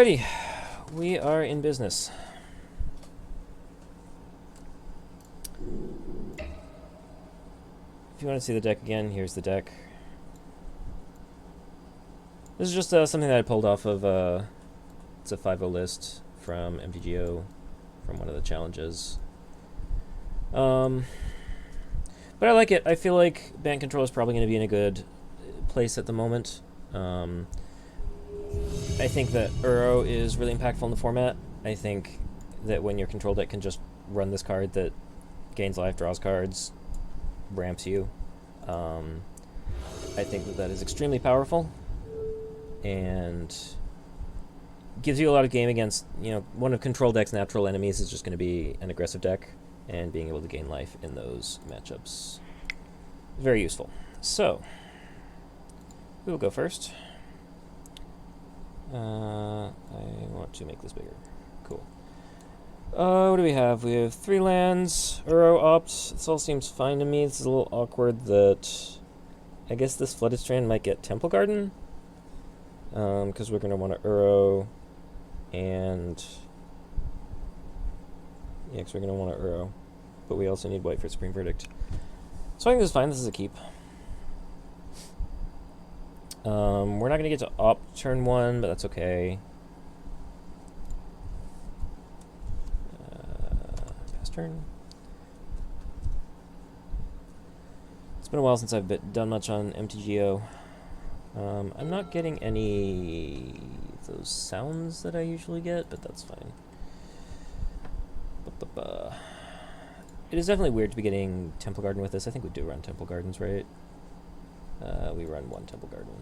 Alrighty, we are in business. If you want to see the deck again, here's the deck. This is just something that I pulled off of, it's a 5.0 list from MTGO, from one of the challenges. But I like it. I feel like Bant control is probably going to be in a good place at the moment. I think that Uro is really impactful in the format. I think that when your control deck can just run this card that gains life, draws cards, ramps you, I think that that is extremely powerful and gives you a lot of game against, one of control deck's natural enemies is just going to be an aggressive deck, and being able to gain life in those matchups. Very useful. So, we will go first. I want to make this bigger. Cool. What do we have? We have 3 lands, Uro opt. This all seems fine to me. This is a little awkward that I guess this Flooded Strand might get Temple Garden. Because we're going to want to Uro and... yeah, because we're going to want to Uro. But we also need white for Supreme Verdict. So I think this is fine. This is a keep. We're not going to get to opt turn 1, but that's okay. Pass turn. It's been a while since I've done much on MTGO. I'm not getting any of those sounds that I usually get, but that's fine. It is definitely weird to be getting Temple Garden with this. I think we do run Temple Gardens, right? We run 1 Temple Garden.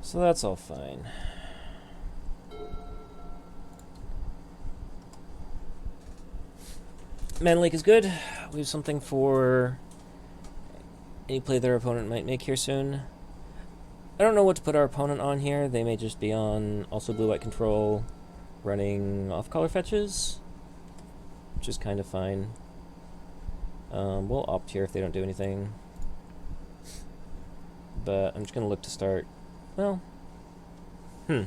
So that's all fine. Mana Leak is good. We have something for any play their opponent might make here soon. I don't know what to put our opponent on here. They may just be on also blue-white control, running off-color fetches, which is kind of fine. We'll opt here if they don't do anything. But I'm just going to look to start... well... this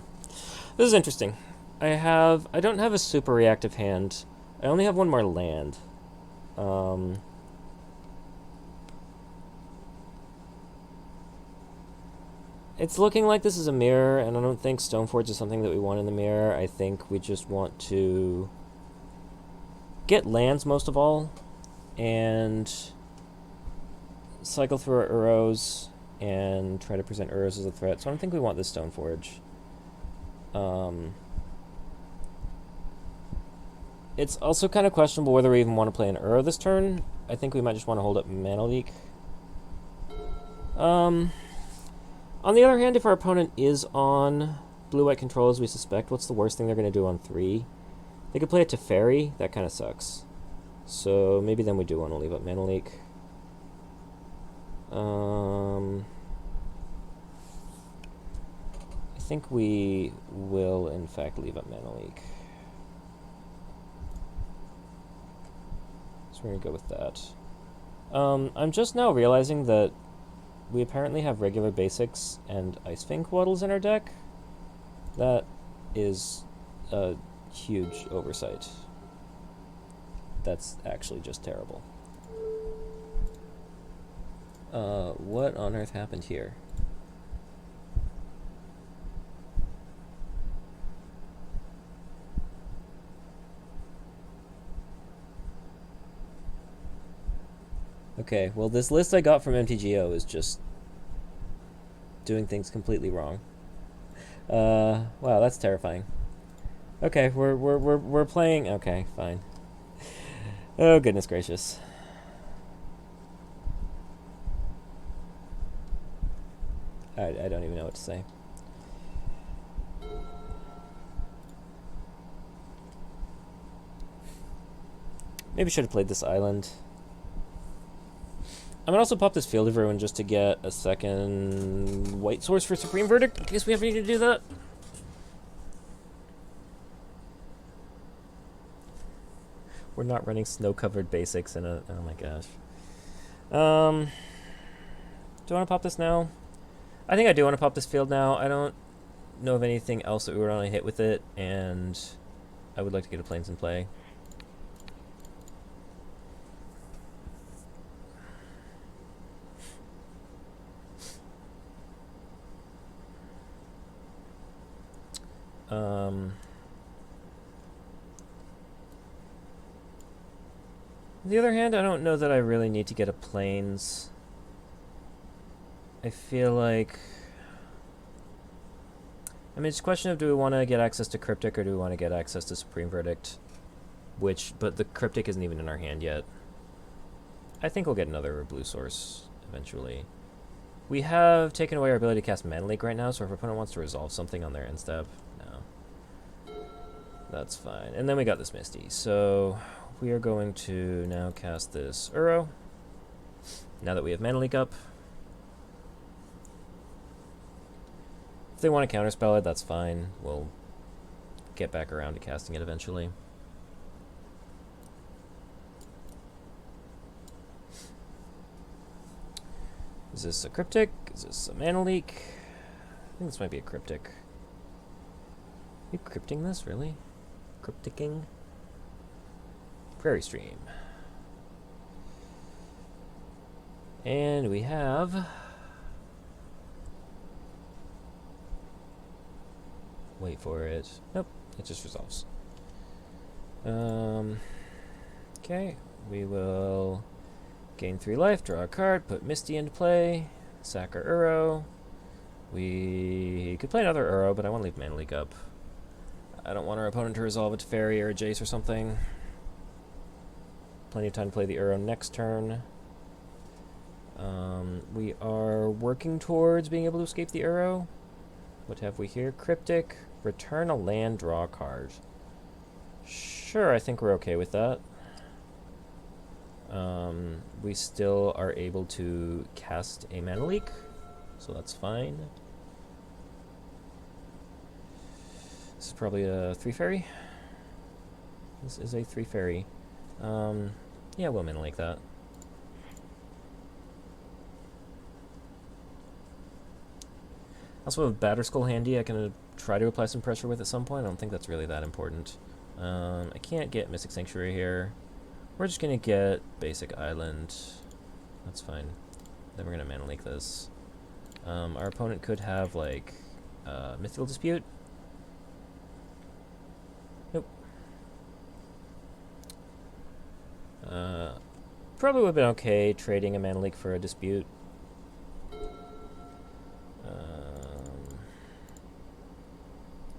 is interesting. I don't have a super reactive hand. I only have 1 more land. It's looking like this is a mirror, and I don't think Stoneforge is something that we want in the mirror. I think we just want to get lands most of all, and cycle through our Uros and try to present Uros as a threat. So I don't think we want this Stoneforge. It's also kind of questionable whether we even want to play an Uro this turn. I think we might just want to hold up Mana Leak. On the other hand, if our opponent is on blue-white control, as we suspect, what's the worst thing they're going to do on 3? They could play a Teferi. That kind of sucks. So maybe then we do want to leave up Mana Leak. I think we will, in fact, leave up Mana Leak. So we're going to go with that. I'm just now realizing that we apparently have regular basics and Icefang Waddles in our deck. That is a huge oversight. That's actually just terrible. What on earth happened here? Okay, well this list I got from MTGO is just doing things completely wrong. Wow, that's terrifying. Okay, we're playing. Okay, fine. Oh goodness gracious. I don't even know what to say. Maybe should have played this island. I'm going to also pop this Field of Ruin just to get a second white source for Supreme Verdict, in case we ever need to do that. We're not running snow-covered basics in a... oh my gosh. Do I want to pop this now? I think I do want to pop this field now. I don't know of anything else that we were on a hit with it, and I would like to get a planes in play. On the other hand, I don't know that I really need to get a planes. I feel like... I mean, it's a question of do we want to get access to Cryptic or do we want to get access to Supreme Verdict? But the Cryptic isn't even in our hand yet. I think we'll get another blue source eventually. We have taken away our ability to cast Mana Leak right now, so if our opponent wants to resolve something on their end step, no. That's fine. And then we got this Misty, so we are going to now cast this Uro. Now that we have Mana Leak up. If they want to counterspell it, that's fine. We'll get back around to casting it eventually. Is this a Cryptic? Is this a Mana Leak? I think this might be a Cryptic. Are you crypting this, really? Crypticking? Prairie Stream. And we have... Wait for it. Nope, it just resolves. Okay, we will gain 3 life, draw a card, put Misty into play, sack our Uro. We could play another Uro, but I want to leave Mana Leak up. I don't want our opponent to resolve a Teferi or a Jace or something. Plenty of time to play the Uro next turn. We are working towards being able to escape the Uro. What have we here? Cryptic. Return a land, draw a card. Sure, I think we're okay with that. We still are able to cast a Mana Leak, so that's fine. This is probably a 3-fairy. This is a 3-fairy. Yeah, we'll Mana Leak that. Also have Batterskull handy. I can try to apply some pressure with at some point. I don't think that's really that important. I can't get Mystic Sanctuary here. We're just gonna get basic island. That's fine. Then we're gonna Mana Leak this. Our opponent could have like Mythical Dispute. Nope. Probably would have been okay trading a Mana Leak for a Dispute.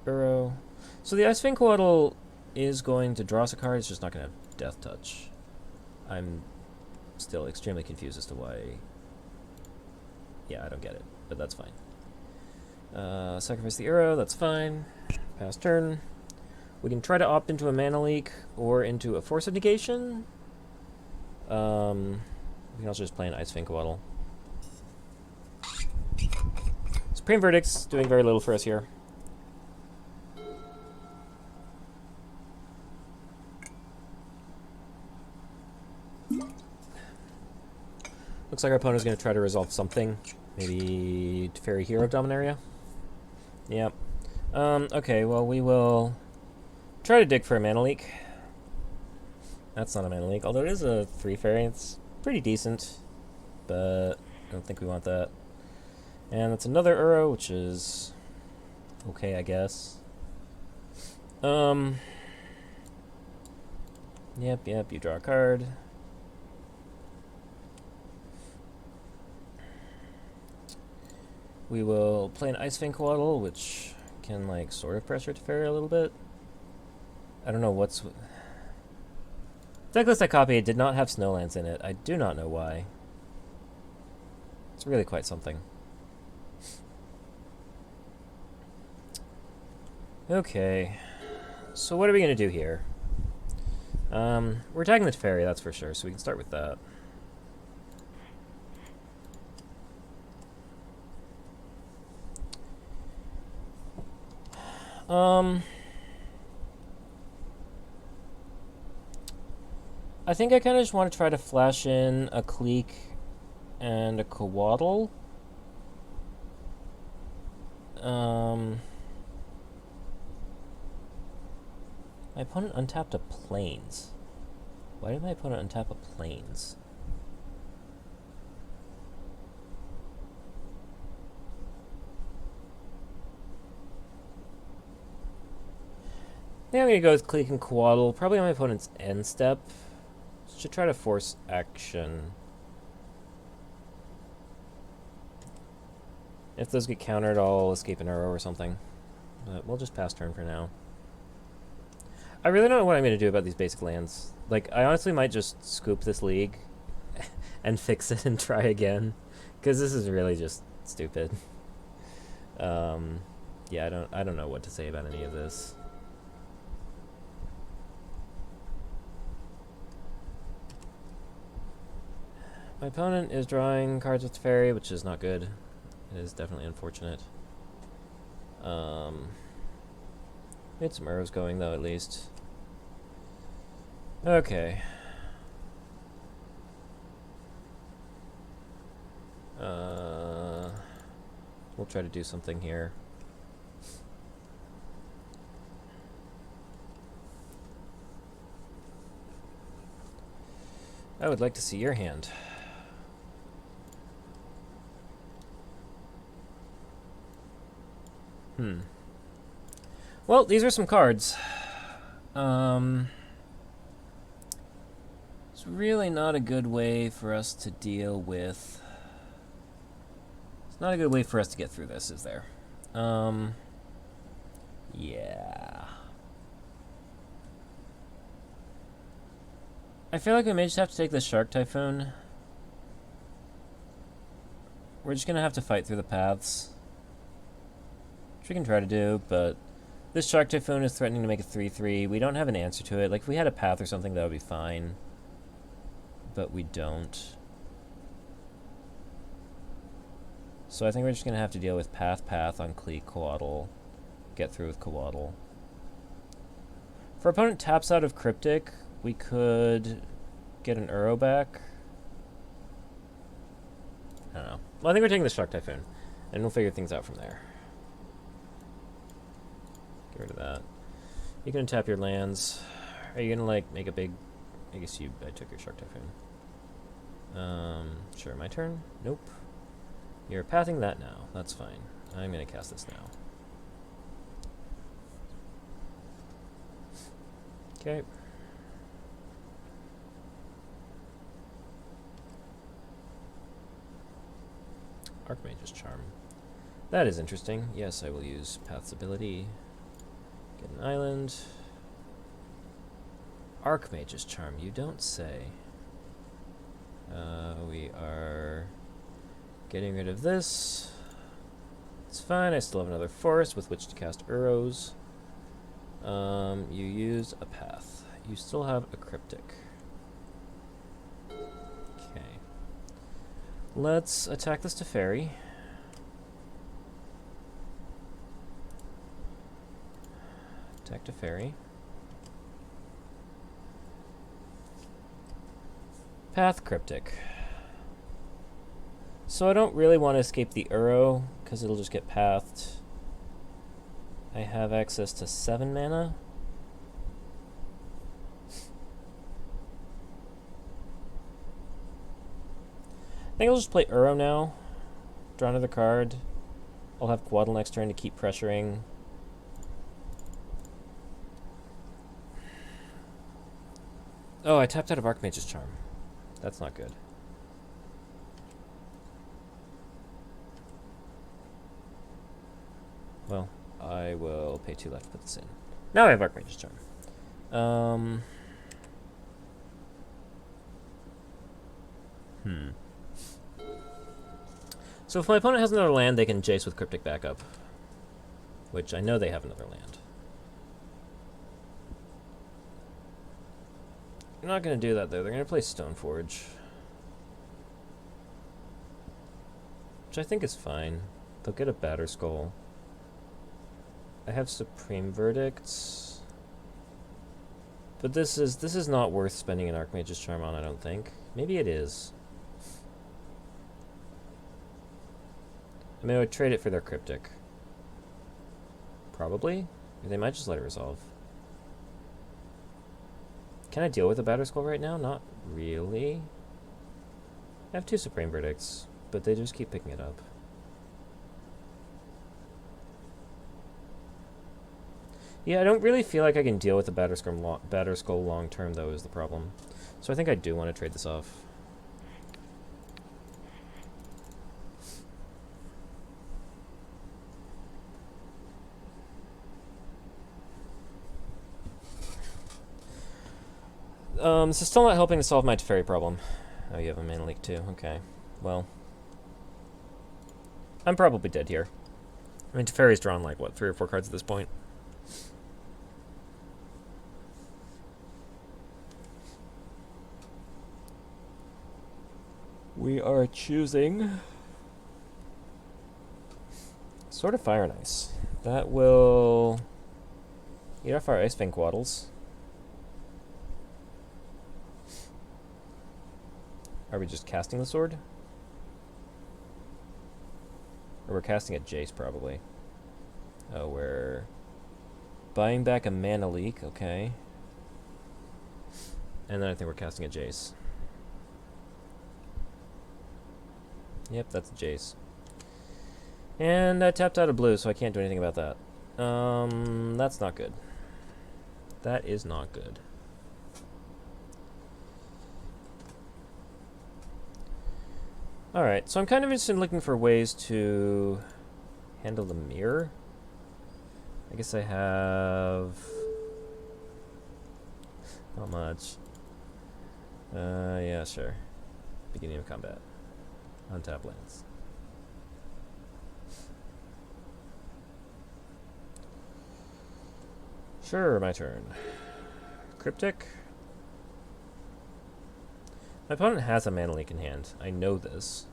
Uro. So the Icewind Coatl is going to draw us a card, it's just not going to have Death Touch. I'm still extremely confused as to why... Yeah, I don't get it, but that's fine. Sacrifice the Uro, that's fine. Pass turn. We can try to opt into a Mana Leak or into a Force of Negation. We can also just play an Icewind Coatl. Supreme Verdict's doing very little for us here. Looks like our opponent's going to try to resolve something. Maybe Teferi Hero Dominaria? Yep. Okay, well, we will try to dig for a Mana Leak. That's not a Mana Leak, although it is a 3-fairy. It's pretty decent, but I don't think we want that. And that's another Uro, which is okay, I guess. Yep, you draw a card. We will play an Icewind Coatl, which can, like, sort of pressure Teferi a little bit. I don't know what's... The decklist I copied did not have Snowlands in it. I do not know why. It's really quite something. Okay. So what are we going to do here? We're attacking the Teferi, that's for sure, so we can start with that. I think I kind of just want to try to flash in a Cleek and a Coatl. My opponent untapped a Plains. Why did my opponent untap a Plains? I think I'm going to go with Clique and Coatl, probably on my opponent's end step. Should try to force action. If those get countered, I'll escape an arrow or something. But we'll just pass turn for now. I really don't know what I'm going to do about these basic lands. Like, I honestly might just scoop this league and fix it and try again. Because this is really just stupid. Yeah, I don't know what to say about any of this. My opponent is drawing cards with Fairy, which is not good. It is definitely unfortunate. Get some arrows going, though, at least. Okay. We'll try to do something here. I would like to see your hand. Well, these are some cards. It's really not a good way for us to deal with... It's not a good way for us to get through this, is there? Yeah. I feel like we may just have to take this Shark Typhoon. We're just gonna have to fight through the paths. Which we can try to do, but this Shark Typhoon is threatening to make a 3-3. We don't have an answer to it. Like, if we had a path or something, that would be fine. But we don't. So I think we're just going to have to deal with path on Clique, Coatl. Get through with Coatl. If our opponent taps out of Cryptic, we could get an Uro back. I don't know. Well, I think we're taking the Shark Typhoon, and we'll figure things out from there. Get rid of that. You can tap your lands. Are you gonna like make a big... I guess I took your Shark Typhoon. Sure, my turn? Nope. You're pathing that now. That's fine. I'm gonna cast this now. Okay. Archmage's Charm. That is interesting. Yes, I will use Path's ability. Get an island. Archmage's Charm, you don't say. We are getting rid of this. It's fine, I still have another forest with which to cast Uros. You use a path. You still have a Cryptic. Okay. Let's attack this to Fairy. Attack to Fairy. Path Cryptic. So I don't really want to escape the Uro, because it'll just get pathed. I have access to 7 mana. I think I'll just play Uro now. Draw another card. I'll have Coatl next turn to keep pressuring. Oh, I tapped out of Archmage's Charm. That's not good. Well, I will pay 2 left to put this in. Now I have Archmage's Charm. So if my opponent has another land, they can Jace with Cryptic backup. Which I know they have another land. They're not going to do that, though. They're going to play Stoneforge. Which I think is fine. They'll get a Batter Skull. I have Supreme Verdicts. But this is not worth spending an Archmage's Charm on, I don't think. Maybe it is. I mean, I would trade it for their Cryptic. Probably. They might just let it resolve. Can I deal with a Batter Skull right now? Not really. I have 2 Supreme Verdicts, but they just keep picking it up. Yeah, I don't really feel like I can deal with the Batter Skull long term, though, is the problem. So I think I do want to trade this off. This is still not helping to solve my Teferi problem. Oh, you have a mana leak too. Okay. Well, I'm probably dead here. I mean, Teferi's drawn like, what, 3 or 4 cards at this point? We are choosing Sword of Fire and Ice. That will eat off our Ice Fang Waddles. Are we just casting the sword? Or we're casting at Jace, probably. Oh, we're buying back a mana leak, okay. And then I think we're casting at Jace. Yep, that's a Jace. And I tapped out a blue, so I can't do anything about that. That's not good. That is not good. Alright, so I'm kind of interested in looking for ways to handle the mirror. I guess I have... Not much. Yeah, sure. Beginning of combat. Untap lands. Sure, my turn. Cryptic. My opponent has a mana leak in hand. I know this.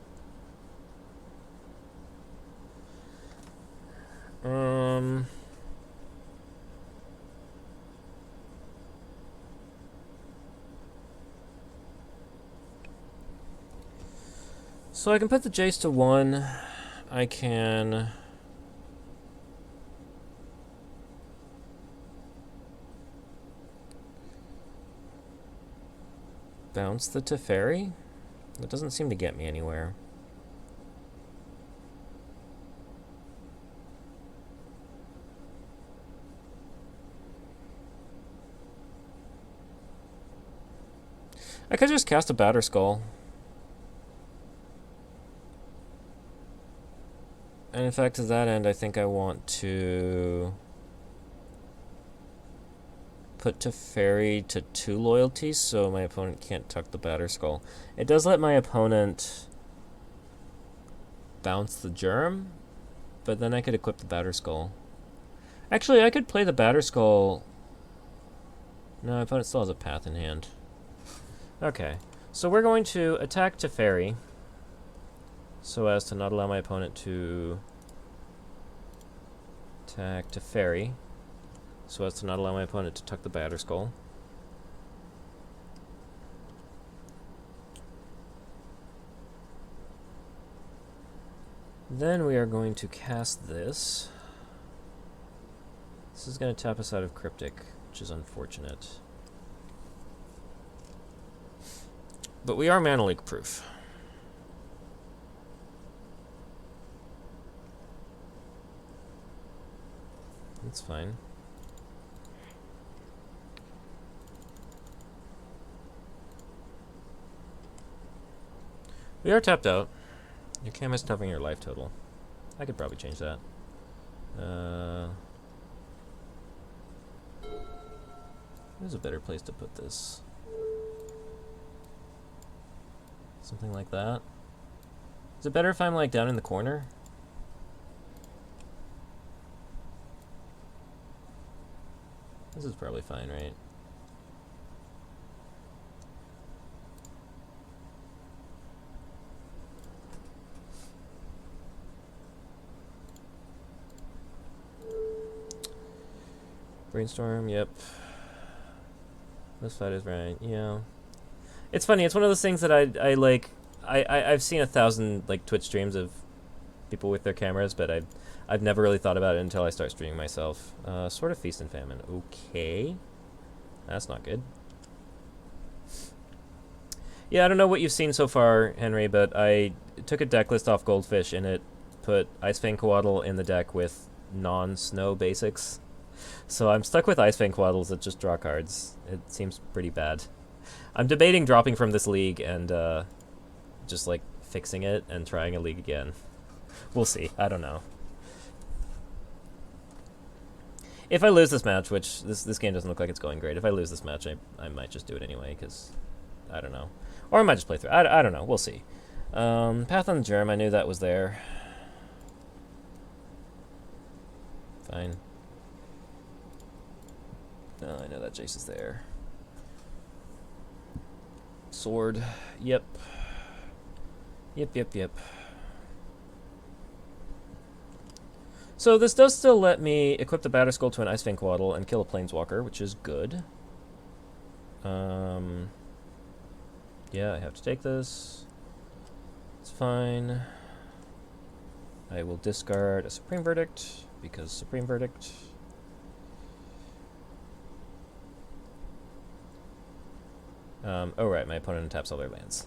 So I can put the Jace to 1. I can... bounce the Teferi? That doesn't seem to get me anywhere. I could just cast a Batter Skull. And in fact, to that end, I think I want to put Teferi to 2 loyalties so my opponent can't tuck the Batter Skull. It does let my opponent bounce the Germ, but then I could equip the Batter Skull. Actually, I could play the Batter Skull. No, my opponent still has a path in hand. Okay, so we're going to attack Teferi so as to not allow my opponent to attack Teferi. So as to not allow my opponent to tuck the Batter Skull. Then we are going to cast this. This is going to tap us out of Cryptic, which is unfortunate. But we are mana leak proof. That's fine. We are tapped out. Your cam is covering your life total. I could probably change that. There's a better place to put this. Something like that. Is it better if I'm like down in the corner? This is probably fine, right? Brainstorm, yep. This side is right, yeah. It's funny, it's one of those things that I like, I've seen 1,000 like Twitch streams of people with their cameras, but I've never really thought about it until I start streaming myself. Sort of Feast and Famine, okay. That's not good. Yeah, I don't know what you've seen so far, Henry, but I took a deck list off Goldfish and it put Icefang Coatl in the deck with non-snow basics. So I'm stuck with Icefang Coatls that just draw cards. It seems pretty bad. I'm debating dropping from this league and just like fixing it and trying a league again. We'll see. I don't know. If I lose this match, which this game doesn't look like it's going great, if I lose this match, I might just do it anyway, because I don't know. Or I might just play through. I don't know. We'll see. Path on the Germ, I knew that was there. Fine. Oh, I know that Jace is there. Sword. Yep. Yep. So this does still let me equip the Batterskull to an Icefang Coatl and kill a Planeswalker, which is good. Yeah, I have to take this. It's fine. I will discard a Supreme Verdict, because Supreme Verdict. Oh right, my opponent taps all their lands.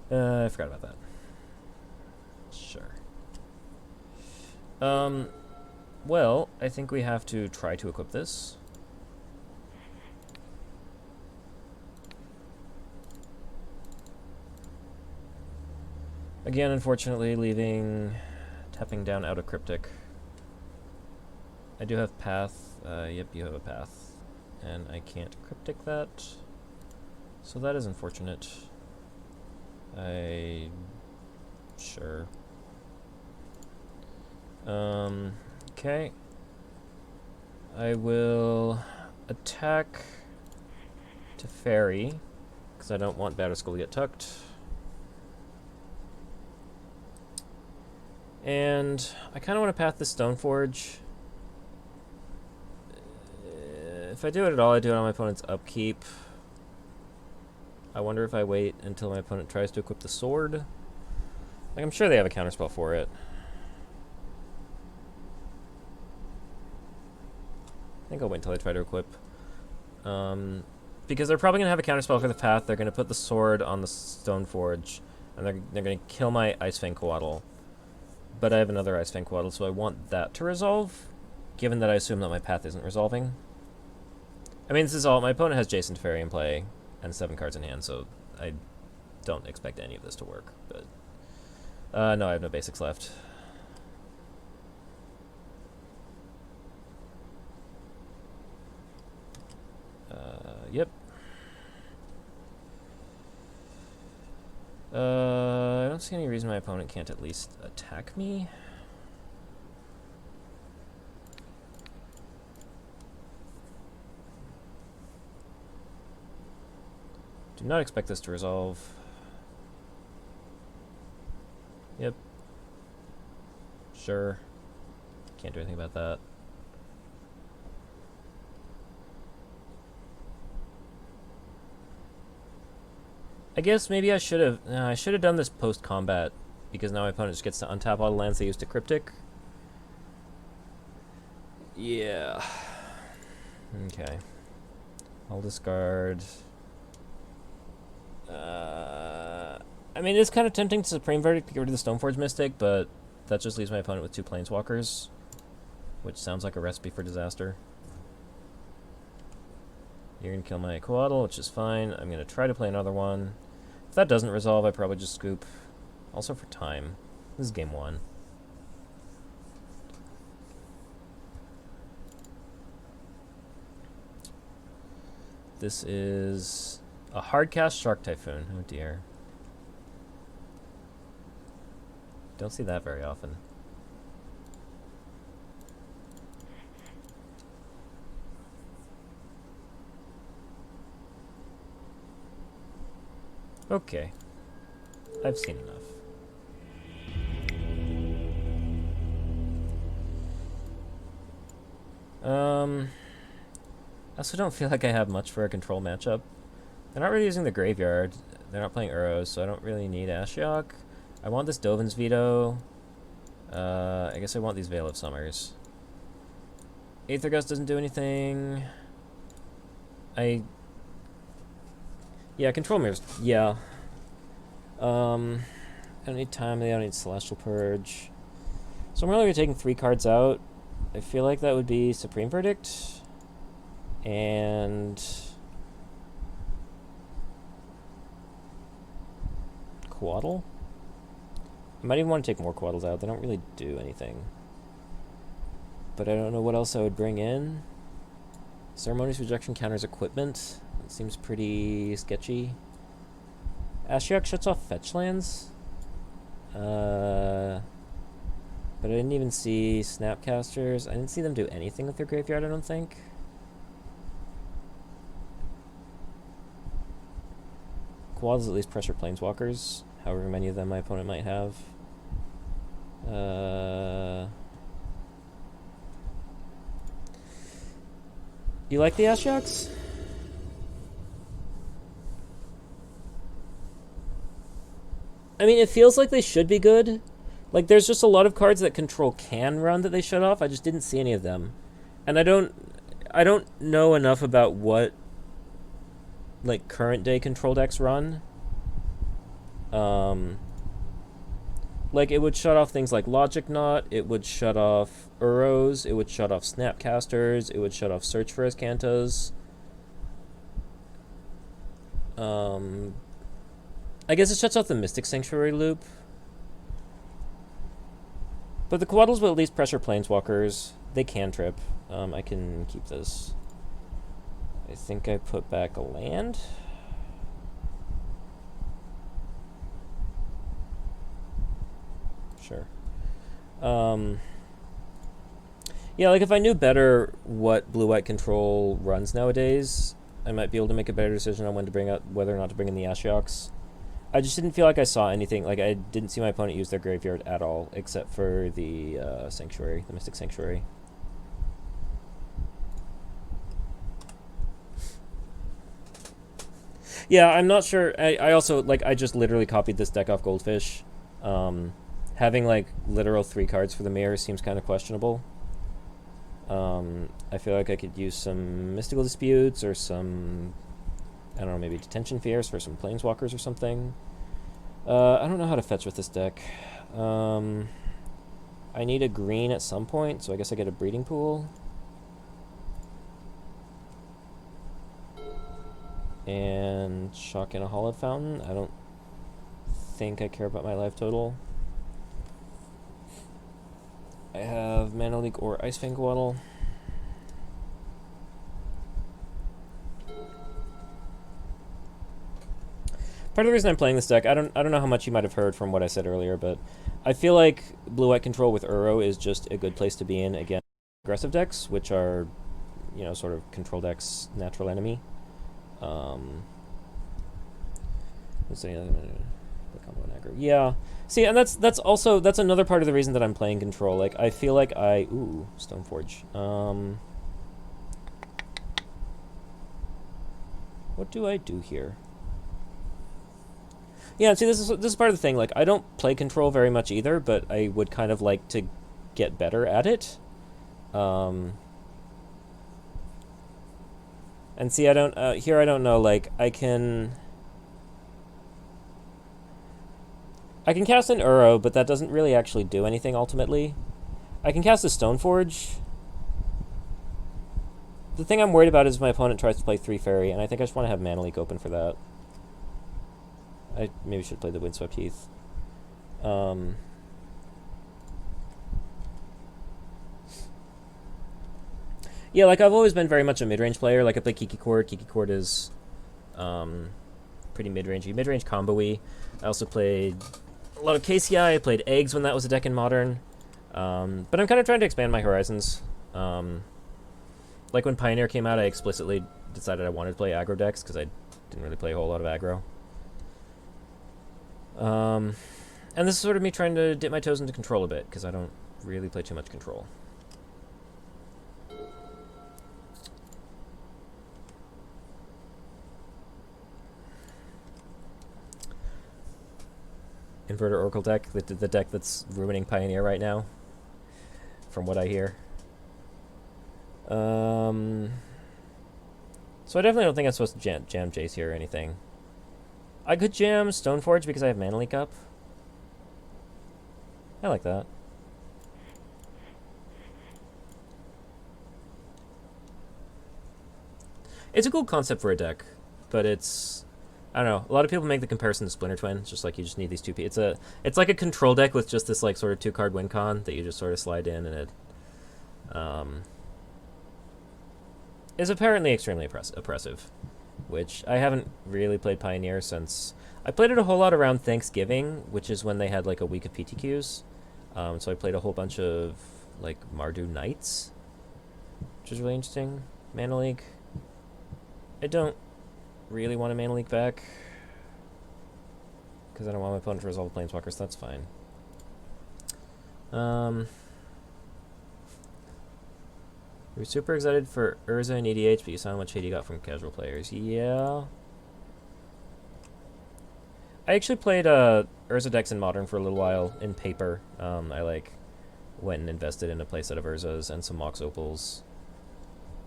I forgot about that. Sure. Well, I think we have to try to equip this. Again, unfortunately, leaving tapping down out of Cryptic. I do have Path. Yep, you have a Path. And I can't Cryptic that. So that is unfortunate. Sure. Okay. I will attack to Fairy, because I don't want Batterskull to get tucked. And I kind of want to path this Stoneforge. If I do it at all, I do it on my opponent's upkeep. I wonder if I wait until my opponent tries to equip the sword. Like, I'm sure they have a counterspell for it. I think I'll wait until I try to equip. Because they're probably going to have a counterspell for the path. They're going to put the sword on the Stoneforge, and they're going to kill my Icefang Coatl. But I have another Icefang Coatl, so I want that to resolve, given that I assume that my path isn't resolving. I mean, this is all... My opponent has Jason Teferi in play, and 7 cards in hand, so I don't expect any of this to work. But no, I have no basics left. Yep. I don't see any reason my opponent can't at least attack me. Do not expect this to resolve. Yep. Sure. Can't do anything about that. I guess maybe I should have done this post-combat, because now my opponent just gets to untap all the lands they used to Cryptic. Yeah. Okay. I'll discard... I mean, it's kind of tempting to Supreme Verdict to get rid of the Stoneforge Mystic, but that just leaves my opponent with 2 Planeswalkers, which sounds like a recipe for disaster. You're going to kill my Coatl, which is fine. I'm going to try to play another one. If that doesn't resolve, I probably just scoop. Also for time. This is game 1. This is a hardcast Shark Typhoon. Oh dear. Don't see that very often. Okay. I've seen enough. I also don't feel like I have much for a control matchup. They're not really using the graveyard. They're not playing Uros, so I don't really need Ashiok. I want this Dovin's Veto. I guess I want these Veil of Summers. Aether Gust doesn't do anything. Yeah, control mirrors. Yeah. I don't need time. I don't need Celestial Purge. So I'm really taking 3 cards out. I feel like that would be Supreme Verdict. And... Quaddle? I might even want to take more Quaddles out. They don't really do anything. But I don't know what else I would bring in. Ceremonious Rejection counters equipment. That seems pretty sketchy. Ashiok shuts off fetch lands. But I didn't even see Snapcasters. I didn't see them do anything with their graveyard, I don't think. Quads at least pressure Planeswalkers, however many of them my opponent might have. You like the Ashioks? I mean, it feels like they should be good. Like, there's just a lot of cards that Control can run that they shut off. I just didn't see any of them. And I don't know enough about what, like, current day Control decks run. Like, it would shut off things like Logic Knot, it would shut off Uros, it would shut off Snapcasters, it would shut off Search for Azcantos. I guess it shuts off the Mystic Sanctuary loop. But the Quaddles will at least pressure Planeswalkers. They can trip. I can keep this. I think I put back a land. Sure. Yeah, like if I knew better what blue-white control runs nowadays, I might be able to make a better decision on when to bring out whether or not to bring in the Ashioks. I just didn't feel like I saw anything. Like, I didn't see my opponent use their graveyard at all, except for the Sanctuary, the Mystic Sanctuary. Yeah, I'm not sure. I also, like, I just literally copied this deck off Goldfish. Having, like, literal 3 cards for the mirror seems kind of questionable. I feel like I could use some Mystical Disputes or some... I don't know, maybe Detention Fears for some Planeswalkers or something. I don't know how to fetch with this deck. I need a green at some point, so I guess I get a Breeding Pool. And shock in a Hollowed Fountain. I don't think I care about my life total. I have Mana Leak or Ice Fang Waddle. Part of the reason I'm playing this deck, I don't know how much you might have heard from what I said earlier, but I feel like blue-white control with Uro is just a good place to be in against aggressive decks, which are, you know, sort of control decks' natural enemy. Let's see, combo and aggro. Yeah. See, and that's another part of the reason that I'm playing control. Like, I feel like Stoneforge. What do I do here? Yeah, see, this is part of the thing. Like, I don't play control very much either, but I would kind of like to get better at it. And see, I don't know. Like, I can cast an Uro, but that doesn't really actually do anything ultimately. I can cast a Stoneforge. The thing I'm worried about is my opponent tries to play 3 Fairy, and I think I just want to have Mana Leak open for that. I maybe should play the Windswept Heath. Yeah, like, I've always been very much a mid-range player. Like, I play Kiki Court. Kiki Court is pretty mid-rangey. Mid-range combo-y. I also played a lot of KCI. I played Eggs when that was a deck in Modern. But I'm kind of trying to expand my horizons. Like, when Pioneer came out, I explicitly decided I wanted to play aggro decks, because I didn't really play a whole lot of aggro. And this is sort of me trying to dip my toes into control a bit, because I don't really play too much control. Inverter Oracle deck, the deck that's ruining Pioneer right now, from what I hear. So I definitely don't think I'm supposed to jam Jace here or anything. I could jam Stoneforge because I have Mana Leak up. I like that. It's a cool concept for a deck, but it's... I don't know. A lot of people make the comparison to Splinter Twin. It's just like you just need these two pieces. It's like a control deck with just this like sort of 2-card win con that you just sort of slide in, and it is apparently extremely oppressive, which I haven't really played Pioneer since... I played it a whole lot around Thanksgiving, which is when they had like a week of PTQs. So I played a whole bunch of like Mardu Knights, which is really interesting. Mana Leak. I don't really want a Mana Leak back because I don't want my opponent to resolve Planeswalkers, so that's fine. We're super excited for Urza and EDH, but you saw how much hate you got from casual players. Yeah. I actually played Urza decks in Modern for a little while in paper. I like went and invested in a playset of Urzas and some Mox Opals.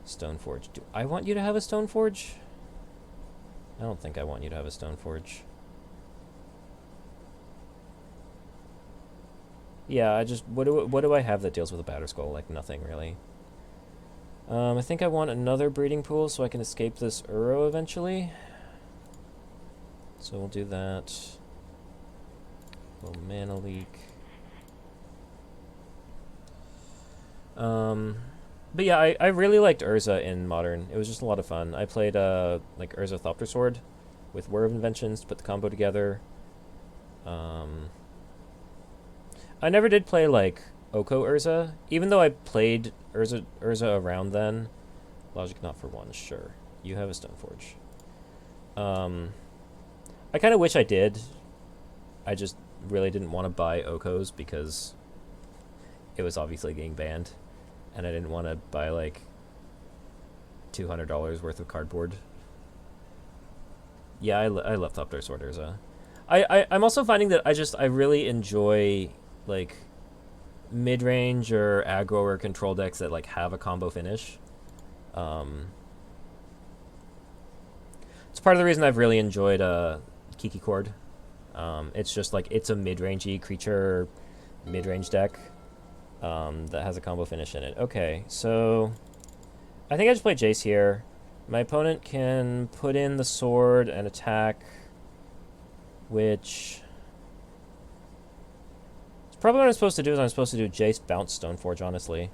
Stoneforge. Do I want you to have a Stoneforge? I don't think I want you to have a Stoneforge. Yeah, I just... What do I have that deals with a Batterskull? Like, nothing, really. I think I want another breeding pool so I can escape this Uro eventually. So we'll do that. Little Mana Leak. But yeah, I really liked Urza in Modern. It was just a lot of fun. I played like Urza Thopter Sword with War of Inventions to put the combo together. I never did play like Oko Urza, even though I played Urza around then. Logic not for one, sure. You have a Stoneforge. I kind of wish I did. I just really didn't want to buy Okos because it was obviously getting banned, and I didn't want to buy like $200 worth of cardboard. Yeah, I love Thopter Sword Urza. I'm also finding that I really enjoy like mid-range or aggro or control decks that like have a combo finish. It's part of the reason I've really enjoyed Kiki Chord. It's just like it's a mid-rangey creature mid-range deck that has a combo finish in it. Okay, so I think I just play Jace here. My opponent can put in the sword and attack, which it's probably what I'm supposed to do. Is I'm supposed to do Jace bounce Stoneforge, honestly,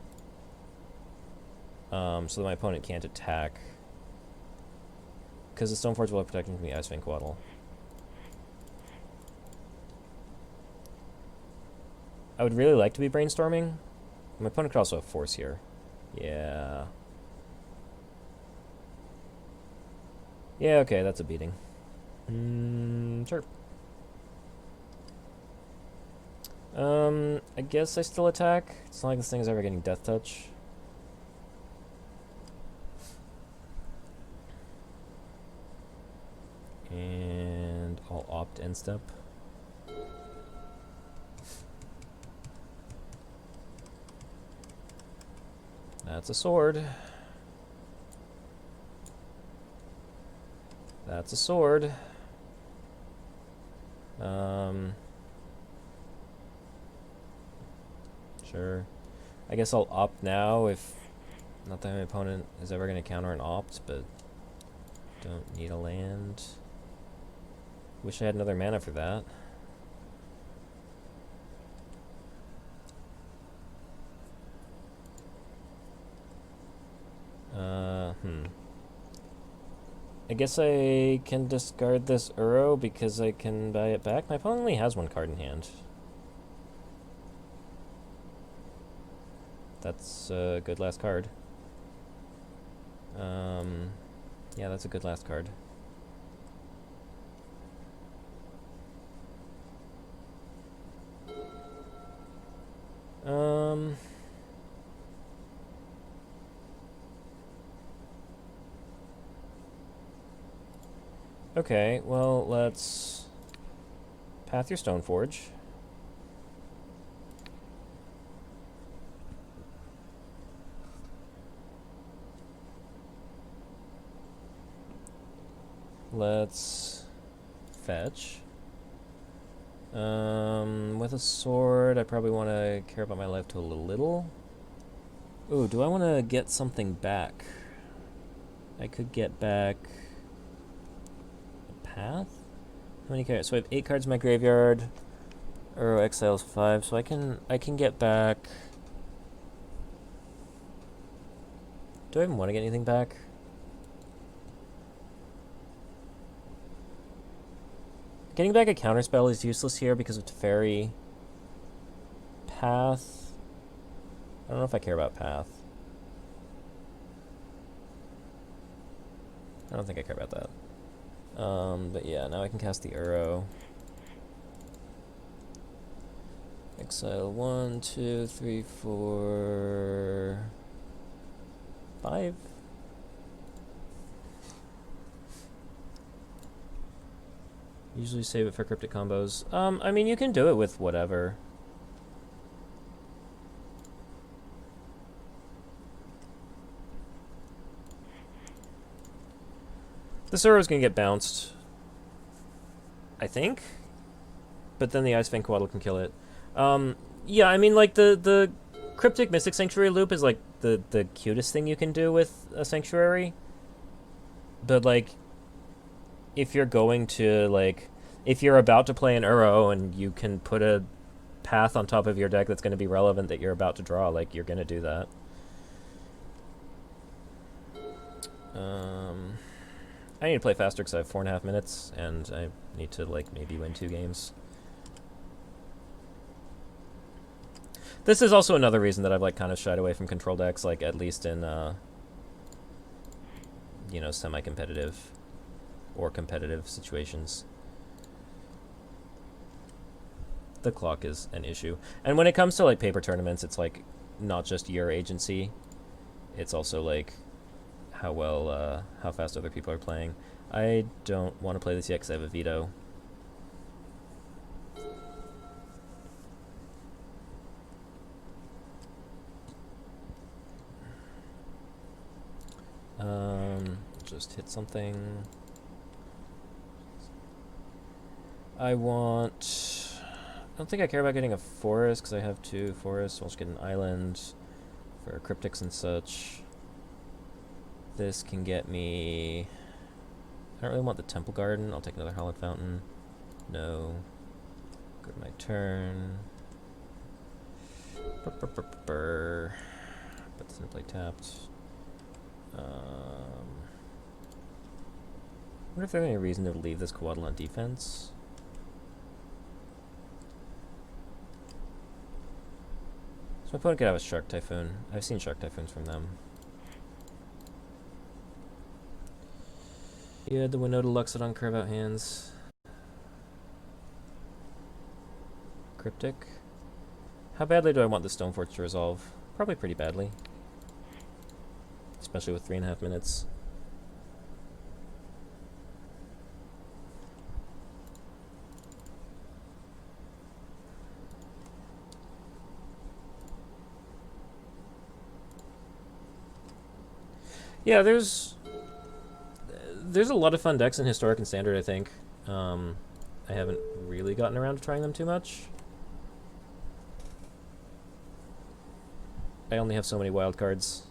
so that my opponent can't attack, because the Stoneforge will have protection from the Ice-Fang Coatl. I would really like to be brainstorming. My opponent could also have Force here. Yeah. Yeah, okay, that's a beating. Sure. I guess I still attack. It's not like this thing is ever getting Death Touch. And I'll opt end step. That's a sword. That's a sword. Sure. I guess I'll opt now if... Not that my opponent is ever going to counter an opt, but... Don't need a land. Wish I had another mana for that. I guess I can discard this Uro because I can buy it back. My opponent only has one card in hand. That's a good last card. Yeah, that's a good last card. Okay, well, let's path your Stoneforge. Let's fetch. With a sword, I probably want to care about my life to a little. Ooh, do I want to get something back? I could get back a path? How many cards? So I have 8 cards in my graveyard. Uro exiles 5, so I can get back. Do I even want to get anything back? Getting back a counterspell is useless here because of Teferi. Path. I don't know if I care about Path. I don't think I care about that. But yeah, now I can cast the Uro. Exile 1, 2, 3, 4, 5. Usually save it for cryptic combos. I mean, you can do it with whatever. This Uro's gonna get bounced, I think. But then the Ice Fang Coatl can kill it. Yeah, I mean, like, the Cryptic Mystic Sanctuary loop is, like, the cutest thing you can do with a Sanctuary. But, like, if you're going to, like, if you're about to play an Uro and you can put a path on top of your deck that's going to be relevant that you're about to draw, like, you're going to do that. I need to play faster because I have 4.5 minutes, and I need to, like, maybe win 2 games. This is also another reason that I've, like, kind of shied away from control decks, like, at least in, you know, semi-competitive or competitive situations. The clock is an issue. And when it comes to, like, paper tournaments, it's, like, not just your agency. It's also, like, how well, how fast other people are playing. I don't want to play this yet because I have a veto. Just hit something. I don't think I care about getting a forest because I have 2 forests. I'll just get an island for cryptics and such. This can get me... I don't really want the Temple Garden. I'll take another Hallowed Fountain. No. Go to my turn. But simply tapped. I wonder if there's any reason to leave this Coatl on defense. So my opponent could have a Shark Typhoon. I've seen Shark Typhoons from them. Yeah, the window to Luxit on curve out hands. Cryptic. How badly do I want the Stoneforge to resolve? Probably pretty badly. Especially with 3.5 minutes. Yeah, there's a lot of fun decks in Historic and Standard, I think. I haven't really gotten around to trying them too much. I only have so many wild cards.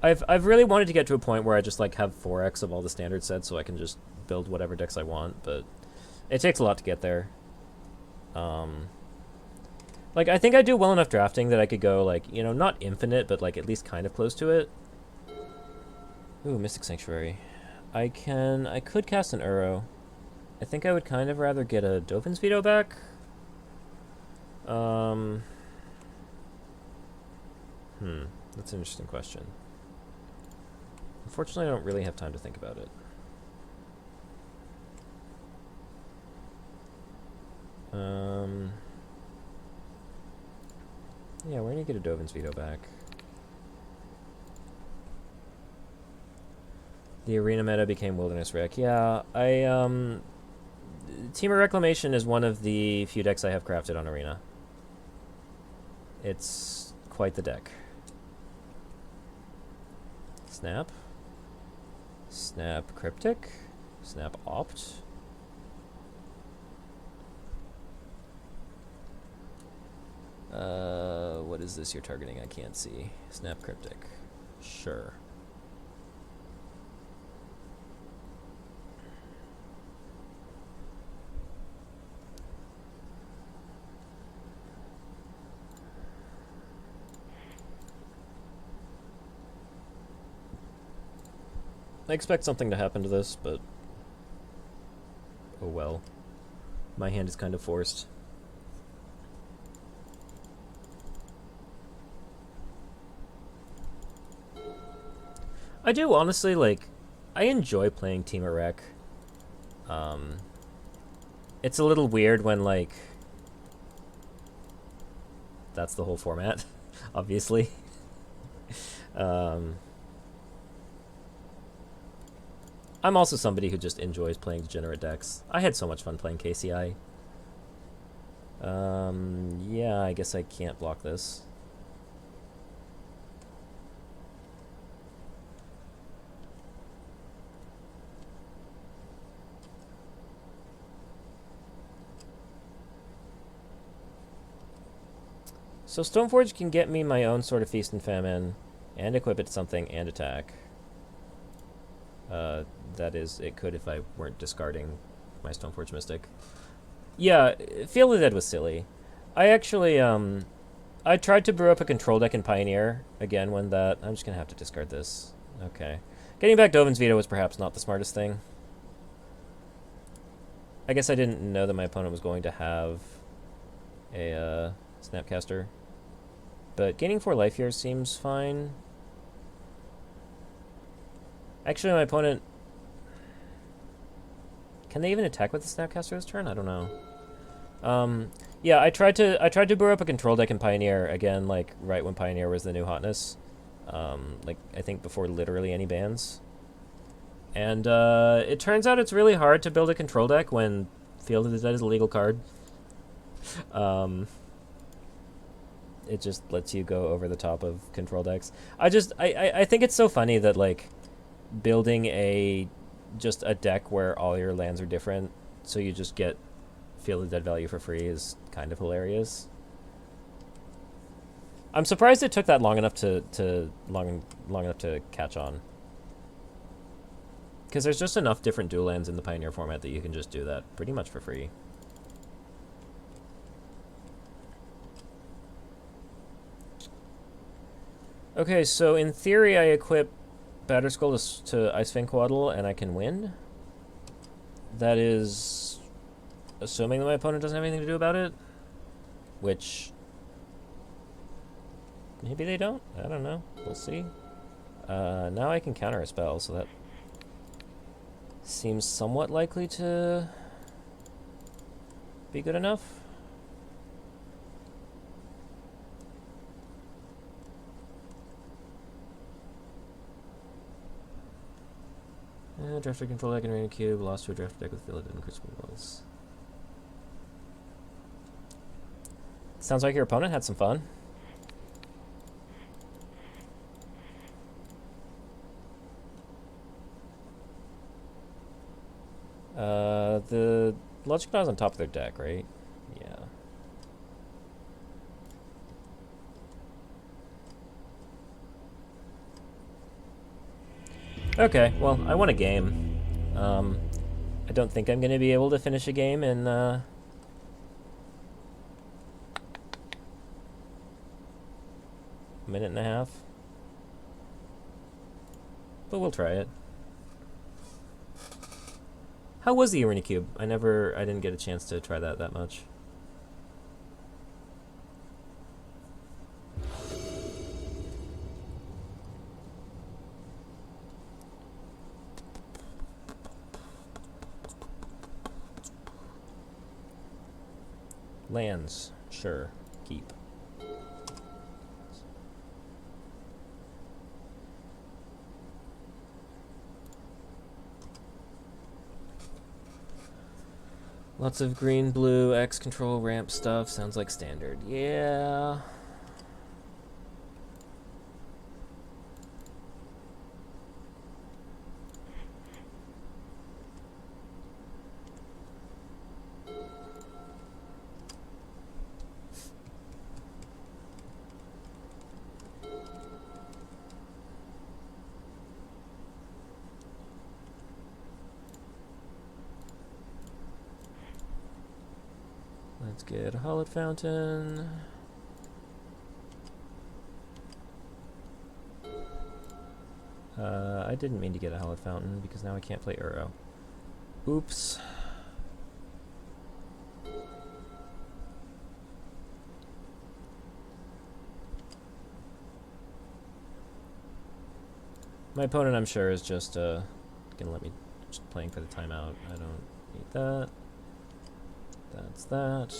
I've really wanted to get to a point where I just, like, have 4x of all the standard sets so I can just build whatever decks I want, but it takes a lot to get there. Like, I think I do well enough drafting that I could go, like, you know, not infinite, but, like, at least kind of close to it. Ooh, Mystic Sanctuary. I could cast an Uro. I think I would kind of rather get a Dovin's Veto back. That's an interesting question. Unfortunately, I don't really have time to think about it. Yeah, we're gonna get a Dovin's Veto back. The arena meta became Wilderness Rec. Yeah, Temur Reclamation is one of the few decks I have crafted on Arena. It's quite the deck. Snap. Snap Cryptic. Snap Opt. What is this you're targeting? I can't see. Snap Cryptic. Sure. I expect something to happen to this, but oh well. My hand is kind of forced. I do, honestly, like, I enjoy playing Team Rec. It's a little weird when, like, that's the whole format, obviously. I'm also somebody who just enjoys playing degenerate decks. I had so much fun playing KCI. Yeah, I guess I can't block this. So Stoneforge can get me my own sort of Feast and Famine, and equip it to something, and attack. That is, it could if I weren't discarding my Stoneforge Mystic. Yeah, Field of the Dead was silly. I actually, I tried to brew up a control deck in Pioneer, again, when that... I'm just gonna have to discard this. Okay. Getting back Dovin's Veto was perhaps not the smartest thing. I guess I didn't know that my opponent was going to have a, Snapcaster. But gaining 4 life here seems fine. Actually, my opponent... Can they even attack with the Snapcaster this turn? I don't know. Yeah, I tried to brew up a control deck in Pioneer, again, like, right when Pioneer was the new hotness. Like, I think before literally any bans. And, it turns out it's really hard to build a control deck when Field of the Dead is a legal card. It just lets you go over the top of control decks. I think it's so funny that, like, building just a deck where all your lands are different, so you just get Field of the Dead value for free is kind of hilarious. I'm surprised it took that long enough to catch on. Because there's just enough different dual lands in the Pioneer format that you can just do that pretty much for free. Okay, so in theory I equip Batterskull to Icefang Coatl and I can win. That is assuming that my opponent doesn't have anything to do about it. Which... maybe they don't? I don't know. We'll see. Now I can counter a spell, so that seems somewhat likely to be good enough. Draft deck control deck and Rain Cube, lost to a draft deck with Field and Crucible Wells. Sounds like your opponent had some fun. The Logic Knot is on top of their deck, right? Yeah. Okay, well, I won a game. I don't think I'm going to be able to finish a game in, a minute and a half. But we'll try it. How was the Arena Cube? I didn't get a chance to try that much. Lands, sure, keep. Lots of green, blue, X control ramp stuff. Sounds like standard. Yeah. get a Hallowed Fountain. I didn't mean to get a Hallowed Fountain because now I can't play Uro. Oops. My opponent, I'm sure, is just gonna let me just playing for the timeout. I don't need that. That's that.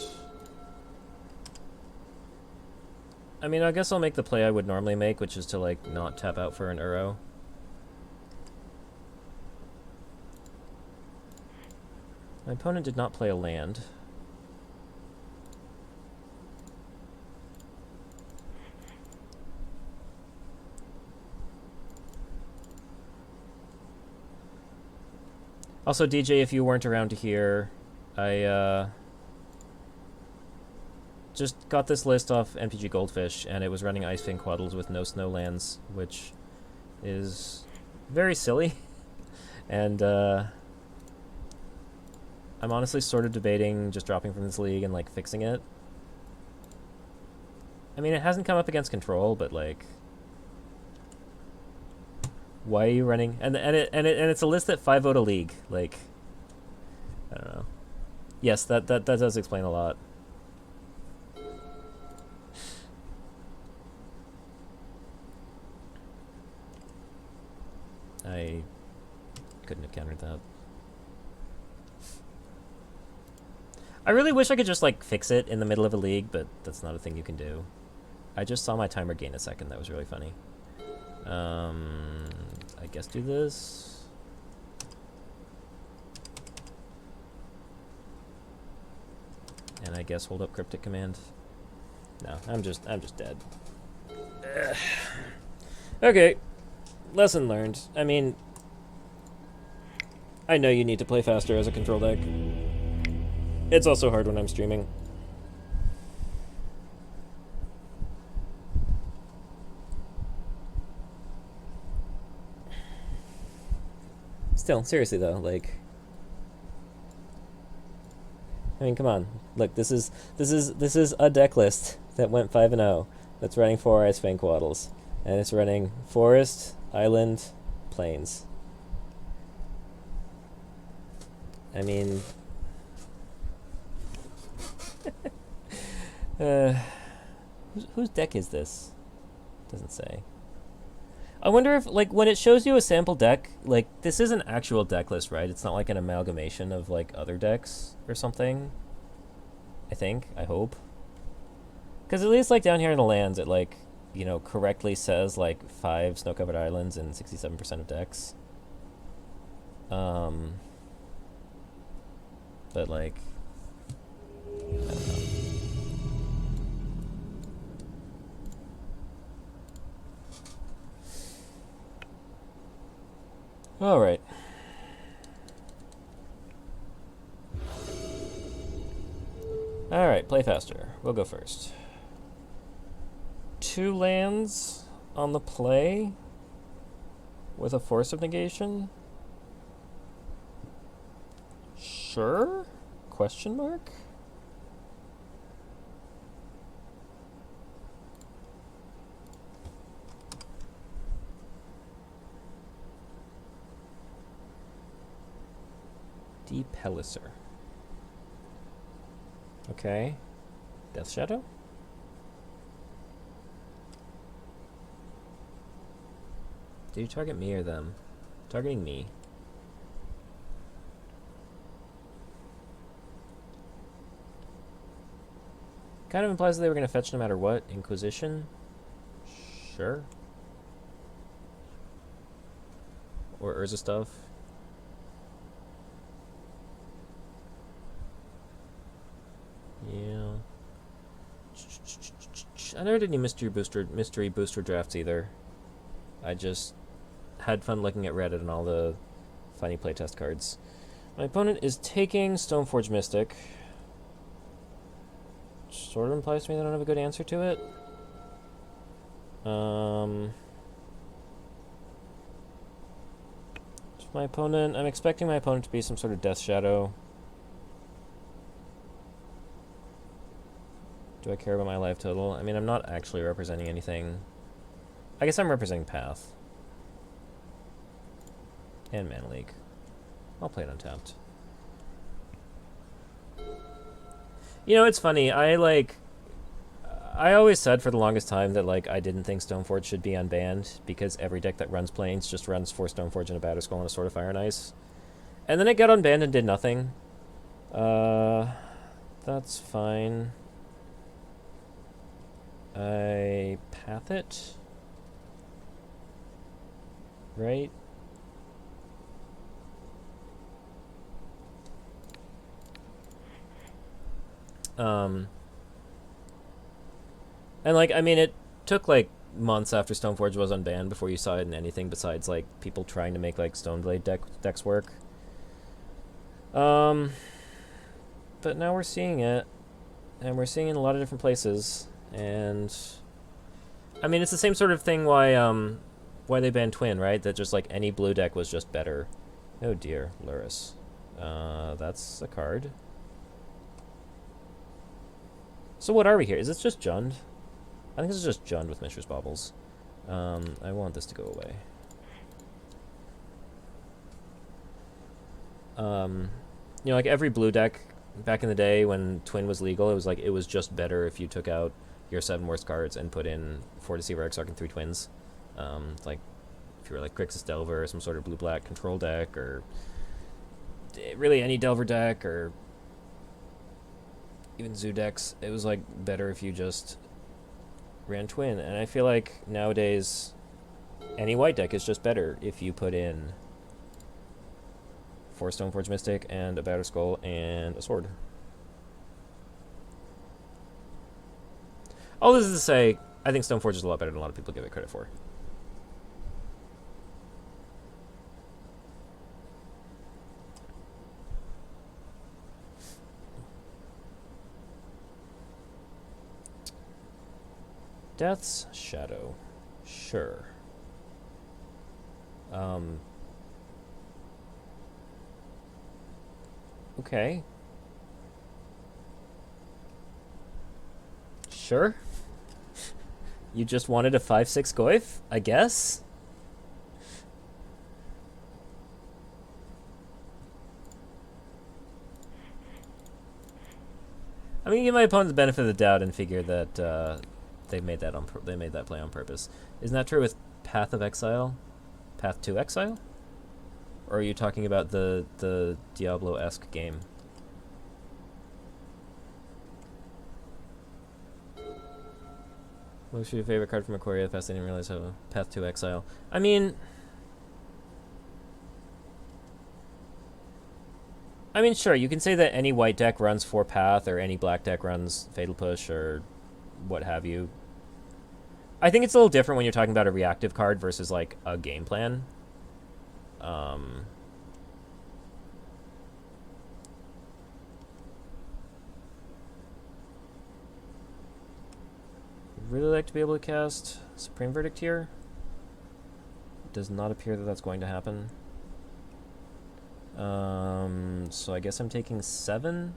I mean, I guess I'll make the play I would normally make, which is to, like, not tap out for an Uro. My opponent did not play a land. Also, DJ, if you weren't around to hear, I just got this list off MTG Goldfish, and it was running Icefang Quaddles with no snow lands, which is very silly. And I'm honestly sort of debating just dropping from this league and, like, fixing it. I mean, it hasn't come up against control, but, like, why are you running? And it's a list that 5-0'd a league. Like, I don't know. Yes, that does explain a lot. I couldn't have countered that. I really wish I could just, like, fix it in the middle of a league, but that's not a thing you can do. I just saw my timer gain a second. That was really funny. I guess do this. And I guess hold up Cryptic Command. No, I'm just dead. Okay. Lesson learned. I mean, I know you need to play faster as a control deck. It's also hard when I'm streaming. Still, seriously though, like, I mean, come on. Look, this is a deck list that went 5-0 that's running 4 Icefang Quaddles, and it's running Forest, Island, Plains. I mean, whose deck is this? Doesn't say. I wonder if, like, when it shows you a sample deck, like, this is an actual deck list, right? It's not like an amalgamation of, like, other decks or something. I think. I hope. Because at least, like, down here in the lands, it, like, you know, correctly says, like, 5 snow-covered islands and 67% of decks. But, like, I don't know. All right. All right, play faster. We'll go first. 2 lands on the play with a Force of Negation? Sure? Question mark? Pellisser. Okay. Death Shadow? Did you target me or them? Targeting me. Kind of implies that they were going to fetch no matter what. Inquisition? Sure. Or Urza stuff. Yeah. I never did any mystery booster drafts either. I just had fun looking at Reddit and all the funny playtest cards. My opponent is taking Stoneforge Mystic. Which sort of implies to me that I don't have a good answer to it. My opponent, I'm expecting my opponent to be some sort of Death Shadow. Do I care about my life total? I mean, I'm not actually representing anything. I guess I'm representing Path. And Mana Leak. I'll play it untapped. You know, it's funny. I always said for the longest time that, like, I didn't think Stoneforge should be unbanned because every deck that runs Plains just runs 4 Stoneforge and a Batterskull and a Sword of Fire and Ice. And then it got unbanned and did nothing. That's fine. I path it. Right? And, like, I mean, it took, like, months after Stoneforge was unbanned before you saw it in anything besides, like, people trying to make, like, Stoneblade decks work. But now we're seeing it. And we're seeing it in a lot of different places. And I mean, it's the same sort of thing why they banned Twin, right? That just, like, any blue deck was just better. Oh dear, Luris. That's a card. So what are we here? Is this just Jund? I think this is just Jund with Mishra's Baubles. I want this to go away. You know, like, every blue deck back in the day when Twin was legal, it was like, it was just better if you took out your 7 worst cards and put in 4 Deceiver, Exarch, and 3 Twins. Like, if you were like Grixis Delver or some sort of blue-black control deck, or really any Delver deck, or even Zoo decks, it was, like, better if you just ran Twin. And I feel like nowadays any white deck is just better if you put in 4 Stoneforge Mystic and a Batterskull and a Sword. All this is to say, I think Stoneforge is a lot better than a lot of people give it credit for. Death's Shadow. Sure. Okay. Sure. You just wanted a 5/6 Goyf, I guess? I'm gonna give my opponent the benefit of the doubt and figure that they made that play on purpose. Isn't that true with Path of Exile? Path to Exile? Or are you talking about the Diablo-esque game? What's your favorite card from Aquaria? Fast, I didn't realize how Path to Exile. I mean, sure, you can say that any white deck runs 4 Path, or any black deck runs Fatal Push, or what have you. I think it's a little different when you're talking about a reactive card versus, like, a game plan. Really like to be able to cast Supreme Verdict here. It does not appear that that's going to happen. So I guess I'm taking 7.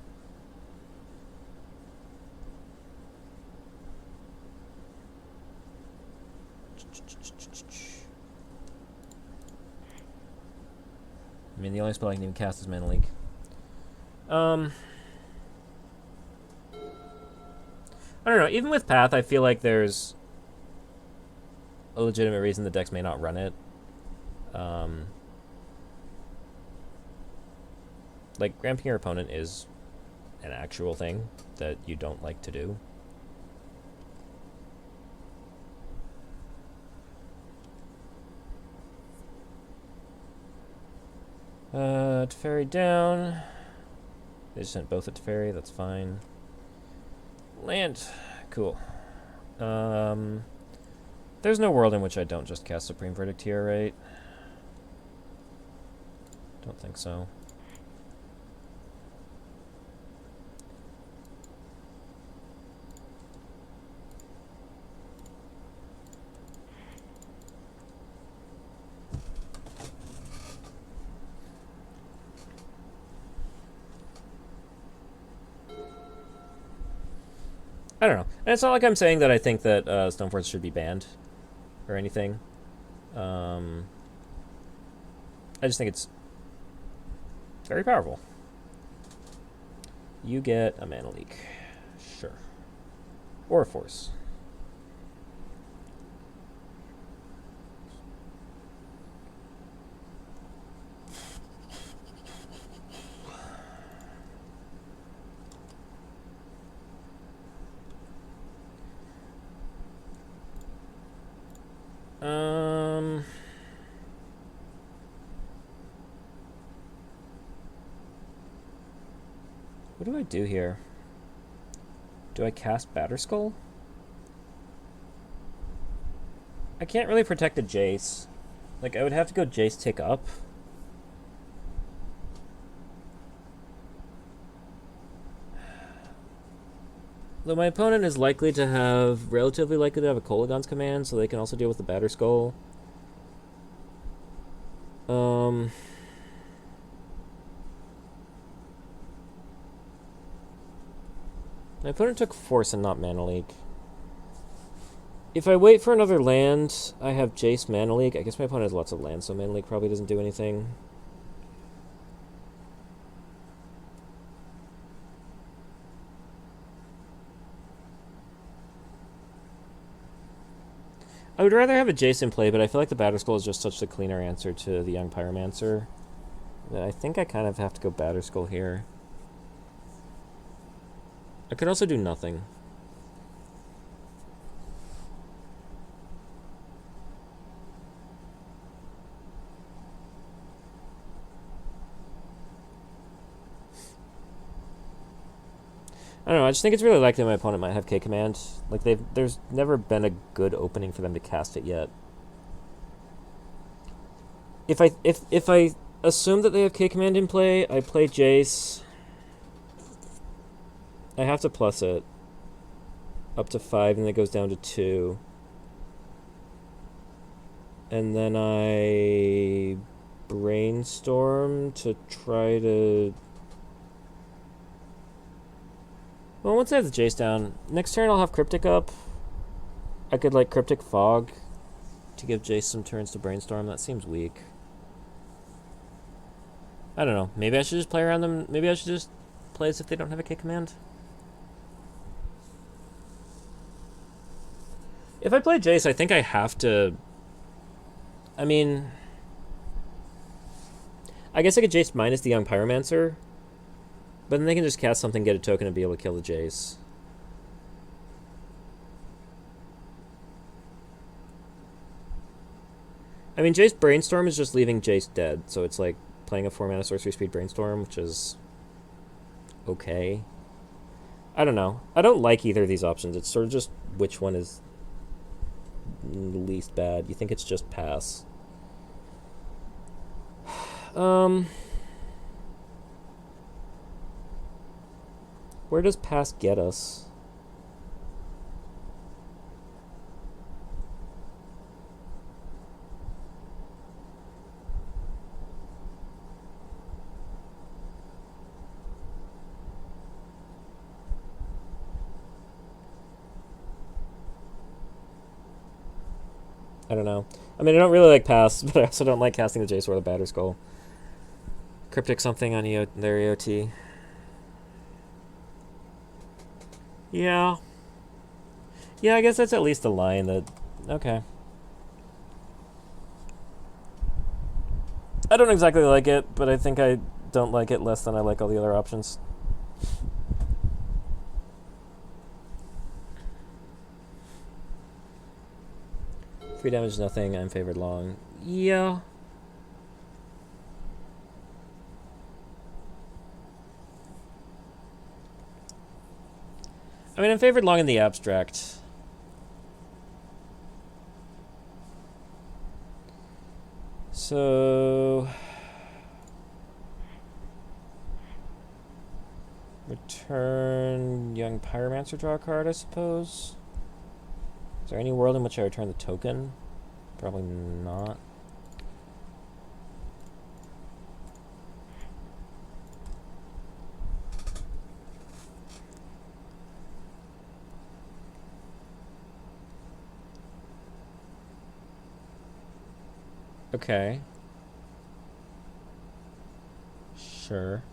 I mean, the only spell I can even cast is Mana Leak. I don't know. Even with Path, I feel like there's a legitimate reason the decks may not run it. Like, gramping your opponent is an actual thing that you don't like to do. Teferi down. They just sent both at Teferi, that's fine. Land. Cool. There's no world in which I don't just cast Supreme Verdict here, right? Don't think so. I don't know. And it's not like I'm saying that I think that Stoneforge should be banned or anything. I just think it's very powerful. You get a mana leak. Sure. Or a force. What do I do here? Do I cast Batterskull? I can't really protect a Jace. Like, I would have to go Jace tick up. Though my opponent is relatively likely to have a Kolaghan's Command, so they can also deal with the Batterskull. My opponent took Force and not Mana Leak. If I wait for another land, I have Jace Mana Leak. I guess my opponent has lots of lands, so Mana Leak probably doesn't do anything. I would rather have a Jace in play, but I feel like the Batterskull is just such a cleaner answer to the Young Pyromancer that I think I kind of have to go Batterskull here. I could also do nothing. I don't know, I just think it's really likely my opponent might have K-Command. Like, there's never been a good opening for them to cast it yet. If I assume that they have K-Command in play, I play Jace. I have to plus it up to 5, and then it goes down to 2. And then I brainstorm to try to... Well, once I have the Jace down, next turn I'll have Cryptic up. I could, like, Cryptic Fog to give Jace some turns to brainstorm. That seems weak. I don't know. Maybe I should just play around them. Maybe I should just play as if they don't have a K-Command. If I play Jace, I think I have to... I mean... I guess I could Jace minus the Young Pyromancer, but then they can just cast something, get a token, and be able to kill the Jace. I mean, Jace Brainstorm is just leaving Jace dead, so it's like playing a 4-mana sorcery speed Brainstorm, which is okay. I don't know. I don't like either of these options. It's sort of just which one is least bad. You think it's just pass. Where does pass get us? I don't know. I mean, I don't really like pass, but I also don't like casting the Jace or the Batterskull. Cryptic something on their EOT. Yeah. Yeah, I guess that's at least a line that... Okay. I don't exactly like it, but I think I don't like it less than I like all the other options. Free damage, nothing. I'm favored long. Yeah. I mean, I'm favored long in the abstract. So... Return Young Pyromancer, draw a card, I suppose. Is there any world in which I return the token? Probably not. Okay. Sure.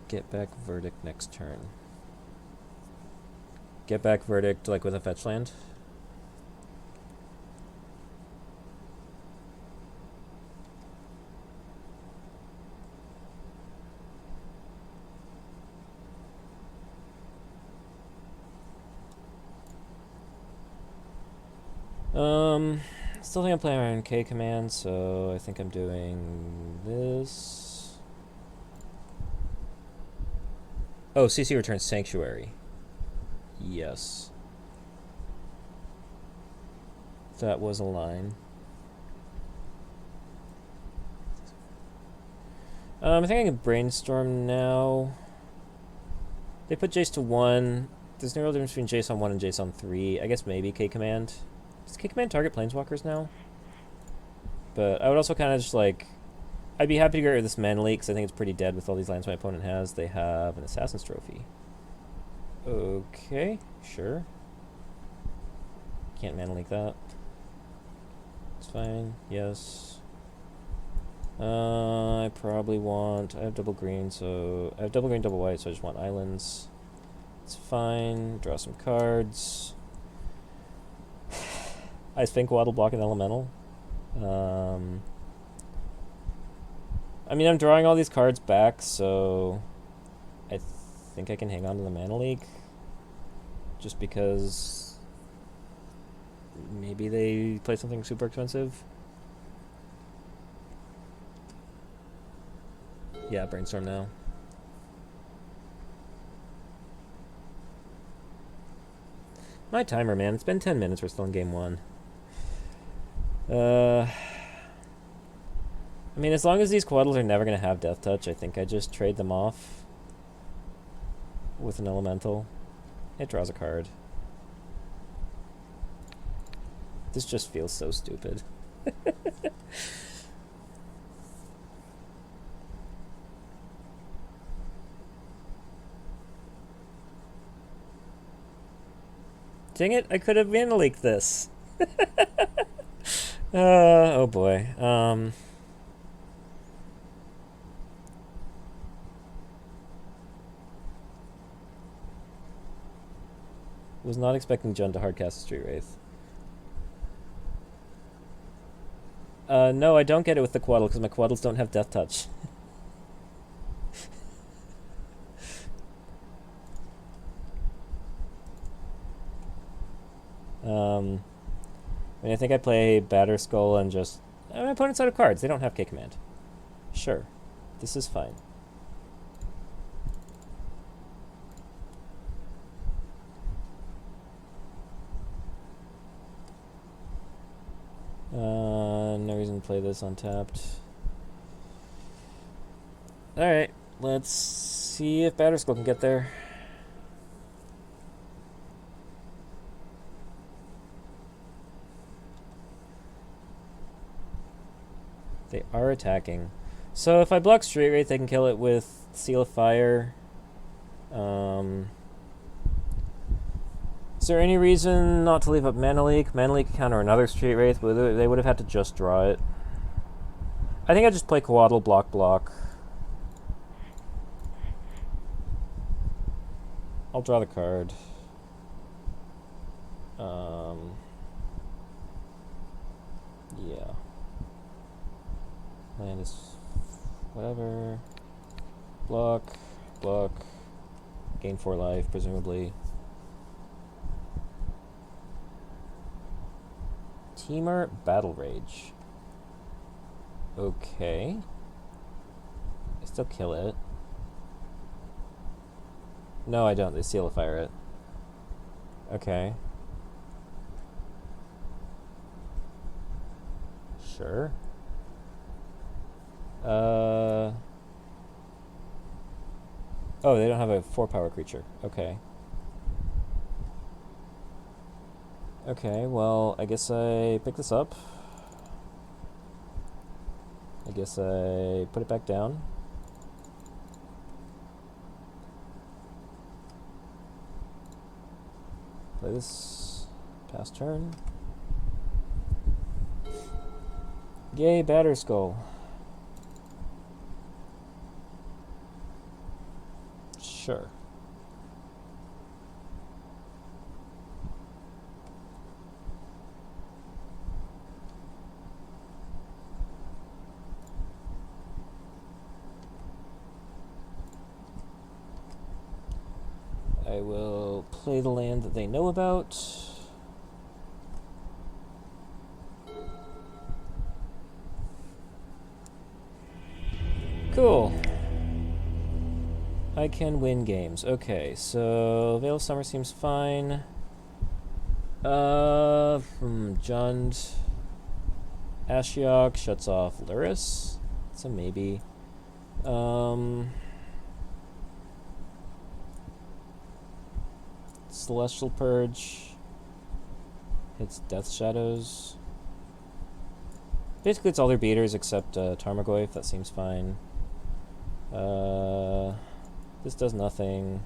Get back Verdict next turn. Get back Verdict, like, with a fetch land? Still think I'm playing around K command, so I think I'm doing this. Oh, CC returns Sanctuary. Yes. That was a line. I think I can brainstorm now. They put Jace to 1. There's no real difference between Jace on 1 and Jace on 3. I guess maybe K command. Does K command target planeswalkers now? But I would also kind of just like... I'd be happy to get rid of this mana leak because I think it's pretty dead with all these lands my opponent has. They have an Assassin's Trophy. Okay, sure. Can't mana leak that. It's fine, yes. I probably want... I have double green, so... I have double green, double white, so I just want islands. It's fine. Draw some cards. I think Waddle block an elemental. I mean, I'm drawing all these cards back, so... I think I can hang on to the mana leak. Just because... maybe they play something super expensive. Yeah, brainstorm now. My timer, man. It's been 10 minutes. We're still in game 1. I mean, as long as these Quaddles are never going to have Death Touch, I think I just trade them off with an Elemental. It draws a card. This just feels so stupid. Dang it, I could have mana leaked this. Oh boy. Was not expecting Jund to hardcast a Street Wraith. No, I don't get it with the Quaddle because my Quaddles don't have Death Touch. I mean, I think I play Batterskull and just... my opponent's out of cards. They don't have K command. Sure. This is fine. No reason to play this untapped. Alright, let's see if Batterskull can get there. They are attacking. So if I block Street Wraith, they can kill it with Seal of Fire. Is there any reason not to leave up Mana Leak? Mana Leak counter another Street Wraith, but they would have had to just draw it. I think I just play Coatl, block. I'll draw the card. Yeah. Land is whatever. Block. Gain 4 life, presumably. Temur Battle Rage. Okay. I still kill it. No, I don't. They Seal of Fire it. Okay. Sure. Oh, they don't have a 4-power creature. Okay. Okay, well, I guess I pick this up. I guess I put it back down. Play this. Pass turn. Yay, Batter Skull. Sure. I will play the land that they know about. Cool. I can win games. Okay, so Veil of Summer seems fine. Jund. Ashiok shuts off Luris. It's a maybe. Celestial Purge hits Death Shadows. Basically, it's all their beaters except Tarmogoyf. That seems fine. This does nothing.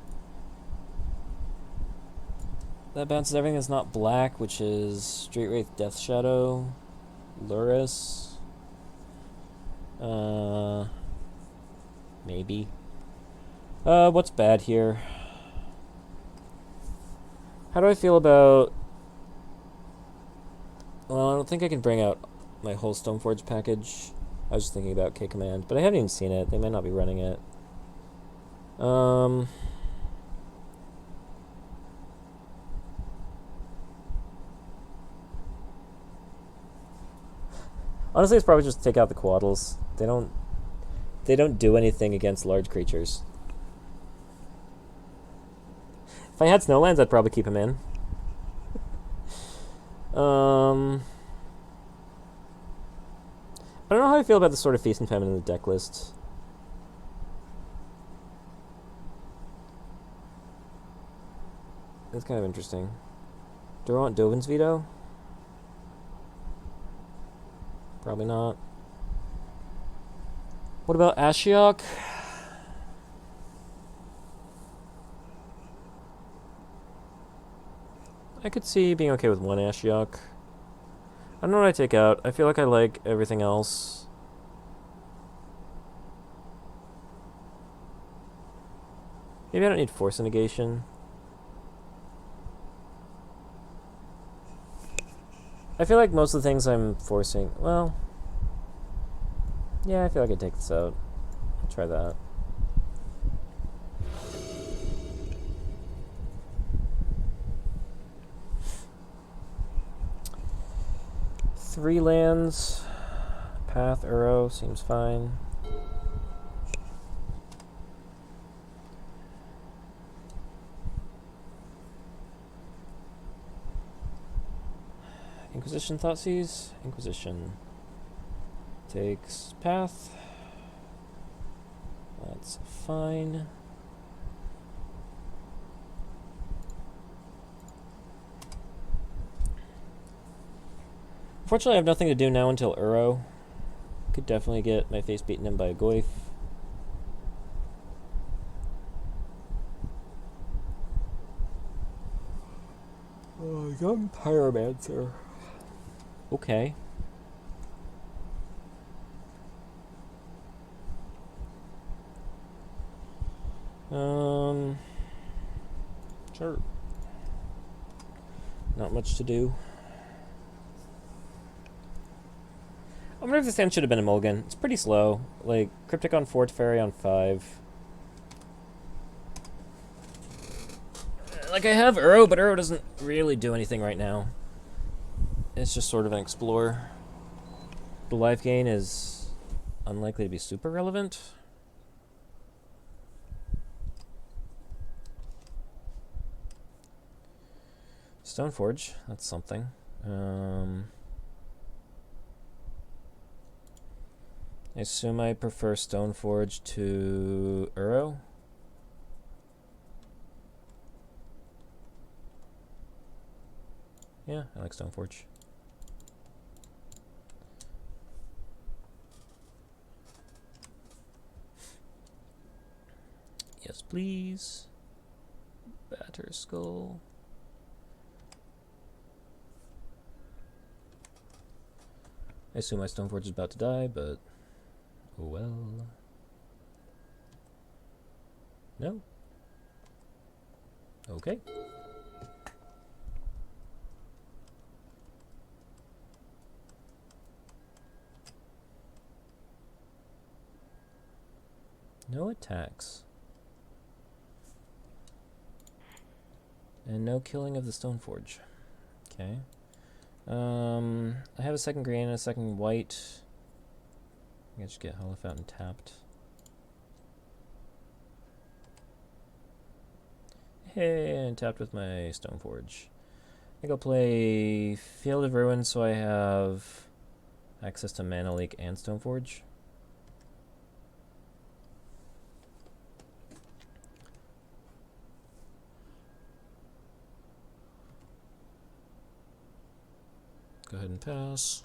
That bounces everything that's not black, which is Straight Wraith, Death Shadow, Luris. Maybe. What's bad here? How do I feel about... Well, I don't think I can bring out my whole Stoneforge package. I was just thinking about K-Command, but I haven't even seen it. They might not be running it. Honestly, it's probably just take out the Quaddles. They don't do anything against large creatures. If I had Snowlands, I'd probably keep him in. I don't know how I feel about the sort of Feast and Famine in the deck list. That's kind of interesting. Do I want Dovin's Veto? Probably not. What about Ashiok? I could see being okay with one Ashiok. I don't know what I take out. I feel like I like everything else. Maybe I don't need Force Negation. I feel like most of the things I'm forcing... Well... Yeah, I feel like I take this out. I'll try that. Three lands. Path, Uro, seems fine. Inquisition, Thoughtseize. Inquisition. Takes Path. That's fine. Unfortunately, I have nothing to do now until Uro. Could definitely get my face beaten in by a Goyf. Oh, young Pyromancer. Okay. Sure. Not much to do. I wonder if this hand should have been a mulligan. It's pretty slow. Like, Cryptic on 4, Fairy on 5. Like, I have Uro, but Uro doesn't really do anything right now. It's just sort of an explore. The life gain is unlikely to be super relevant. Stoneforge, that's something. I assume I prefer Stoneforge to Uro. Yeah, I like Stoneforge. Yes, please. Batter Skull. I assume my Stoneforge is about to die, but oh well. No? Okay. No attacks. And no killing of the Stoneforge. Okay. I have a second green and a second white. I should get Hollow Fountain tapped. Hey, and tapped with my Stoneforge. I think I'll play Field of Ruin so I have access to Mana Leak and Stoneforge. Go ahead and pass.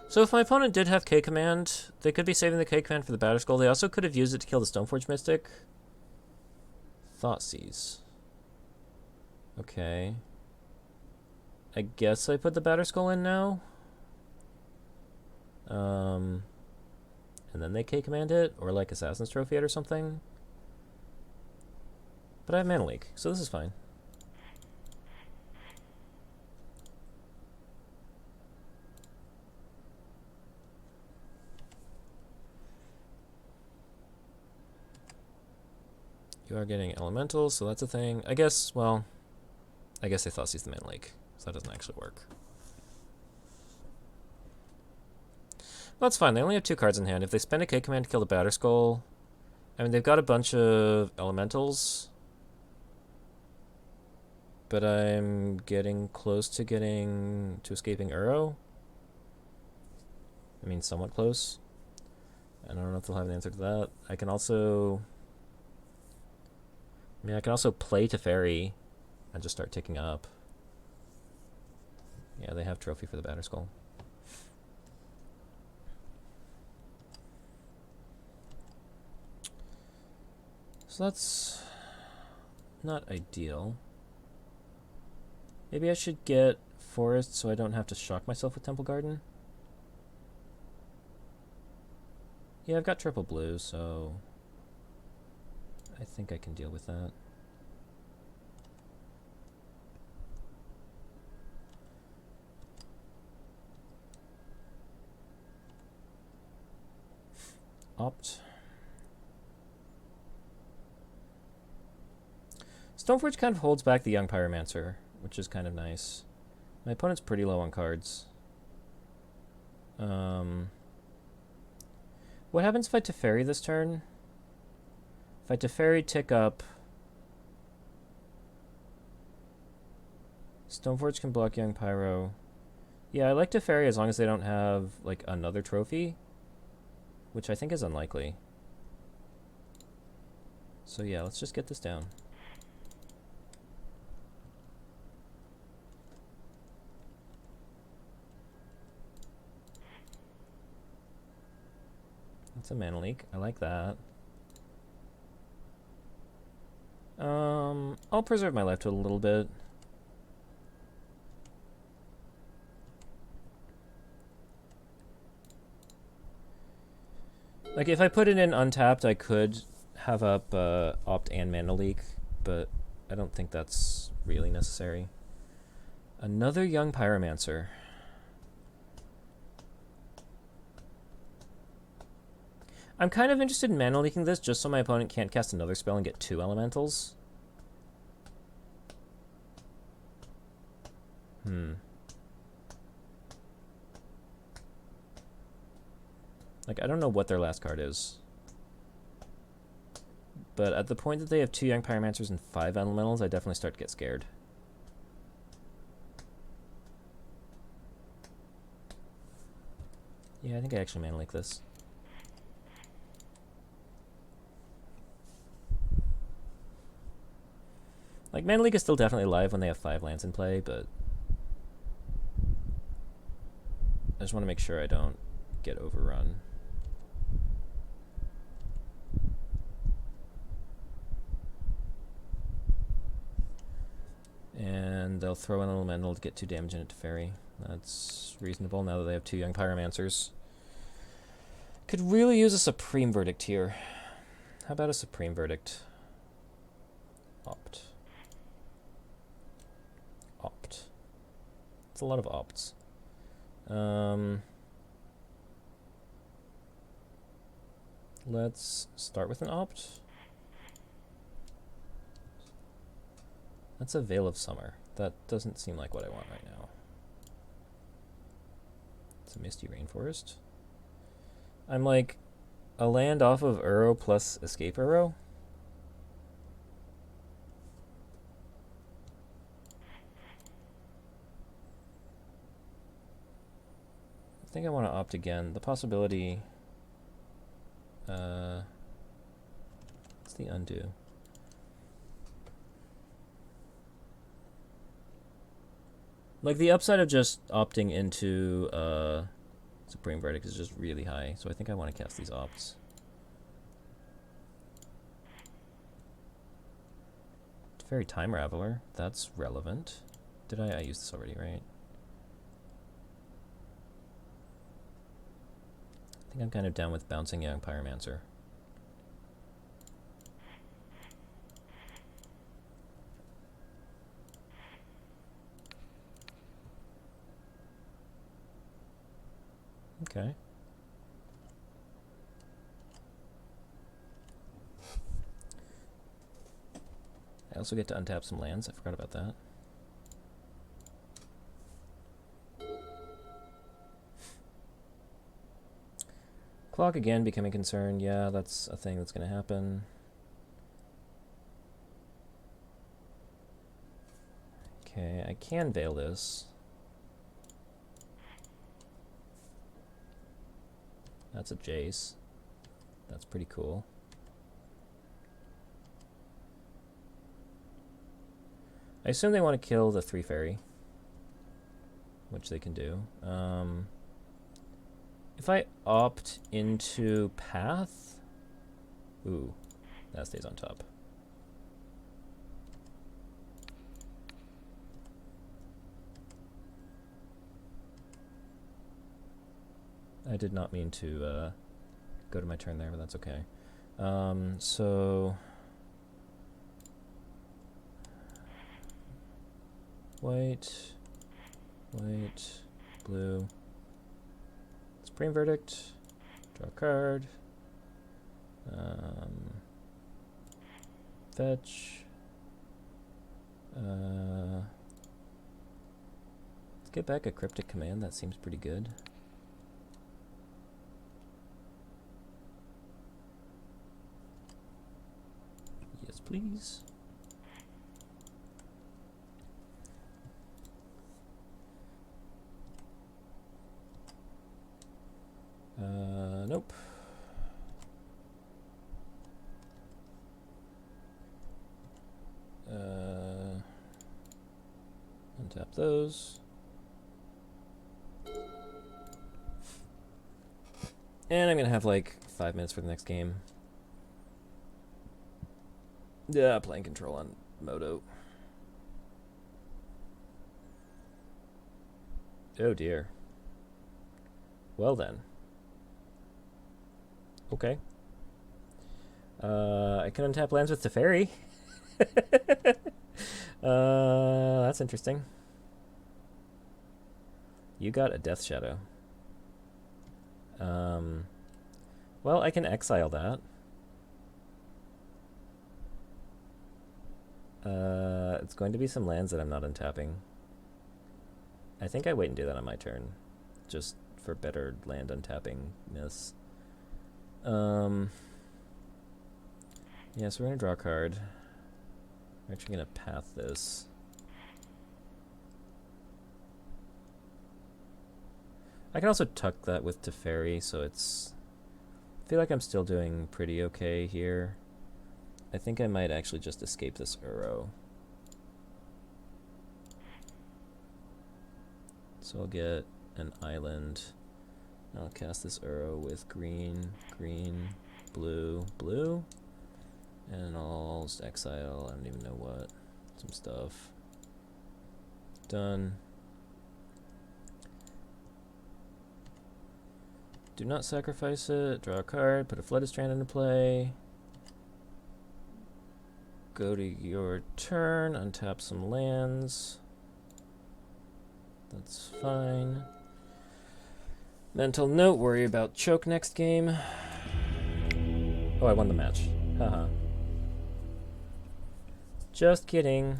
So if my opponent did have K-Command, they could be saving the K-Command for the Batterskull. They also could have used it to kill the Stoneforge Mystic. Thoughtseize. Okay. I guess I put the Batterskull in now. And then they K-Command it, or like Assassin's Trophy it or something. But I have Mana Leak, so this is fine. You are getting elementals, so that's a thing. I guess, well, I guess they Thoughtseize the Mana Leak, so that doesn't actually work. Well, that's fine. They only have 2 cards in hand. If they spend a K-Command to kill the Batterskull, I mean, they've got a bunch of elementals, but I'm getting close to escaping Uro. I mean, somewhat close. I don't know if they'll have an answer to that. I can also play Teferi and just start ticking up. Yeah, they have Trophy for the Batterskull. So that's not ideal. Maybe I should get Forest so I don't have to shock myself with Temple Garden. Yeah, I've got triple blue, so I think I can deal with that. Opt. Stoneforge kind of holds back the Young Pyromancer, which is kind of nice. My opponent's pretty low on cards. What happens if I Teferi this turn? If I Teferi, tick up, Stoneforge can block Young Pyro. Yeah, I like Teferi as long as they don't have like another trophy, which I think is unlikely. So yeah, let's just get this down. That's a Mana Leak. I like that. I'll preserve my life to a little bit. Like, if I put it in untapped, I could have up Opt and Mana Leak, but I don't think that's really necessary. Another Young Pyromancer. I'm kind of interested in Mana Leaking this just so my opponent can't cast another spell and get 2 elementals. Like, I don't know what their last card is. But at the point that they have 2 Young Pyromancers and 5 elementals, I definitely start to get scared. Yeah, I think I actually Mana Leak this. Like, Mana Leak is still definitely live when they have 5 lands in play, but I just want to make sure I don't get overrun. and they'll throw in an elemental to get 2 damage in it to Fairy. That's reasonable now that they have 2 young Pyromancers. Could really use a Supreme Verdict here. How about a Supreme Verdict? Opt. Opt. It's a lot of opts. Let's start with an opt. That's a Veil of Summer. That doesn't seem like what I want right now. It's a Misty Rainforest. I'm like a land off of Uro plus Escape Uro. I think I want to opt again. The possibility... what's the undo? Like, the upside of just opting into Supreme Verdict is just really high, so I think I want to cast these opts. Fairy Time Raveler, that's relevant. Did I used this already, right? I think I'm kind of down with bouncing Young Pyromancer. Okay. I also get to untap some lands. I forgot about that. Clock again becoming concerned. Yeah, that's a thing that's going to happen. Okay, I can Veil this. That's a Jace. That's pretty cool. I assume they want to kill the 3 fairy, which they can do. If I opt into Path, ooh, that stays on top. I did not mean to go to my turn there, but that's okay. So white, blue, Supreme Verdict, draw a card, fetch, let's get back a Cryptic Command, that seems pretty good. Yes, please. Nope. Untap those. And I'm gonna have like 5 minutes for the next game. Yeah, playing control on Moto. Oh dear. Well then. Okay. I can untap lands with Teferi. That's interesting. You got a Death Shadow. Well, I can exile that. It's going to be some lands that I'm not untapping. I think I wait and do that on my turn, just for better land untappingness. Yeah, so we're gonna draw a card. We're actually gonna path this. I can also tuck that with Teferi, so it's... I feel like I'm still doing pretty okay here. I think I might actually just escape this Uro. So I'll get an island. I'll cast this Uro with green, green, blue, blue. And I'll just exile, I don't even know what, some stuff. Done. Do not sacrifice it. Draw a card. Put a Flooded Strand into play. Go to your turn. Untap some lands. That's fine. Mental note, worry about choke next game. Oh, I won the match. Haha. Just kidding.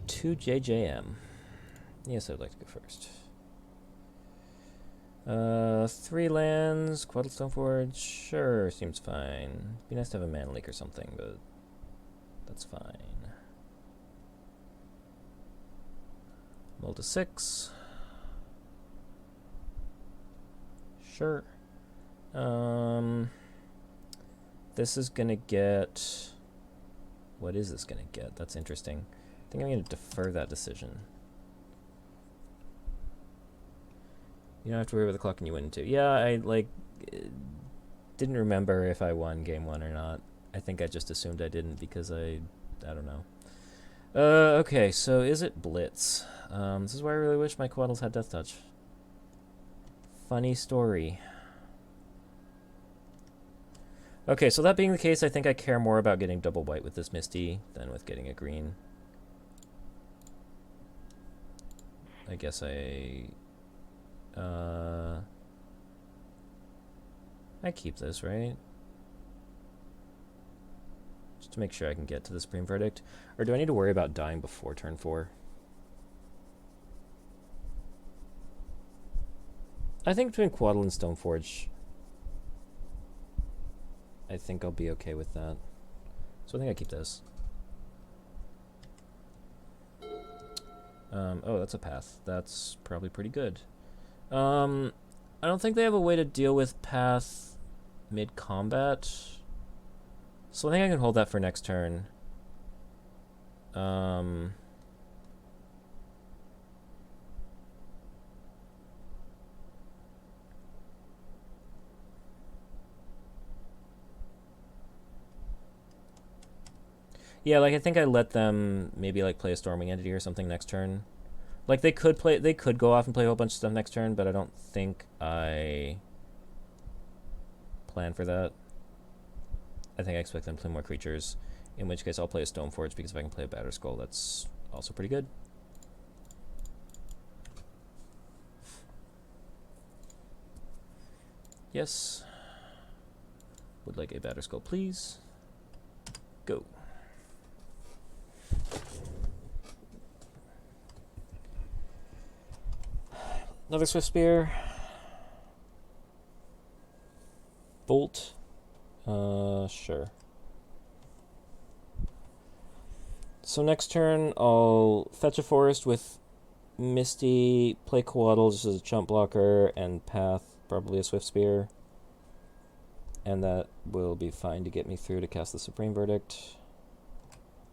To JJM. Yes, I'd like to go first. 3 lands, Quetzalstone Forge, sure, seems fine. Be nice to have a mana leak or something, but that's fine. Roll to 6. Sure. This is gonna get... What is this gonna get? That's interesting. I think I'm gonna defer that decision. You don't have to worry about the clock and you win too. Yeah, I didn't remember if I won game 1 or not. I think I just assumed I didn't because I don't know. Okay, so is it Blitz? This is why I really wish my Quaddles had Death Touch. Funny story. Okay, so that being the case, I think I care more about getting double white with this Misty than with getting a green. I guess I keep this, right? Just to make sure I can get to the Supreme Verdict. Or do I need to worry about dying before turn 4? I think between Quaddle and Stoneforge, I think I'll be okay with that. So I think I keep this. Oh, that's a path. That's probably pretty good. I don't think they have a way to deal with path mid-combat. So I think I can hold that for next turn. Yeah, like I think I let them maybe like play a Storming Entity or something next turn. Like they could go off and play a whole bunch of stuff next turn, but I don't think I plan for that. I think I expect them to play more creatures, in which case I'll play a Stoneforge because if I can play a Batterskull, that's also pretty good. Yes. Would like a Batterskull, please. Go. Another Swift Spear. Bolt. Sure. So next turn, I'll fetch a forest with Misty, play Coatl just as a chump blocker, and path, probably a Swift Spear. And that will be fine to get me through to cast the Supreme Verdict.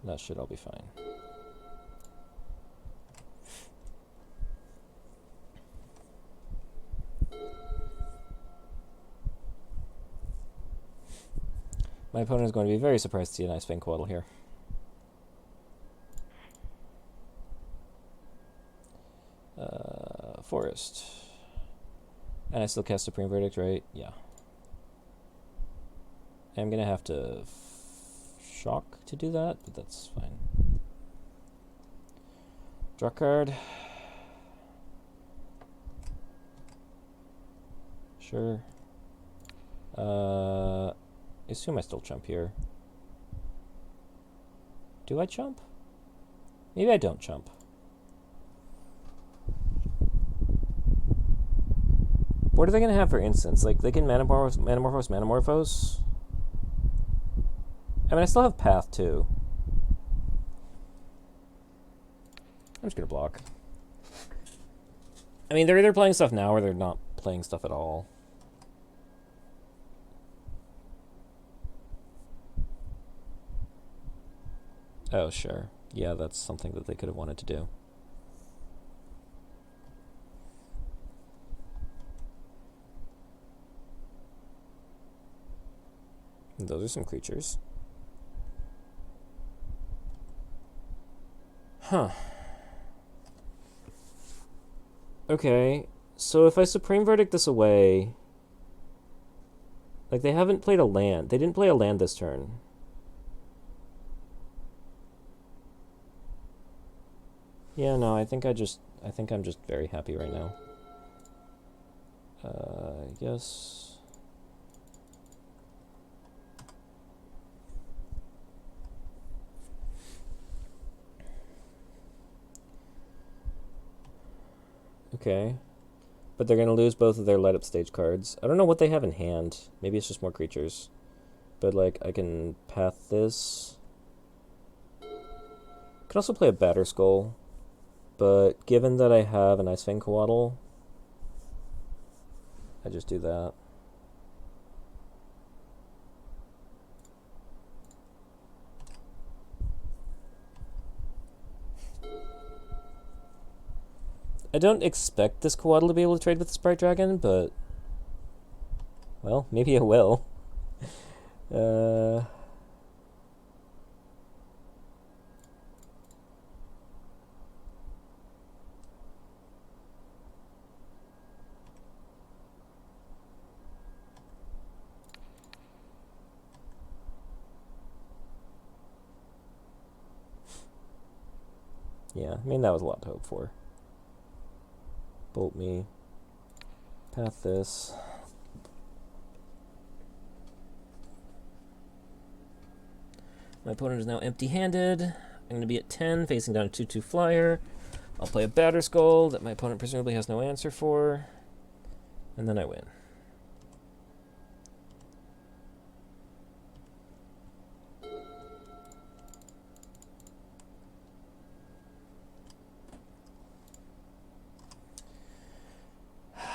That should all be fine. My opponent is going to be very surprised to see a nice Fang Coatl here. Forest. And I still cast Supreme Verdict, right? Yeah. I'm going to have to shock to do that, but that's fine. Draw card. Sure. I assume I still chump here. Do I chump? Maybe I don't chump. What are they going to have for instance? Like, they can Manamorphose. I mean, I still have Path, too. I'm just going to block. I mean, they're either playing stuff now or they're not playing stuff at all. Oh, sure. Yeah, that's something that they could have wanted to do. Those are some creatures. Huh. Okay, so if I Supreme Verdict this away... Like, they haven't played a land. They didn't play a land this turn. Yeah, no, I think I'm just very happy right now. Yes. Okay. But they're going to lose both of their light up stage cards. I don't know what they have in hand. Maybe it's just more creatures. But, like, I can path this. I can also play a Batter Skull. But given that I have an Ice Fang Coatl, I just do that. I don't expect this Coatl to be able to trade with the Sprite Dragon, but... Well, maybe it will. Yeah, I mean, that was a lot to hope for. Bolt me. Path this. My opponent is now empty-handed. I'm going to be at 10, facing down a 2/2 flyer. I'll play a Batter Skull that my opponent presumably has no answer for. And then I win.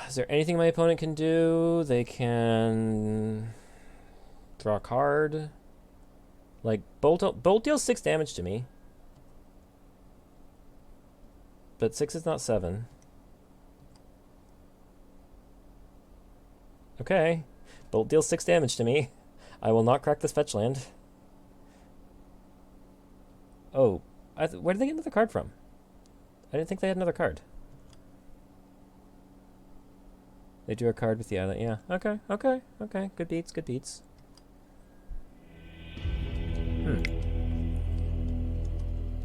Is there anything my opponent can do? They can draw a card. Like, Bolt deals 6 damage to me. But 6 is not 7. Okay. Bolt deals 6 damage to me. I will not crack this fetch land. Oh. Where did they get another card from? I didn't think they had another card. They drew a card with the island. Yeah. Okay. Good beats.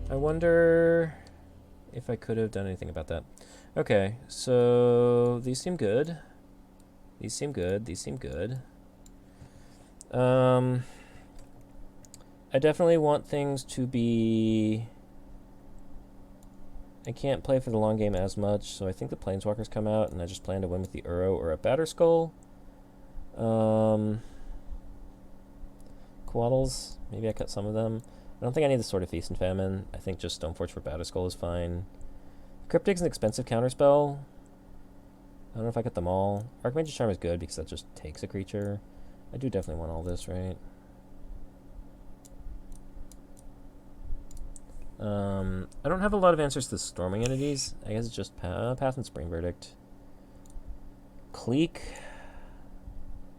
I wonder if I could have done anything about that. Okay, so these seem good. These seem good. I definitely want things to be... I can't play for the long game as much, so I think the Planeswalkers come out, and I just plan to win with the Uro or a Batter Skull. Coatls, maybe I cut some of them. I don't think I need the Sword of Feast and Famine. I think just Stoneforge for Batter Skull is fine. Cryptic's an expensive counterspell. I don't know if I cut them all. Archmage's Charm is good because that just takes a creature. I do definitely want all this, right? I don't have a lot of answers to the Storming entities. I guess it's just Path and Spring Verdict. Clique.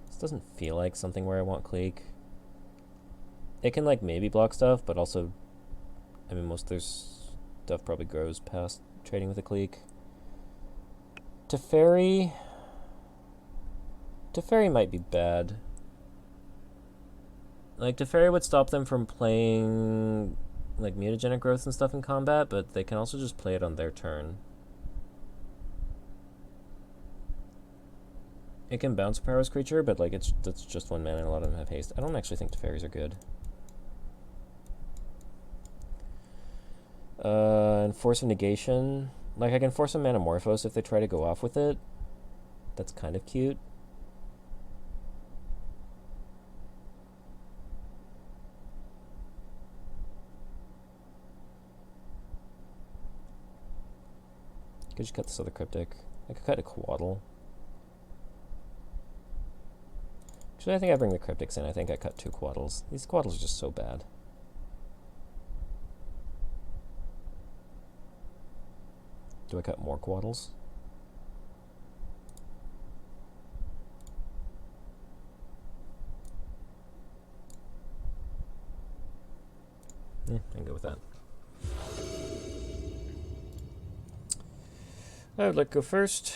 This doesn't feel like something where I want Clique. It can, like, maybe block stuff, but also, I mean, most of their stuff probably grows past trading with a Clique. Teferi might be bad. Like, Teferi would stop them from playing, like, mutagenic growth and stuff in combat, but they can also just play it on their turn. It can bounce a powerless creature, but, like, that's just 1 mana and a lot of them have haste. I don't actually think Teferis are good. And Force of Negation. Like, I can force a Manamorphose if they try to go off with it. That's kind of cute. I could just cut this other Cryptic. I could cut a Coatl. Actually, I think I bring the Cryptics in. I think I cut 2 Coatls. These Coatls are just so bad. Do I cut more quaddles? I can go with that. I would like to go first.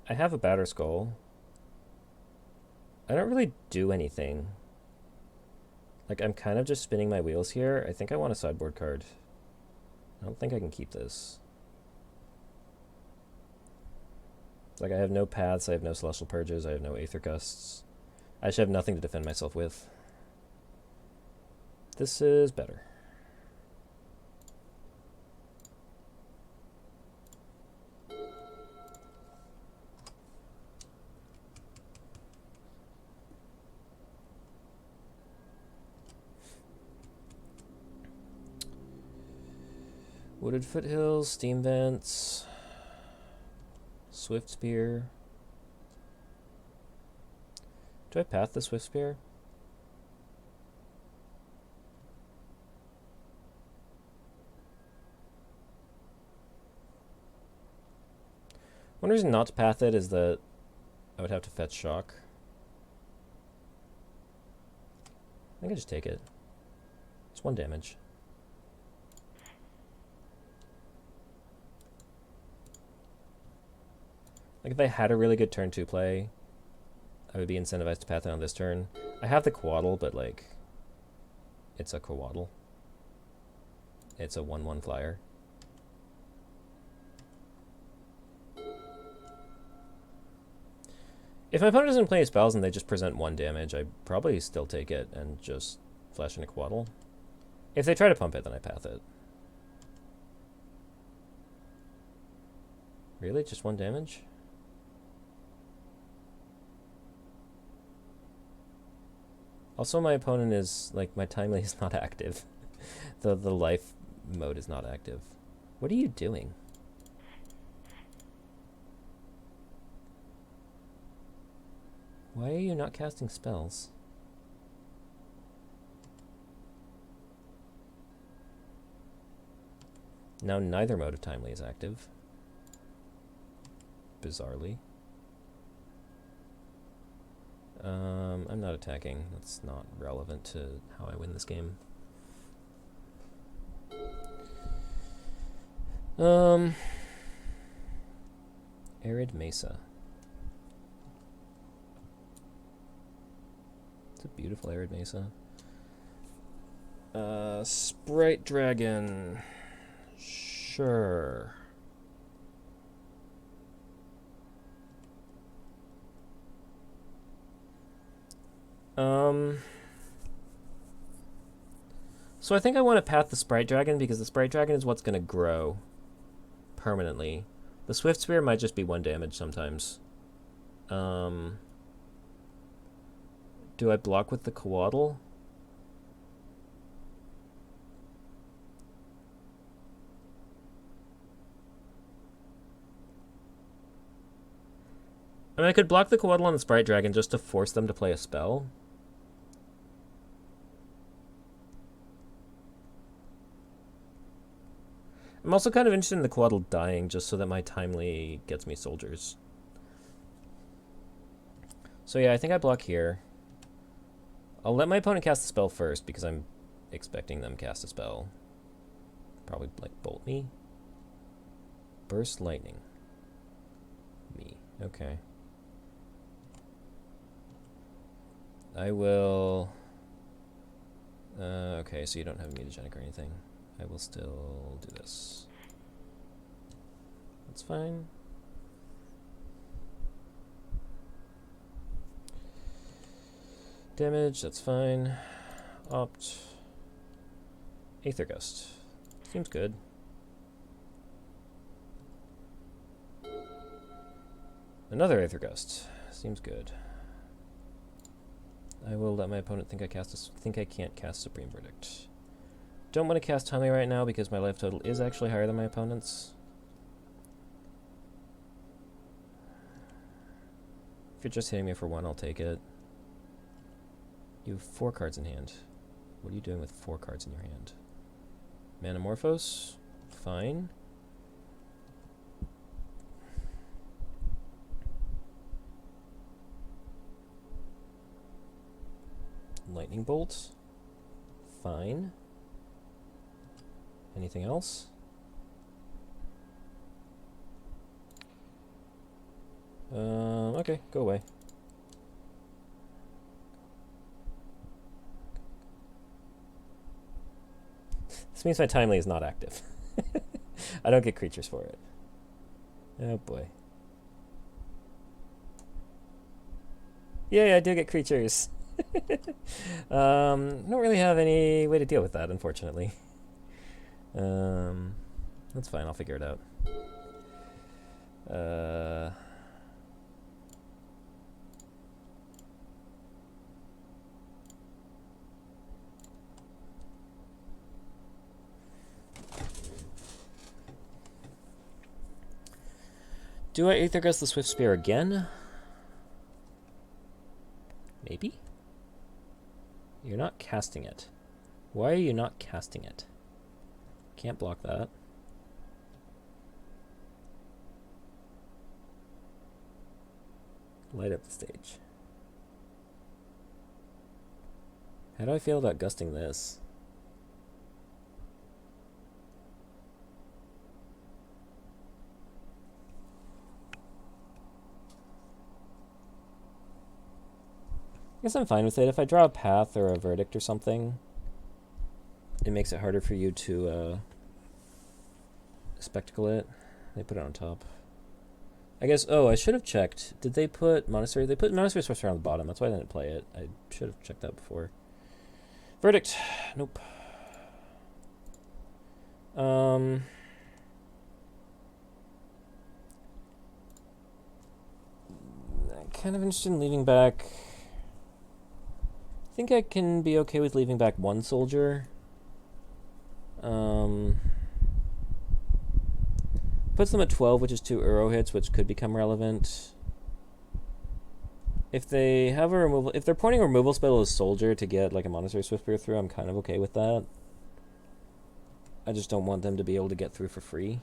I have a batter skull. I don't really do anything. Like, I'm kind of just spinning my wheels here. I think I want a sideboard card. I don't think I can keep this. Like, I have no paths, I have no celestial purges, I have no aether gusts. I should have nothing to defend myself with. This is better. Wooded foothills, steam vents, swift spear. Do I path the swift spear? One reason not to path it is that I would have to fetch shock. I think I just take it. It's 1 damage. Like, if I had a really good turn 2 play, I would be incentivized to path it on this turn. I have the Quaddle, but, like, it's a Quaddle. It's a 1/1 flyer. If my opponent doesn't play any spells and they just present 1 damage, I'd probably still take it and just flash in a Quaddle. If they try to pump it, then I path it. Really? Just 1 damage? Also, my opponent is, like, my timely is not active. the life mode is not active. What are you doing? Why are you not casting spells? Now neither mode of timely is active. Bizarrely. I'm not attacking. That's not relevant to how I win this game. Arid Mesa. It's a beautiful Arid Mesa. Sprite Dragon. Sure. So I think I want to path the Sprite Dragon because the Sprite Dragon is what's going to grow permanently. The Swift Spear might just be 1 damage sometimes. Do I block with the Coatl? I mean, I could block the Coatl on the Sprite Dragon just to force them to play a spell. I'm also kind of interested in the Coatl dying just so that my timely gets me soldiers. So yeah, I think I block here. I'll let my opponent cast the spell first because I'm expecting them cast a spell. Probably, like, bolt me. Burst lightning. Me. Okay. I will... okay, so you don't have mutagenic or anything. I will still do this. That's fine. Damage, that's fine. Opt. Aether Gust. Seems good. Another Aether Gust. Seems good. I will let my opponent think I can't cast Supreme Verdict. Don't want to cast Timely right now because my life total is actually higher than my opponent's. If you're just hitting me for 1, I'll take it. You have 4 cards in hand. What are you doing with 4 cards in your hand? Manamorphose? Fine. Lightning bolt. Fine. Anything else? Okay, go away. This means my timely is not active. I don't get creatures for it. Oh boy. Yay, I do get creatures. Don't really have any way to deal with that, unfortunately. That's fine, I'll figure it out. Do I Aether Gust the Swift Spear again? Maybe? You're not casting it. Why are you not casting it? Can't block that. Light up the stage. How do I feel about gusting this? I guess I'm fine with it. If I draw a path or a verdict or something, it makes it harder for you to spectacle it. They put it on top. I guess, oh, I should have checked. Did they put Monastery? They put Monastery Sorcerer on the bottom. That's why I didn't play it. I should have checked that before. Verdict. Nope. I'm kind of interested in leaving back. I think I can be okay with leaving back one soldier. Puts them at 12, which is 2 Uro hits, which could become relevant. If they have a removal, if they're pointing a removal spell as soldier to get like a Monastery Swiftspear through, I'm kind of okay with that. I just don't want them to be able to get through for free.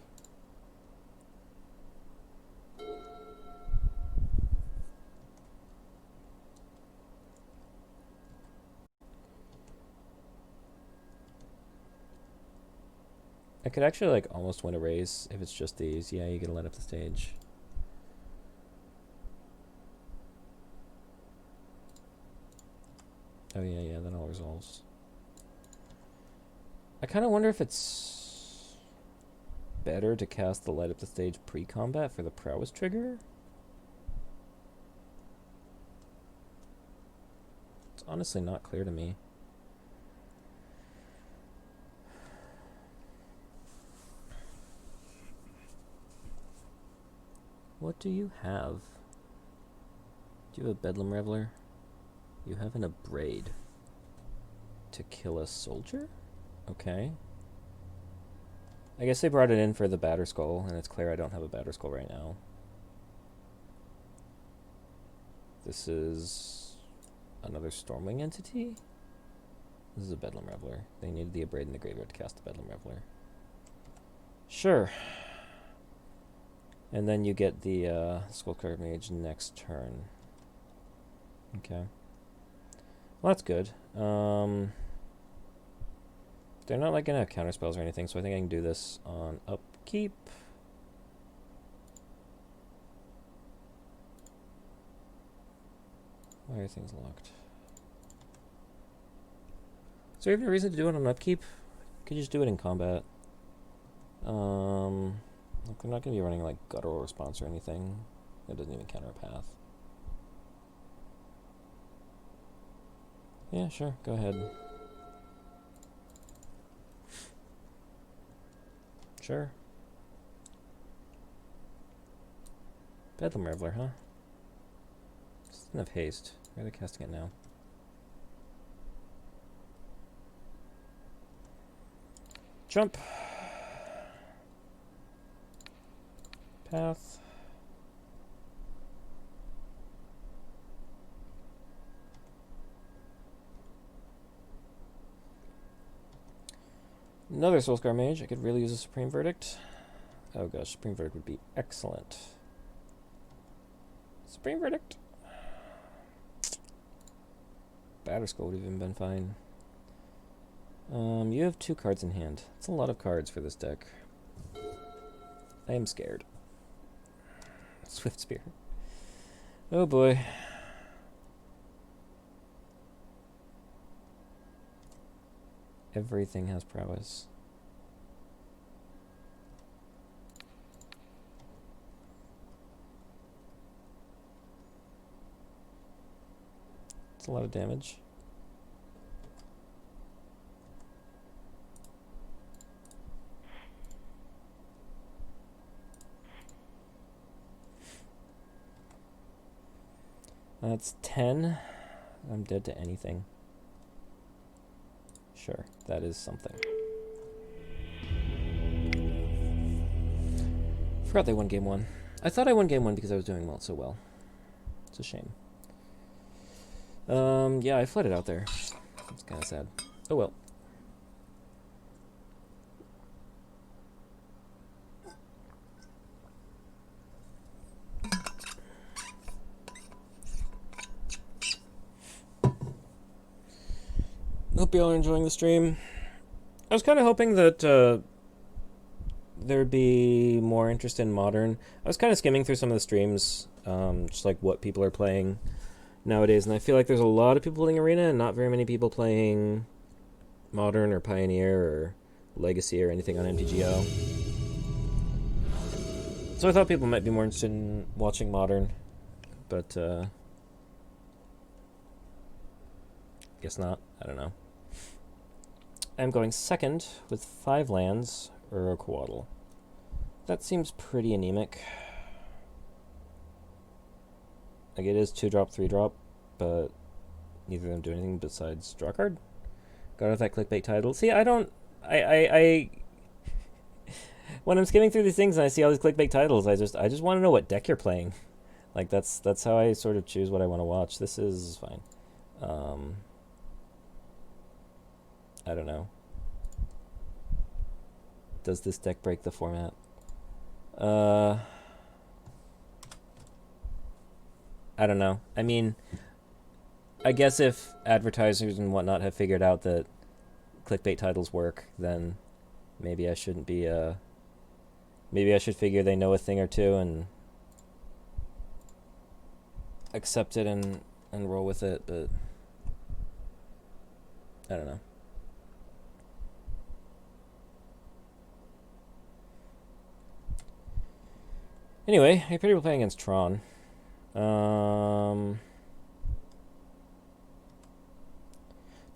I could actually like almost win a race if it's just these. Yeah, you gotta light up the stage. Oh yeah, that all resolves. I kind of wonder if it's better to cast the light up the stage pre-combat for the prowess trigger. It's honestly not clear to me. What do you have? Do you have a Bedlam Reveler? You have an Abrade. To kill a soldier? Okay. I guess they brought it in for the Batterskull, and it's clear I don't have a Batterskull right now. This is another Stormwing entity? This is a Bedlam Reveler. They needed the Abrade in the graveyard to cast the Bedlam Reveler. Sure. And then you get the Skullcard Mage next turn. Okay. Well, that's good. They're not like gonna have counter spells or anything, so I think I can do this on upkeep. Why are things locked? Is there even a reason to do it on upkeep? Could you just do it in combat? Look, I'm not gonna be running like guttural response or anything. It doesn't even counter a path. Yeah, sure, go ahead. Sure. Bedlam Reveler, huh? Just enough haste. Why are they casting it now? Jump. Path. Another Soulscar Mage. I could really use a Supreme Verdict. Oh gosh, Supreme Verdict would be excellent. Supreme Verdict? Batterskull would have even been fine. You have 2 cards in hand. That's a lot of cards for this deck. I am scared. Swift Spear. Oh boy. Everything has prowess. It's a lot of damage. That's 10. I'm dead to anything. Sure, that is something. Forgot they won game 1. I thought I won game 1 because I was doing so well. It's a shame. Yeah, I flooded out there. It's kind of sad. Oh well. Hope you all are enjoying the stream. I was kind of hoping that there'd be more interest in Modern. I was kind of skimming through some of the streams, just like what people are playing nowadays, and I feel like there's a lot of people playing Arena and not very many people playing Modern or Pioneer or Legacy or anything on MTGO. So I thought people might be more interested in watching Modern, but guess not. I don't know. I'm going second with 5 lands or a Coatl. That seems pretty anemic. Like, it is 2-drop, 3-drop, but neither of them do anything besides draw a card. Got out that clickbait title. See, I don't... I when I'm skimming through these things and I see all these clickbait titles, I just want to know what deck you're playing. Like, that's how I sort of choose what I want to watch. This is fine. I don't know. Does this deck break the format? I don't know. I mean, I guess if advertisers and whatnot have figured out that clickbait titles work, then maybe I shouldn't be, maybe I should figure they know a thing or two and accept it and roll with it, but I don't know. Anyway, I pretty well playing against Tron. Tron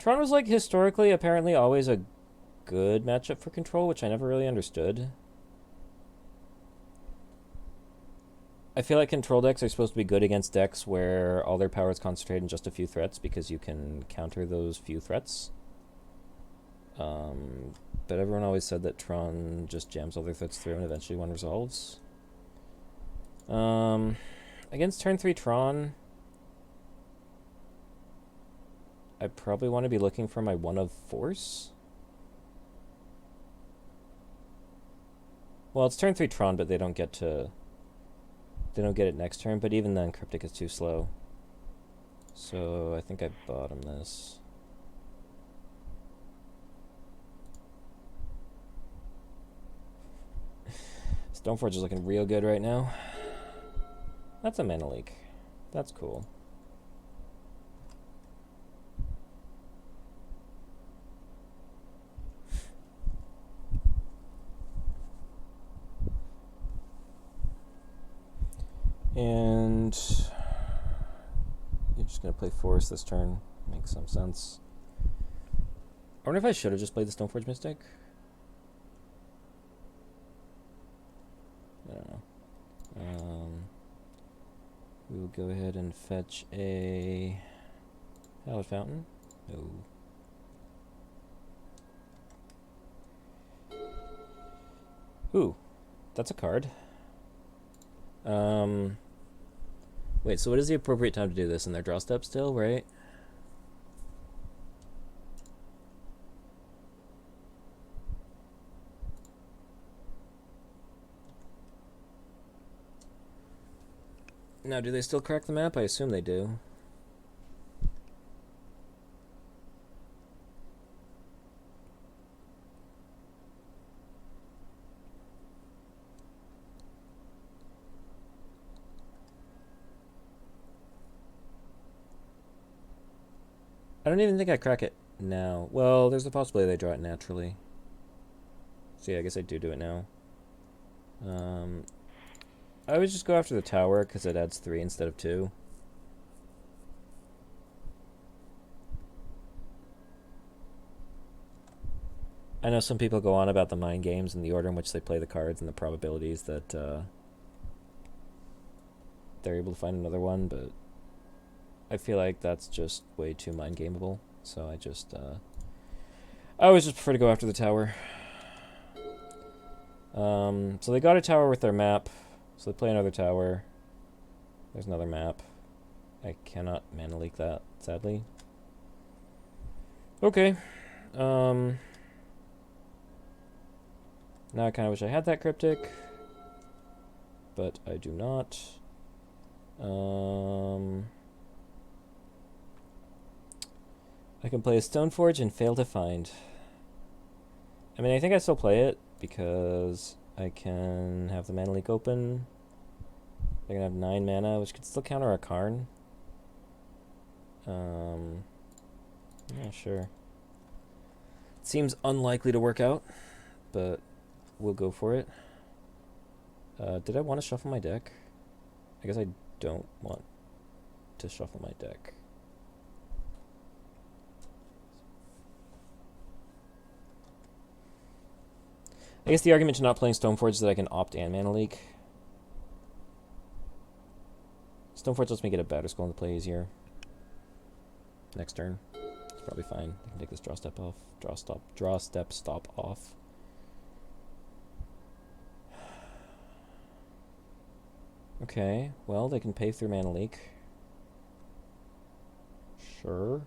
was, like, historically, apparently, always a good matchup for Control, which I never really understood. I feel like Control decks are supposed to be good against decks where all their power is concentrated in just a few threats, because you can counter those few threats. But everyone always said that Tron just jams all their threats through and eventually one resolves. Against turn 3 Tron, I probably want to be looking for my 1 of Force. Well, it's turn 3 Tron, but they don't get it next turn, but even then Cryptic is too slow. So I think I bottom this. Stoneforge is looking real good right now. That's a mana leak. That's cool. And you're just going to play Forest this turn. Makes some sense. I wonder if I should have just played the Stoneforge Mystic. I don't know. We will go ahead and fetch a Hallowed Fountain. No. Ooh, that's a card. Wait, so what is the appropriate time to do this? In their draw step still, right? Now, do they still crack the map? I assume they do. I don't even think I crack it now. Well, there's the possibility they draw it naturally. So yeah, I guess I do it now. I would just go after the tower because it adds 3 instead of 2. I know some people go on about the mind games and the order in which they play the cards and the probabilities that they're able to find another one, but I feel like that's just way too mind gameable. So I always just prefer to go after the tower. So they got a tower with their map, so they play another tower. There's another map. I cannot mana leak that, sadly. Okay. Now I kind of wish I had that cryptic, but I do not. I can play a Stoneforge and fail to find. I mean, I think I still play it because I can have the mana leak open. I can have 9 mana, which could still counter a Karn. Yeah, sure. It seems unlikely to work out, but we'll go for it. Did I want to shuffle my deck? I guess I don't want to shuffle my deck. I guess the argument to not playing Stoneforge is that I can opt and mana leak. Stoneforge lets me get a Batter Skull into play easier. Next turn. It's probably fine. I can take this draw step off. Draw step stop off. Okay, well, they can pay through mana leak. Sure.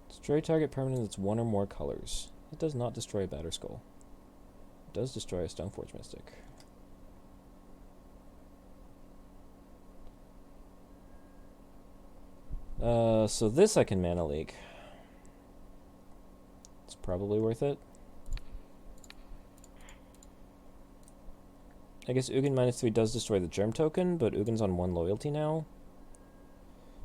Destroy target permanent that's 1 or more colors. It does not destroy a Batter Skull. It does destroy a Stoneforge Mystic. So this I can mana leak. It's probably worth it. I guess Ugin -3 does destroy the Germ token, but Ugin's on 1 loyalty now.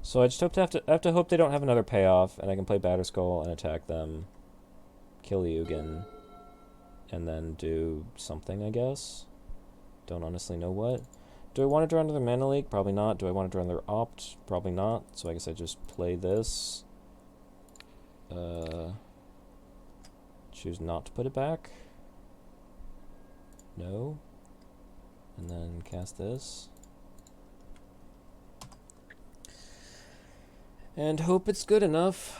So I just have to hope they don't have another payoff, and I can play Batter Skull and attack them, kill Ugin, and then do something, I guess. Don't honestly know what. Do I want to draw another mana leak? Probably not. Do I want to draw another opt? Probably not. So I guess I just play this. Choose not to put it back. No. And then cast this. And hope it's good enough.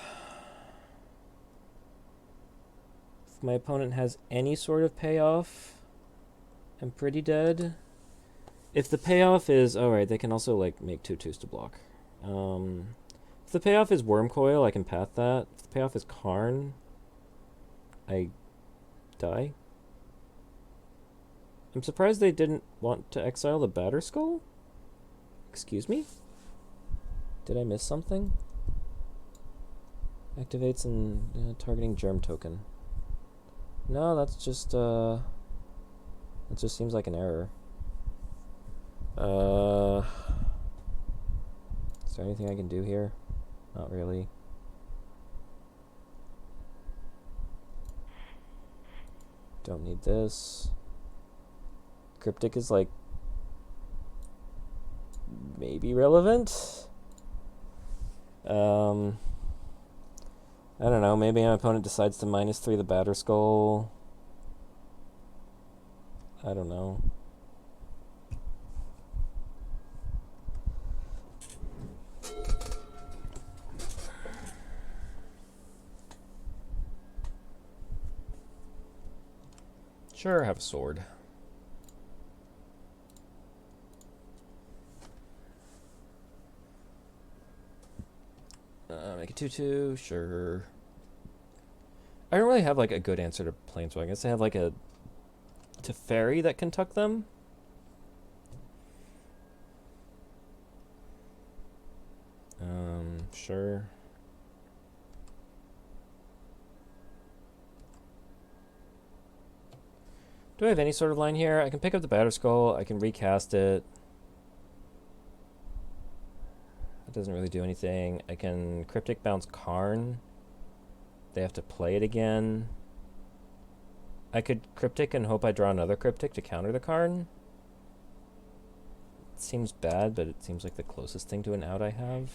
If my opponent has any sort of payoff, I'm pretty dead. If the payoff is... Alright, they can also like make 2/2s to block. If the payoff is Wormcoil, I can path that. If the payoff is Karn, I die. I'm surprised they didn't want to exile the Batter Skull? Excuse me? Did I miss something? Activates and targeting Germ token. No, that's just it just seems like an error. Is there anything I can do here? Not really. Don't need this. Cryptic is like maybe relevant. I don't know, maybe my opponent decides to -3 the Batter Skull. I don't know. Sure, have a sword. Make a 2/2, sure. I don't really have like a good answer to Planeswalker. I guess I have like a Teferi that can tuck them. Sure. Do I have any sort of line here? I can pick up the Batter Skull. I can recast it. It doesn't really do anything. I can Cryptic bounce Karn. They have to play it again. I could Cryptic and hope I draw another Cryptic to counter the Karn. It seems bad, but it seems like the closest thing to an out I have.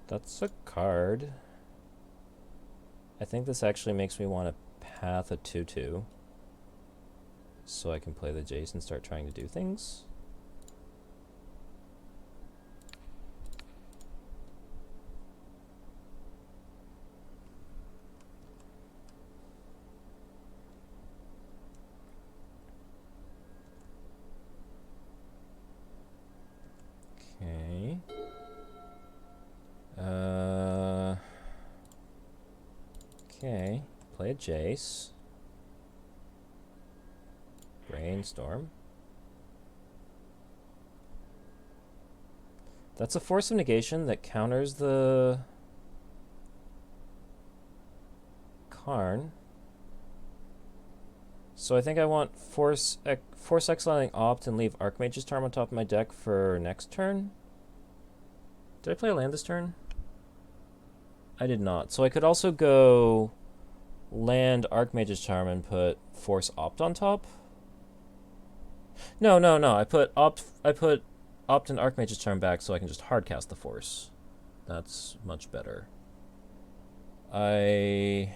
That's a card. I think this actually makes me want to path a 2/2. So I can play the Jace and start trying to do things. Okay. Okay. Play a Jace. Brainstorm. That's a force of negation that counters the Karn. So I think I want force exiling Opt and leave Archmage's Charm on top of my deck for next turn. Did I play a land this turn? I did not. So I could also go land Archmage's Charm and put force Opt on top. No. I put Opt and Archmage's Charm back so I can just hardcast the force. That's much better. I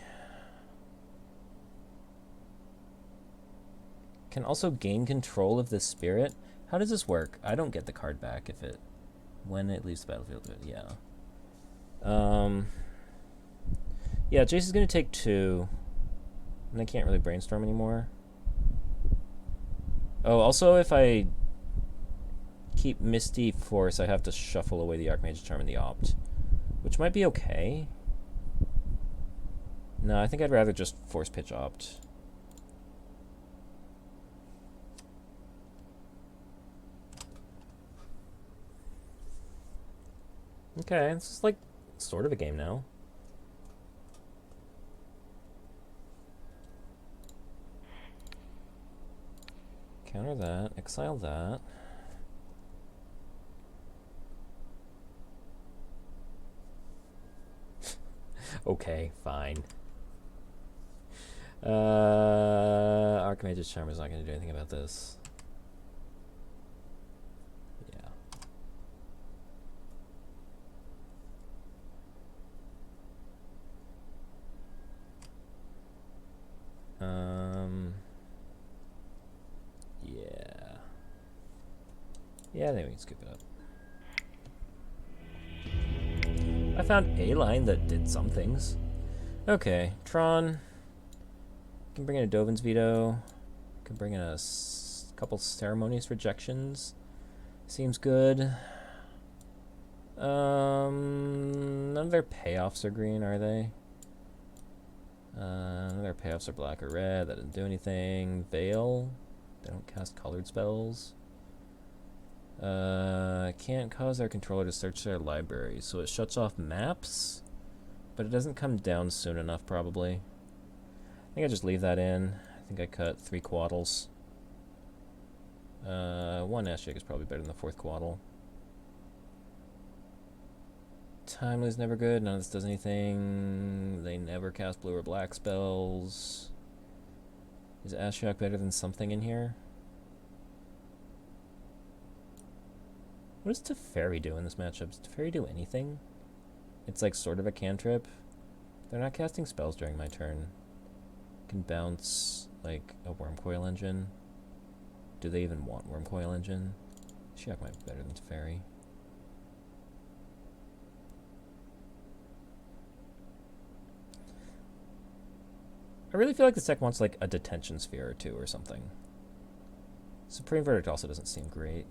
can also gain control of this spirit. How does this work? I don't get the card back when it leaves the battlefield. Yeah. Yeah, Jace is gonna take 2. And I can't really brainstorm anymore. Oh, also if I keep Misty Force, I have to shuffle away the Archmage's Charm and the Opt. Which might be okay. No, I think I'd rather just force pitch Opt. Okay, this is like sort of a game now. Counter that, exile that. Okay, fine. Archmage's Charm is not going to do anything about this. Yeah, I think we can scoop it up. I found a line that did some things. Okay, Tron. Can bring in a Dovin's Veto. Can bring in a couple Ceremonious Rejections. Seems good. None of their payoffs are green, are they? None of their payoffs are black or red. That doesn't do anything. Veil. They don't cast colored spells. Can't cause their controller to search their library, so it shuts off maps, but it doesn't come down soon enough, probably. I think I just leave that in. I think I cut 3 Quaddles. 1 Ashjig is probably better than the 4th Quaddle. Timely's never good. None of this does anything. They never cast blue or black spells. Is Ashiok better than something in here? What does Teferi do in this matchup? Does Teferi do anything? It's like sort of a cantrip. They're not casting spells during my turn. Can bounce like a Wormcoil Engine. Do they even want Wormcoil Engine? Ashiok might be better than Teferi. I really feel like this deck wants like a Detention Sphere or 2 or something. Supreme Verdict also doesn't seem great.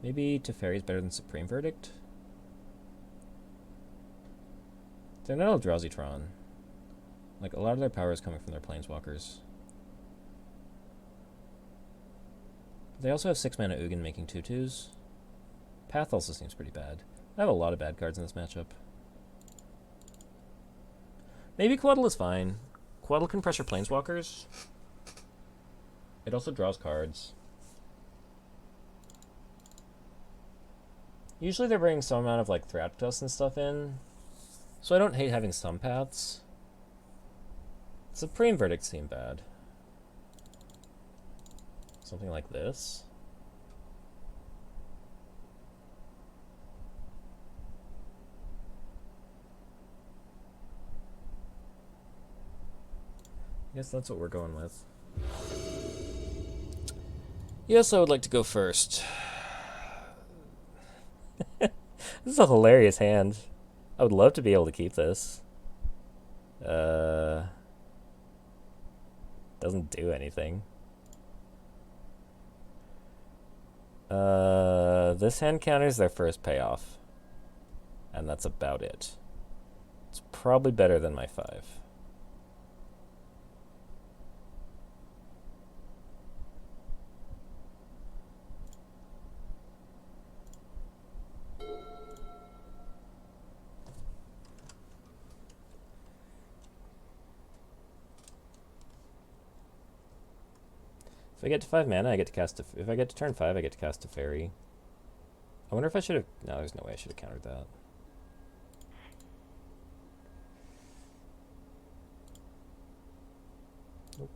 Maybe Teferi is better than Supreme Verdict? They're not Eldrazi Tron. Like, a lot of their power is coming from their planeswalkers. They also have 6 mana Ugin making 2/2s. Path also seems pretty bad. I have a lot of bad cards in this matchup. Maybe Quaddle is fine. Quaddle can pressure planeswalkers. It also draws cards. Usually they're bringing some amount of like Thraktos and stuff in, so I don't hate having some paths. Supreme Verdict seem bad. Something like this. I guess that's what we're going with. Yes, I would like to go first. This is a hilarious hand. I would love to be able to keep this. Doesn't do anything. This hand counters their first payoff. And that's about it. It's probably better than my 5. If I get to 5 mana, I get to cast a... If I get to turn 5, I get to cast a fairy. I wonder if I should have... No, there's no way I should have countered that. Nope.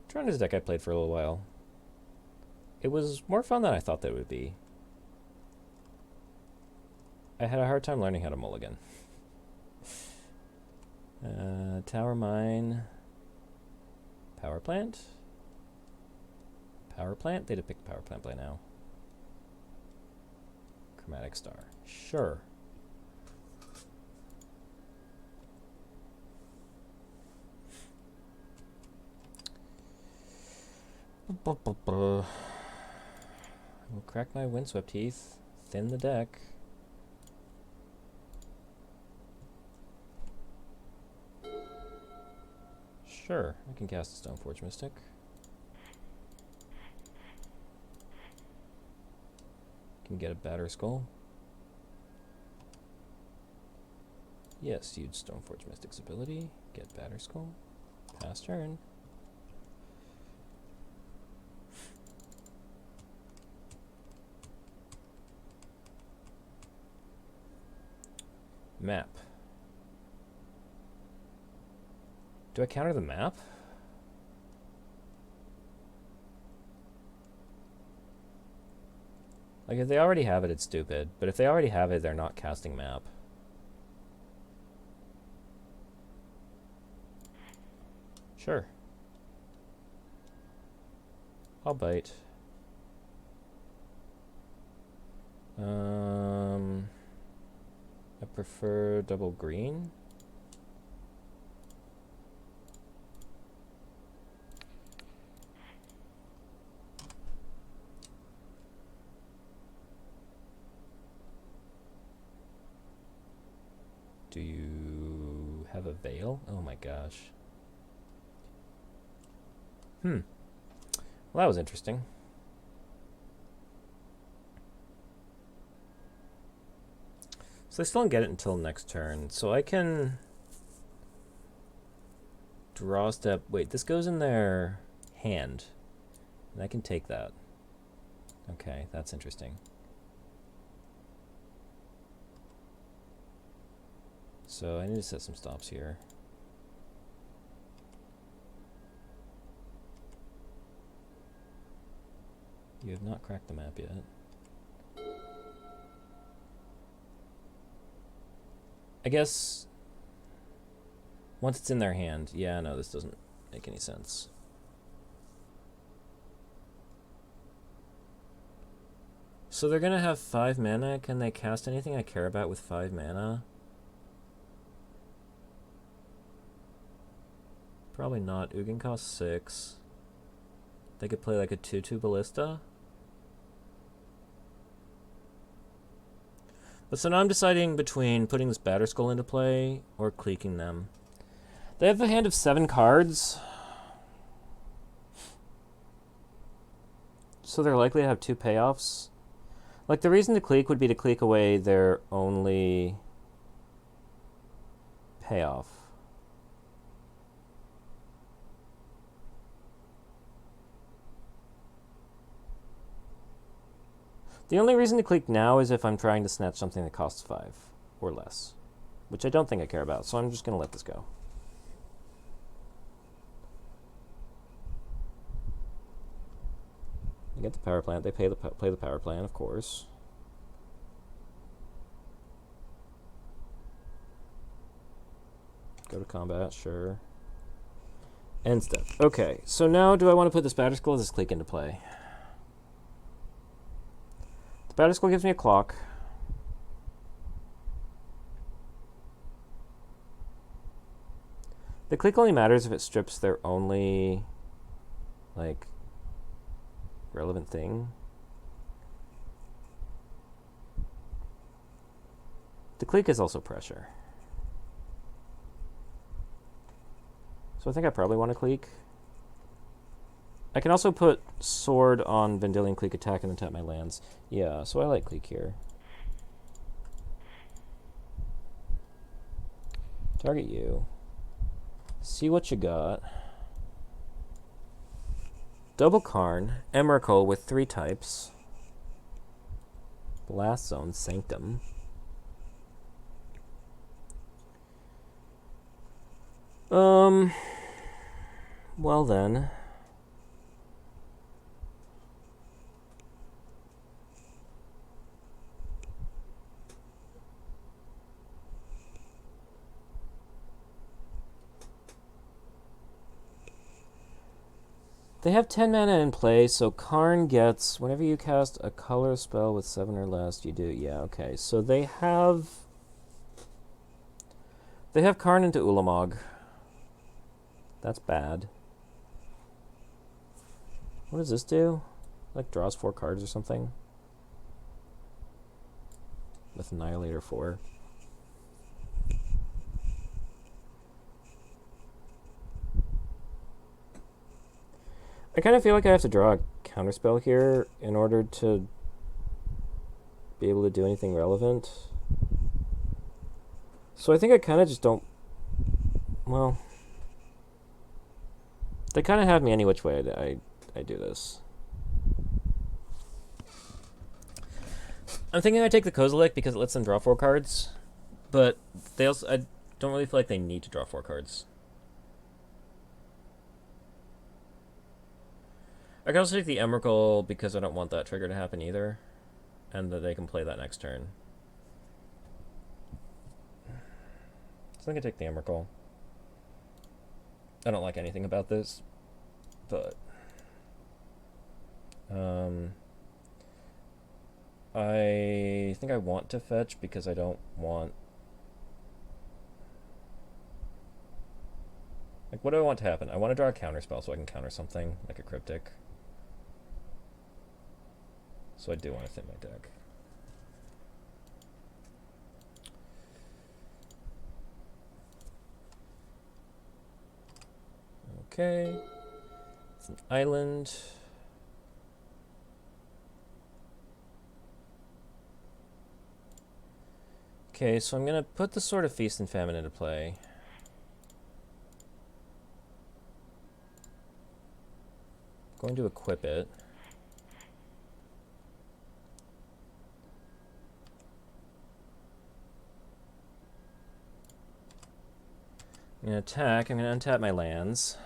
Tron is a deck I played for a little while. It was more fun than I thought that it would be. I had a hard time learning how to mulligan. Tower Mine. Power Plant? Power Plant? They'd have picked Power Plant by now. Chromatic Star. Sure. We'll crack my Windswept Teeth. Thin the deck. Sure, I can cast a Stoneforge Mystic. Can get a Batter Skull. Yes, use Stoneforge Mystic's ability. Get Batter Skull. Pass turn. Map. Do I counter the map? Like, if they already have it, it's stupid. But if they already have it, they're not casting map. Sure. I'll bite. I prefer double green. Do you have a veil? Oh my gosh. Well, that was interesting. So I still don't get it until next turn. So I can draw a step. Wait, this goes in their hand. And I can take that. Okay, that's interesting. So I need to set some stops here. You have not cracked the map yet. I guess once it's in their hand, yeah, no, this doesn't make any sense. So they're gonna have 5 mana. Can they cast anything I care about with 5 mana? Probably not. Ugin costs 6. They could play like a 2/2 Ballista. But so now I'm deciding between putting this Batter Skull into play or cliquing them. They have a hand of 7 cards. So they're likely to have 2 payoffs. Like, the reason to clique would be to clique away their only payoff. The only reason to clique now is if I'm trying to snatch something that costs 5 or less, which I don't think I care about, so I'm just going to let this go. You get the power plant. They play the power plant, of course. Go to combat, sure. End step. Okay, so now do I want to put this Batter Skull or this clique into play? The Batter Skull gives me a clock. The clique only matters if it strips their only, like, relevant thing. The clique is also pressure. So I think I probably want to clique. I can also put sword on Vendilion Clique attack and then tap my lands. Yeah, so I like clique here. Target you. See what you got. Double Karn, Emrakul with 3 types. Blast Zone, Sanctum. Well then. They have 10 mana in play, so Karn gets, whenever you cast a color spell with 7 or less, you do, yeah, okay. So they have Karn into Ulamog. That's bad. What does this do? Like draws 4 cards or something? With Annihilator 4. I kind of feel like I have to draw a counterspell here in order to be able to do anything relevant. So I think I kind of just don't... Well... They kind of have me any which way I do this. I'm thinking I take the Kozilek because it lets them draw 4 cards. But they also... I don't really feel like they need to draw 4 cards. I can also take the Emrakul because I don't want that trigger to happen either. And that they can play that next turn. So I can take the Emrakul. I don't like anything about this. But... I think I want to fetch because I don't want... Like, what do I want to happen? I want to draw a counterspell so I can counter something, like a Cryptic. So I do want to thin my deck. Okay. It's an island. Okay, so I'm going to put the Sword of Feast and Famine into play. I'm going to equip it. I'm going to attack. I'm going to untap my lands.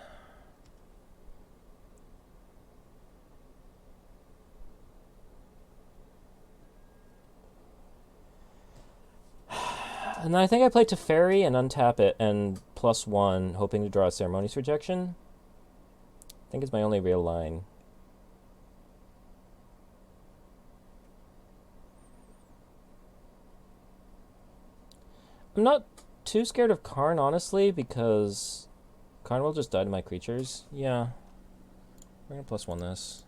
And then I think I play Teferi and untap it and +1, hoping to draw a Ceremonious Rejection. I think it's my only real line. I'm not too scared of Karn, honestly, because Karn will just die to my creatures. Yeah. We're gonna +1 this.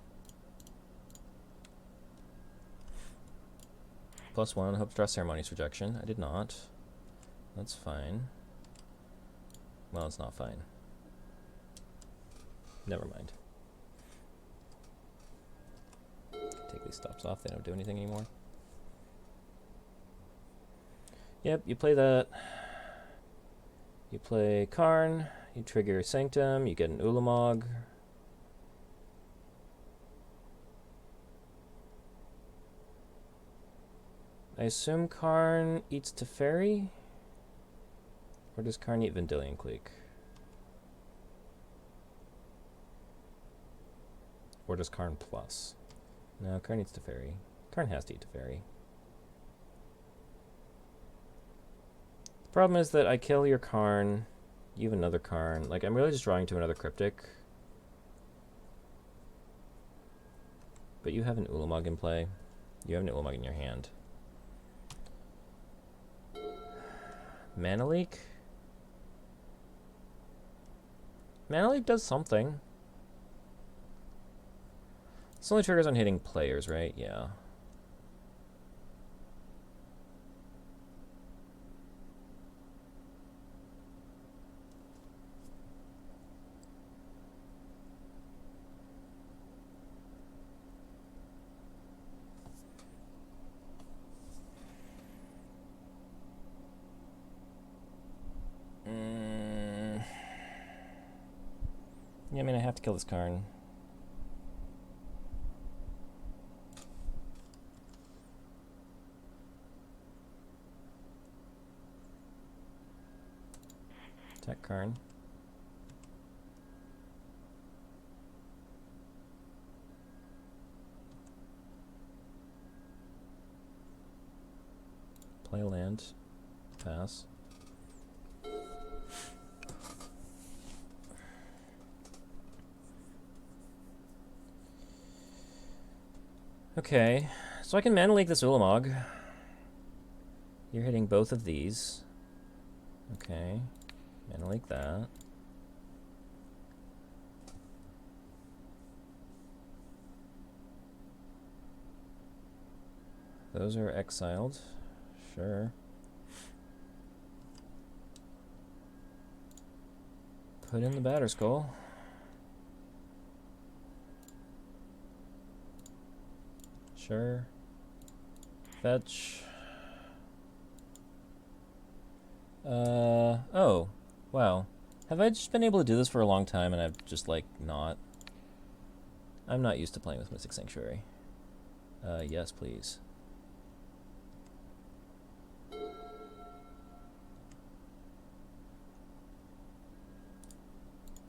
+1. Hope to draw Ceremonious Rejection. I did not. That's fine. Well, it's not fine. Never mind. Take these stops off. They don't do anything anymore. Yep, you play that. You play Karn. You trigger Sanctum. You get an Ulamog. I assume Karn eats Teferi? Or does Karn eat Vendilion Clique? Or does Karn plus? No, Karn eats Teferi. Karn has to eat Teferi. The problem is that I kill your Karn, you have another Karn. Like, I'm really just drawing to another Cryptic. But you have an Ulamog in play. You have an Ulamog in your hand. Mana Leak? Mana Leak does something. This only triggers on hitting players, right? Yeah. Yeah, I mean, I have to kill this Karn. Attack Karn. Play a land. Pass. Okay, so I can Mana Leak this Ulamog. You're hitting both of these. Okay, Mana Leak that. Those are exiled. Sure. Put in the Batterskull. Sure. Fetch. Oh. Wow. Have I just been able to do this for a long time and I've just, like, not? I'm not used to playing with Mystic Sanctuary. Yes, please.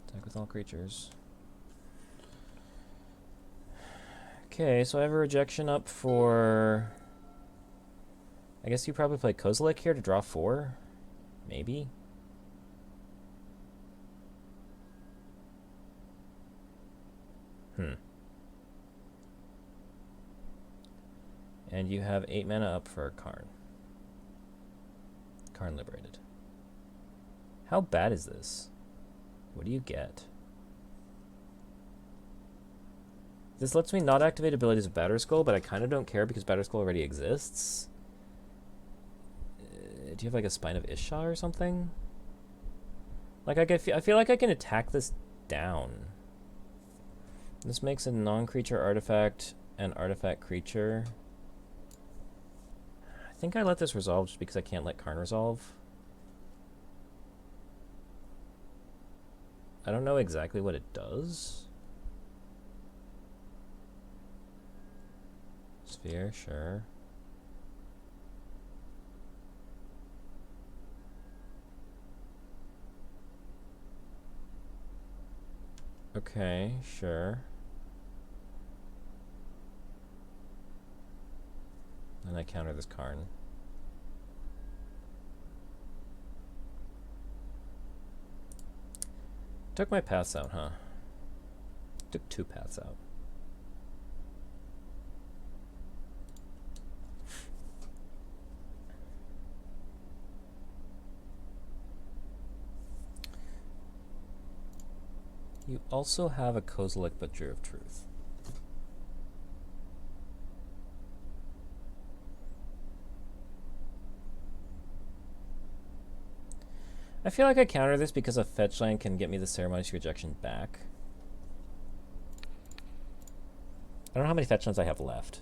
Attack with all creatures. Okay, so I have a rejection up for... I guess you probably play Kozilek here to draw 4? Maybe? And you have 8 mana up for Karn. Karn liberated. How bad is this? What do you get? This lets me not activate abilities of Batterskull, but I kind of don't care because Batterskull already exists. Do you have like a Spine of Isha or something? Like I feel like I can attack this down. This makes a non-creature artifact an artifact creature. I think I let this resolve just because I can't let Karn resolve. I don't know exactly what it does. Sphere, sure. Okay, sure. And I counter this Karn. Took my paths out, huh? Took 2 paths out. You also have a Kozilek Butcher of Truth. I feel like I counter this because a fetch line can get me the Ceremonious Rejection back. I don't know how many fetch lines I have left.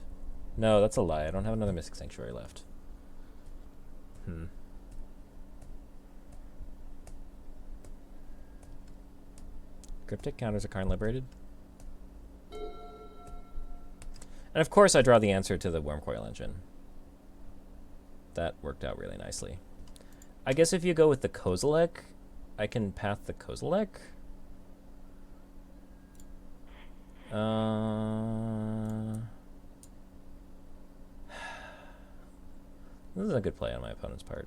No, that's a lie. I don't have another Mystic Sanctuary left. Cryptic counters a Karn Liberated. And of course I draw the answer to the Wormcoil Engine. That worked out really nicely. I guess if you go with the Kozilek, I can path the Kozilek. This is a good play on my opponent's part.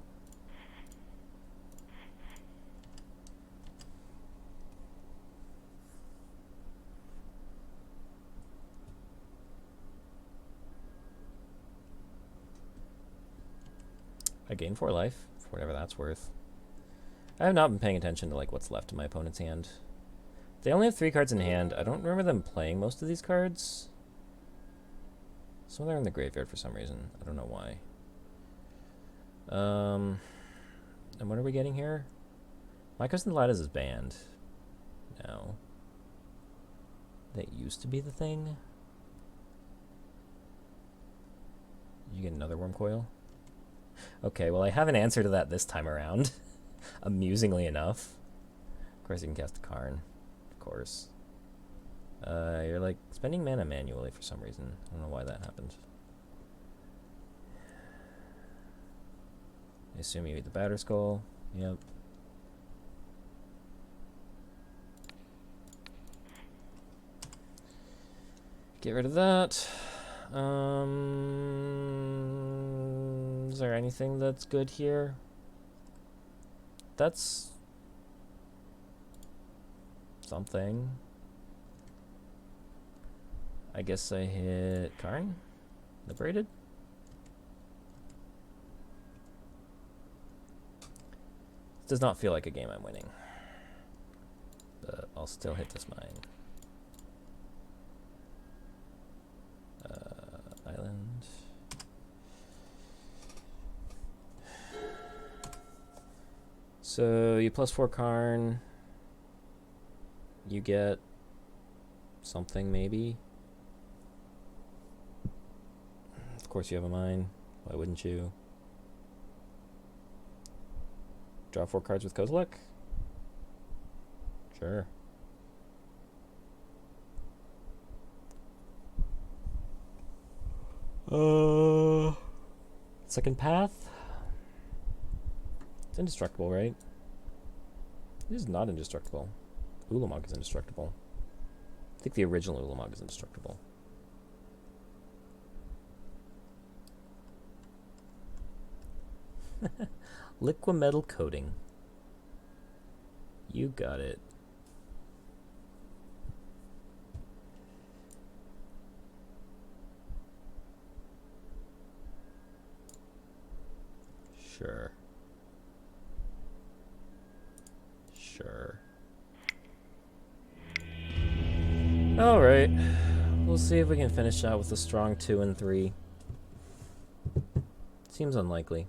I gain 4 life, for whatever that's worth. I have not been paying attention to like what's left in my opponent's hand. They only have 3 cards in hand. I don't remember them playing most of these cards. Some of them are in the graveyard for some reason. I don't know why. And what are we getting here? My Cousin Lattice is banned. No. That used to be the thing. You get another Wormcoil? Okay, well I have an answer to that this time around. Amusingly enough. Of course you can cast a Karn. Of course. You're like spending mana manually for some reason. I don't know why that happened. I assume you eat the Batter Skull. Yep. Get rid of that. Is there anything that's good here? That's something. I guess I hit Karn? Liberated? Does not feel like a game I'm winning. But I'll still hit this mine. Island. So you plus 4 Karn. You get something maybe. Of course you have a mine. Why wouldn't you? Draw 4 cards with Kozilek? Sure. Second path? It's indestructible, right? It is not indestructible. Ulamog is indestructible. I think the original Ulamog is indestructible. Liquimetal coating. You got it. Sure. Sure. All right. We'll see if we can finish out with a strong 2 and 3. Seems unlikely.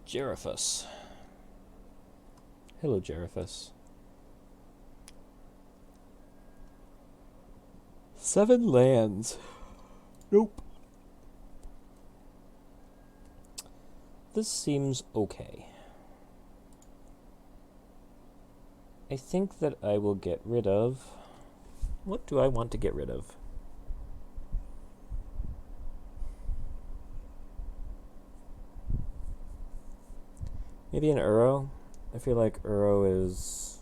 Jeraphus. Hello, Jeraphus. 7 lands. Nope. This seems okay. I think that I will get rid of... What do I want to get rid of? Maybe an Uro. I feel like Uro is...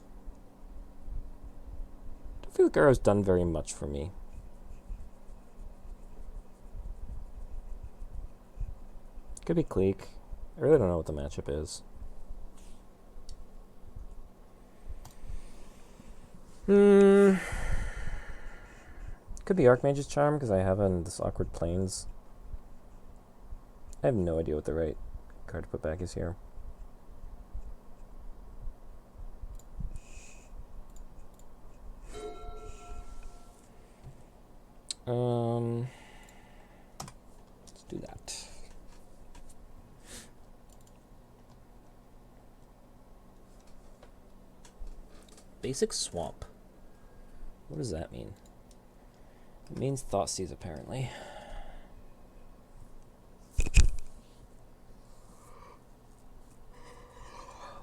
I don't feel like Uro's done very much for me. Could be Cleek. I really don't know what the matchup is. Could be Archmage's Charm, because I have in this Awkward Plains. I have no idea what the right card to put back is here. Let's do that. Basic Swamp. What does that mean? It means Thoughtseize, apparently.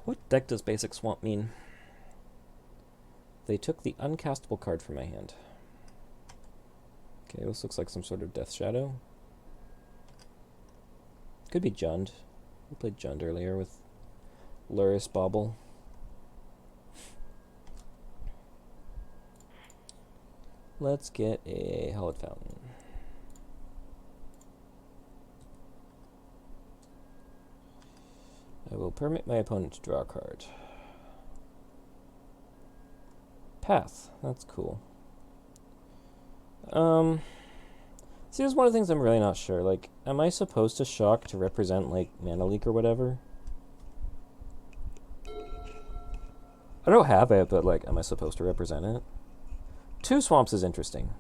What deck does Basic Swamp mean? They took the uncastable card from my hand. Okay, this looks like some sort of Death Shadow. Could be Jund. We played Jund earlier with Luris Bauble. Let's get a Hallowed Fountain. I will permit my opponent to draw a card. Path. That's cool. See, this is one of the things I'm really not sure. Like, am I supposed to shock to represent, like, Mana Leak or whatever? I don't have it, but, like, am I supposed to represent it? 2 swamps is interesting.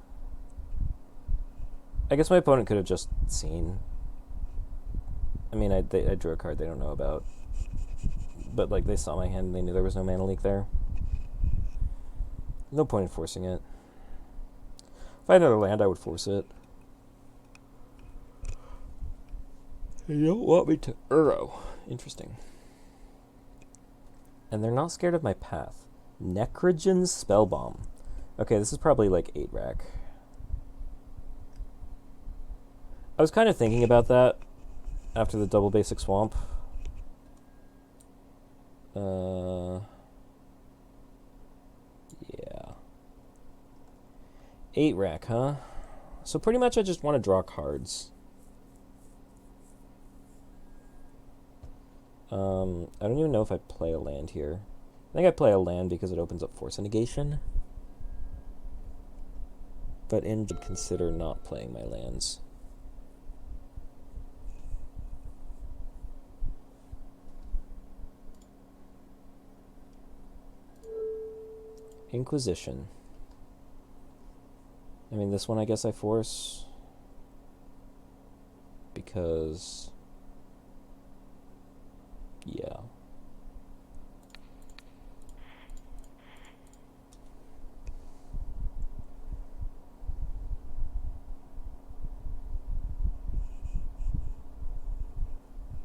I guess my opponent could have just seen. I mean, I drew a card they don't know about. But, like, they saw my hand and they knew there was no Mana Leak there. No point in forcing it. If I had another land, I would force it. You don't want me to Uro. Interesting. And they're not scared of my path. Necrogen's Spellbomb. Okay, this is probably like 8 rack. I was kind of thinking about that after the double basic swamp. Yeah. 8 rack, huh? So pretty much I just want to draw cards. I don't even know if I play a land here. I think I play a land because it opens up Force Negation. But would consider not playing my lands. Inquisition. I mean, this one I guess I force. Because... yeah.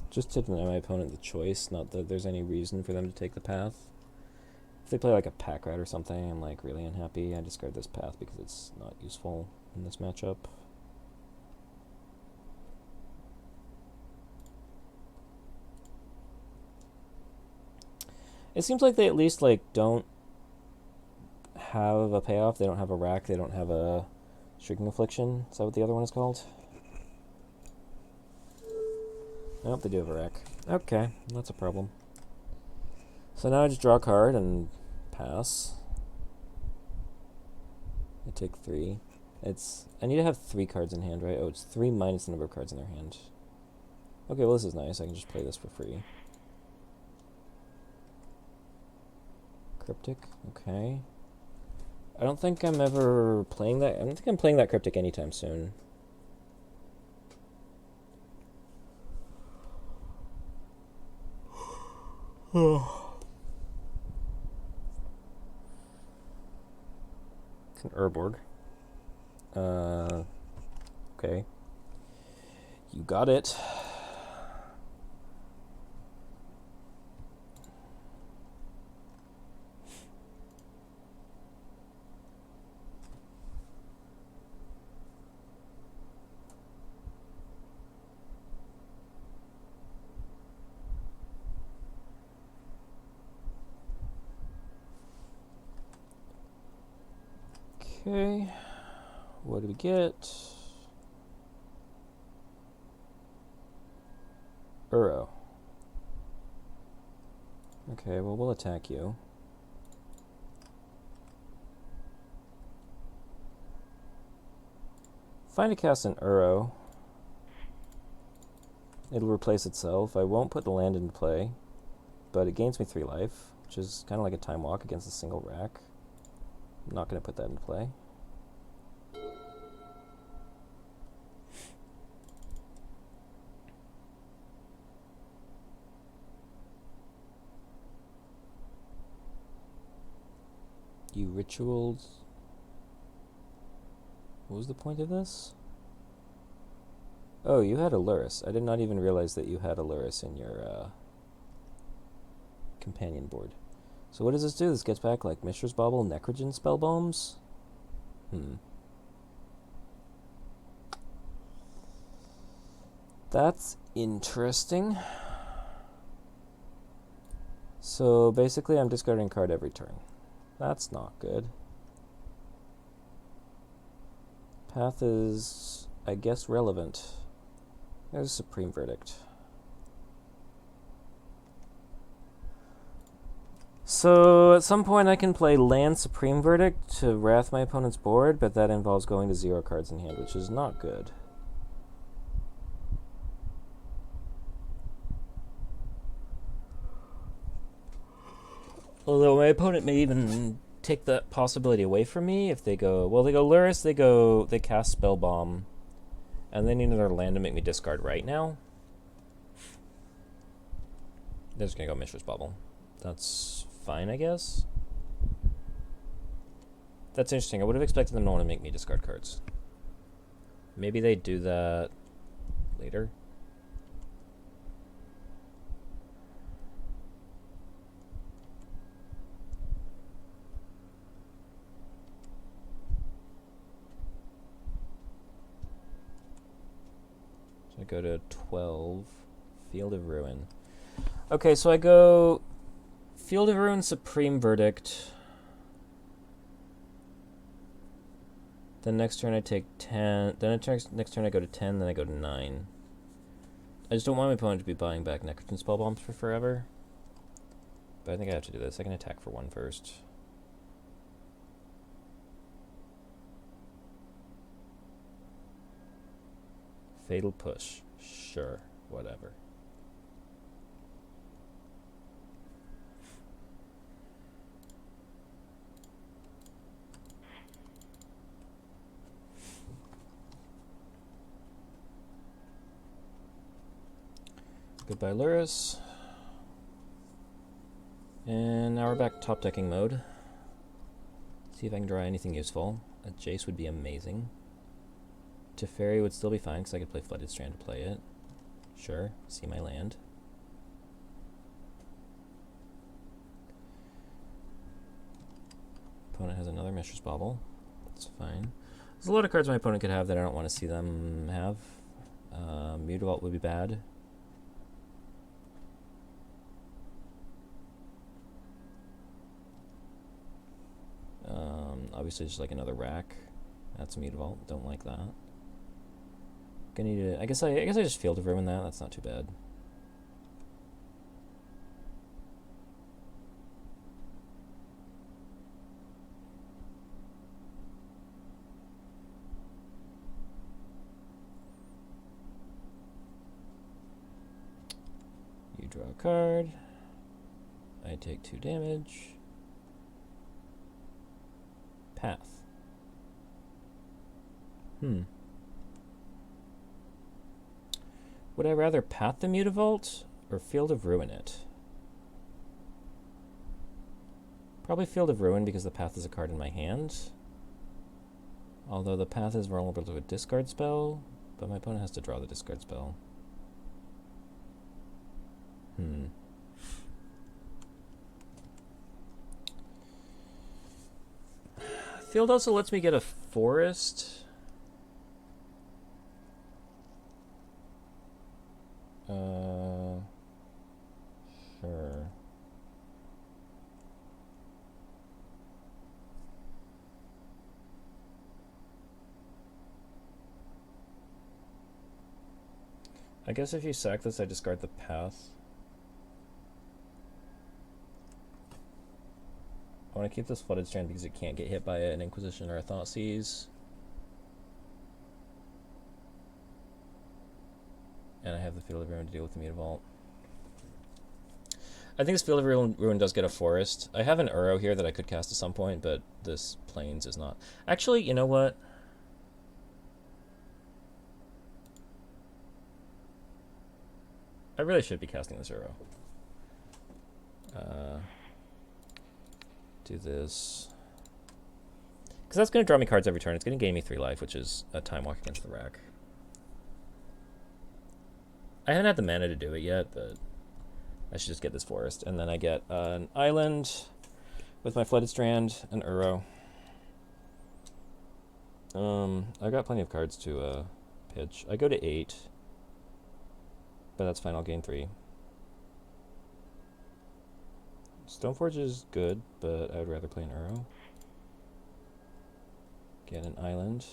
Just to deny my opponent the choice, not that there's any reason for them to take the path. If they play like a pack rat or something, I'm like really unhappy. I discard this path because it's not useful in this matchup. It seems like they at least like don't have a payoff. They don't have a rack. They don't have a Shrieking Affliction. Is that what the other one is called? Nope, they do have a rack. Okay, that's a problem. So now I just draw a card and pass. I take 3. I need to have 3 cards in hand, right? Oh, it's 3 minus the number of cards in their hand. Okay, well this is nice. I can just play this for free. Cryptic, okay. I don't think I'm ever playing that. I don't think I'm playing that Cryptic anytime soon. It's an Urborg. Okay. You got it. Okay, what do we get? Uro. Okay, well, we'll attack you. Find a cast an Uro. It'll replace itself. I won't put the land into play, but it gains me 3 life, which is kind of like a time walk against a single rack. I'm not going to put that into play. You rituals. What was the point of this? Oh, you had Aluris. I did not even realize that you had Aluris in your companion board. So what does this do? This gets back like Mishra's Bauble, Necrogen Spellbombs? That's interesting. So basically I'm discarding a card every turn. That's not good. Path is, I guess, relevant. There's Supreme Verdict. So at some point I can play land Supreme Verdict to wrath my opponent's board, but that involves going to 0 cards in hand, which is not good. Although my opponent may even take that possibility away from me if they go, well, they go Luris, they cast Spell Bomb, and they need another land to make me discard right now. They're just going to go Mishra's Bubble. That's fine, I guess. That's interesting. I would have expected them to want to make me discard cards. Maybe they do that later. So I go to 12, Field of Ruin. Okay, so I go Field of Ruin, Supreme Verdict. Then next turn I take 10. Then next turn I go to 10, then I go to 9. I just don't want my opponent to be buying back Necrogen Spell Bombs for forever. But I think I have to do this. I can attack for 1 first. Fatal Push. Sure, whatever. Goodbye, Luris. And now we're back top decking mode. See if I can draw anything useful. A Jace would be amazing. Teferi would still be fine because I could play Flooded Strand to play it. Sure, see my land. Opponent has another Mishra's Bauble. That's fine. There's a lot of cards my opponent could have that I don't want to see them have. Mutavault would be bad. Obviously just like another rack. That's a Mutavault. Don't like that. Gonna need to, I guess I just Field of Ruin that. That's not too bad. You draw a card. I take 2 damage. Path. Would I rather Path the Mutavault or Field of Ruin it? Probably Field of Ruin because the Path is a card in my hand. Although the Path is vulnerable to a discard spell, but my opponent has to draw the discard spell. Field also lets me get a forest. Sure. I guess if you sack this, I discard the path. I want to keep this Flooded Strand because it can't get hit by an Inquisition or a Thoughtseize. And I have the Field of Ruin to deal with the Mute Vault. I think this Field of Ruin does get a forest. I have an Uro here that I could cast at some point, but this Plains is not. Actually, you know what? I really should be casting this Uro. Do this. Because that's going to draw me cards every turn. It's going to gain me 3 life, which is a Time Walk against the rack. I haven't had the mana to do it yet, but I should just get this forest. And then I get an island with my Flooded Strand, an Uro. I've got plenty of cards to pitch. I go to 8, but that's fine. I'll gain 3. Stoneforge is good, but I would rather play an Uro. Get an island.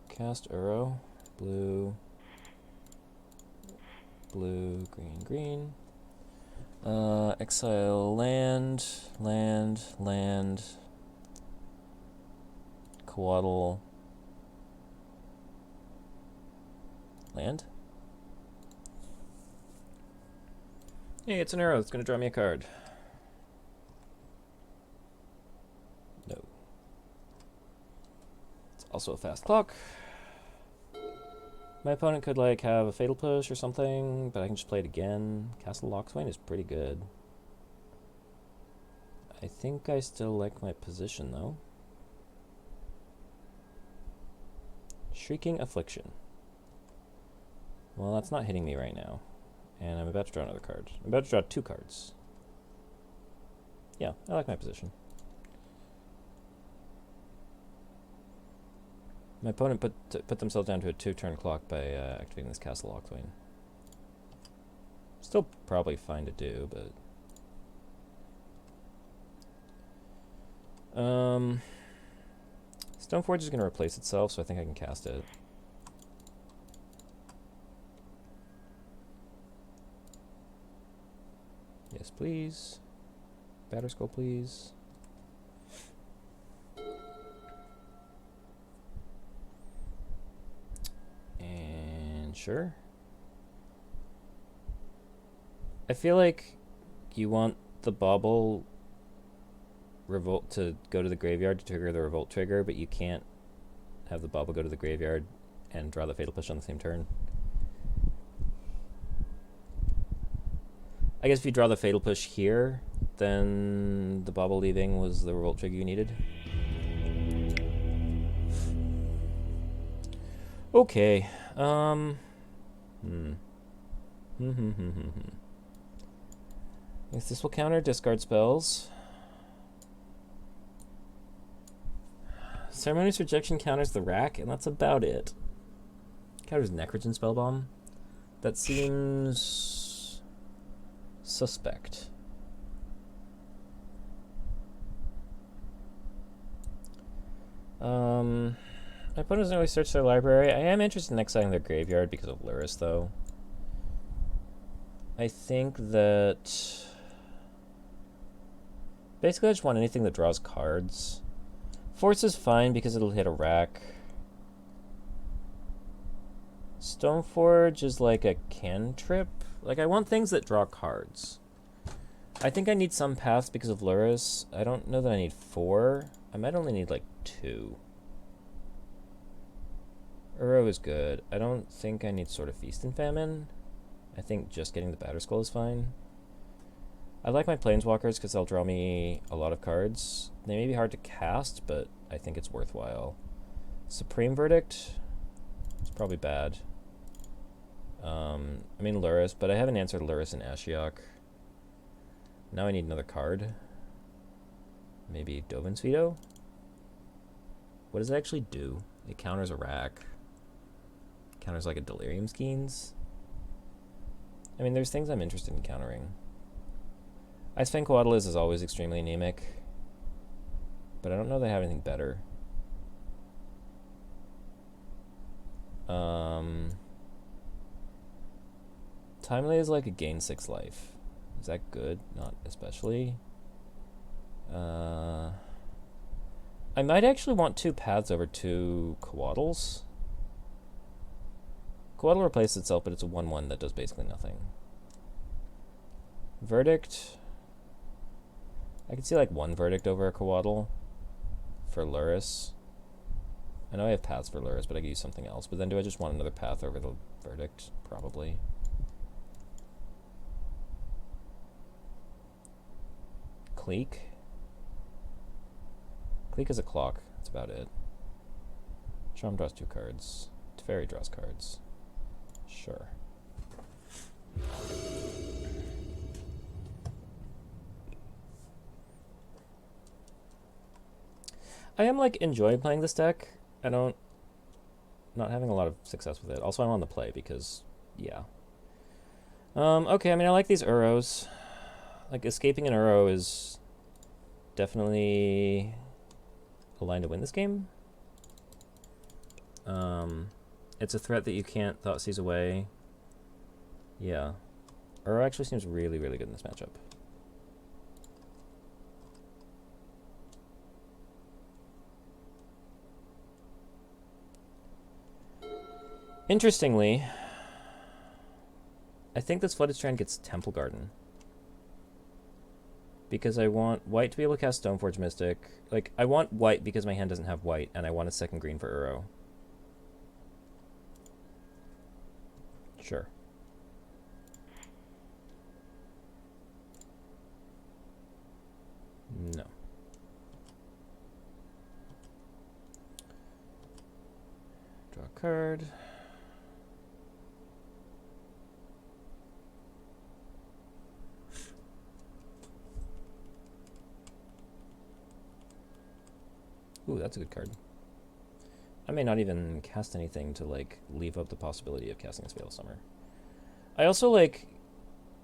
Cast Uro. Blue. Blue, green, green. Exile land, land, land. Coatl. Land? Hey, it's an Uro. It's going to draw me a card. No. It's also a fast clock. My opponent could like have a Fatal Push or something, but I can just play it again. Castle Lockswain is pretty good. I think I still like my position though. Shrieking Affliction. Well, that's not hitting me right now. And I'm about to draw another card. I'm about to draw 2 cards. Yeah, I like my position. My opponent put themselves down to a 2-turn clock by activating this Castle Lockswain. Still probably fine to do, but... Stoneforge is going to replace itself, so I think I can cast it. Yes, please. Batterskull, please. And sure. I feel like you want the Bauble Revolt to go to the graveyard to trigger the Revolt trigger, but you can't have the Bauble go to the graveyard and draw the Fatal Push on the same turn. I guess if you draw the Fatal Push here, then the Bauble leaving was the Revolt trigger you needed. Okay. Guess this will counter discard spells. Ceremonious Rejection counters the rack, and that's about it. Counters Necrogen Spellbomb. That seems suspect. My opponent doesn't really search their library. I am interested in exiling their graveyard because of Lurrus, though. I think that... basically, I just want anything that draws cards. Force is fine because it'll hit a rack. Stoneforge is like a cantrip. Like, I want things that draw cards. I think I need some paths because of Lurrus. I don't know that I need 4. I might only need, like, 2. Uro is good. I don't think I need Sword of Feast and Famine. I think just getting the Batterskull is fine. I like my Planeswalkers because they'll draw me a lot of cards. They may be hard to cast, but I think it's worthwhile. Supreme Verdict is probably bad. I mean Lurrus, but I haven't answered Lurrus and Ashiok. Now I need another card. Maybe Dovin's Veto? What does it actually do? It counters a rack. Counters like a Delirium Skeins. I mean, there's things I'm interested in countering. Icefang Coatl is always extremely anemic, but I don't know that I have anything better. Timely is like a gain 6 life. Is that good? Not especially. I might actually want 2 paths over 2 Coatls. Coatl replaces itself, but it's a 1/1 that does basically nothing. Verdict. I could see like 1 Verdict over a Coatl for Luris. I know I have paths for Luris, but I could use something else. But then do I just want another path over the Verdict? Probably. Cleek. Cleek is a clock. That's about it. Charm draws 2 cards. Teferi draws cards. Sure. I am like enjoying playing this deck. Not having a lot of success with it. Also, I'm on the play because, yeah. Okay, I mean, I like these Uros. Like, escaping an Uro is definitely a line to win this game. It's a threat that you can't Thoughtseize away. Yeah. Uro actually seems really, really good in this matchup. Interestingly, I think this Flooded Strand gets Temple Garden. Because I want white to be able to cast Stoneforge Mystic. Like, I want white because my hand doesn't have white, and I want a second green for Uro. Sure. No. Draw a card. Ooh, that's a good card. I may not even cast anything to, like, leave up the possibility of casting this Veil of Summer. I also, like,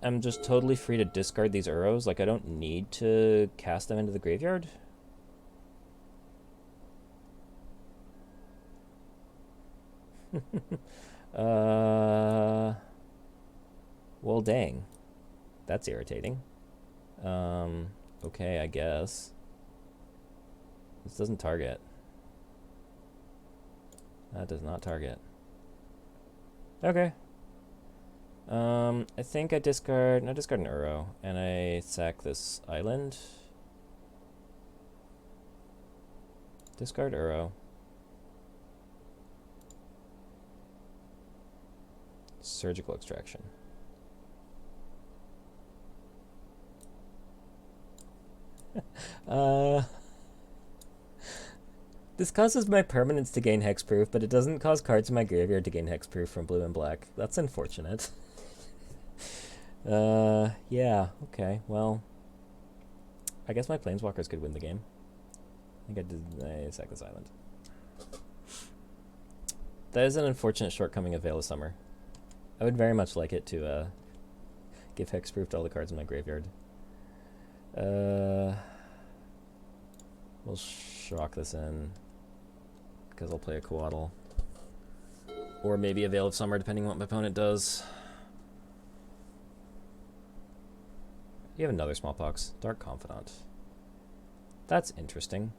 am just totally free to discard these Uros. Like, I don't need to cast them into the graveyard. Well, dang. That's irritating. Okay, I guess. This doesn't target. That does not target. Okay. I think I discard an Uro, and I sack this island. Discard Uro. Surgical Extraction. This causes my permanents to gain hexproof, but it doesn't cause cards in my graveyard to gain hexproof from blue and black. That's unfortunate. Yeah, okay, well. I guess my Planeswalkers could win the game. I think I sack this island. That is an unfortunate shortcoming of Veil of Summer. I would very much like it to give hexproof to all the cards in my graveyard. We'll shock this in. Because I'll play a Coatl. Or maybe a Veil of Summer, depending on what my opponent does. You have another Smallpox. Dark Confidant. That's interesting.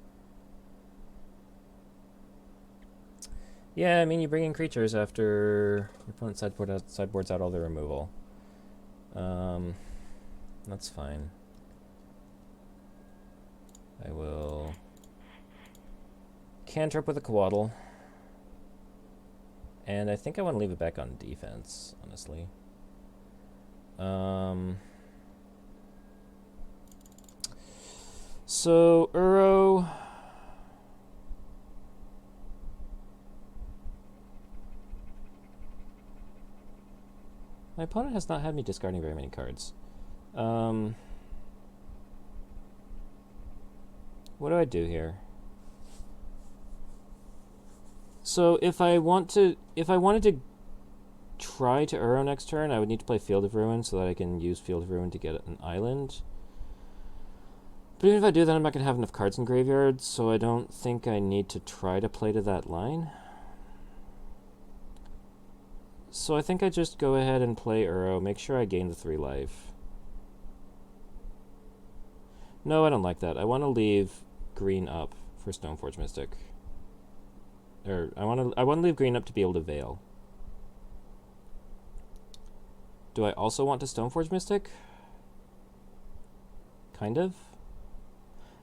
Yeah, I mean, you bring in creatures after your opponent sideboards out all their removal. That's fine. I will cantrip with a Coatl. And I think I want to leave it back on defense, honestly. So, Uro. My opponent has not had me discarding very many cards. What do I do here? So if I wanted to try to Uro next turn, I would need to play Field of Ruin so that I can use Field of Ruin to get an island. But even if I do that, I'm not going to have enough cards in graveyard, so I don't think I need to try to play to that line. So I think I just go ahead and play Uro, make sure I gain the 3 life. No, I don't like that. I want to leave green up for Stoneforge Mystic. Or I want to leave green up to be able to Veil. Do I also want to Stoneforge Mystic? Kind of.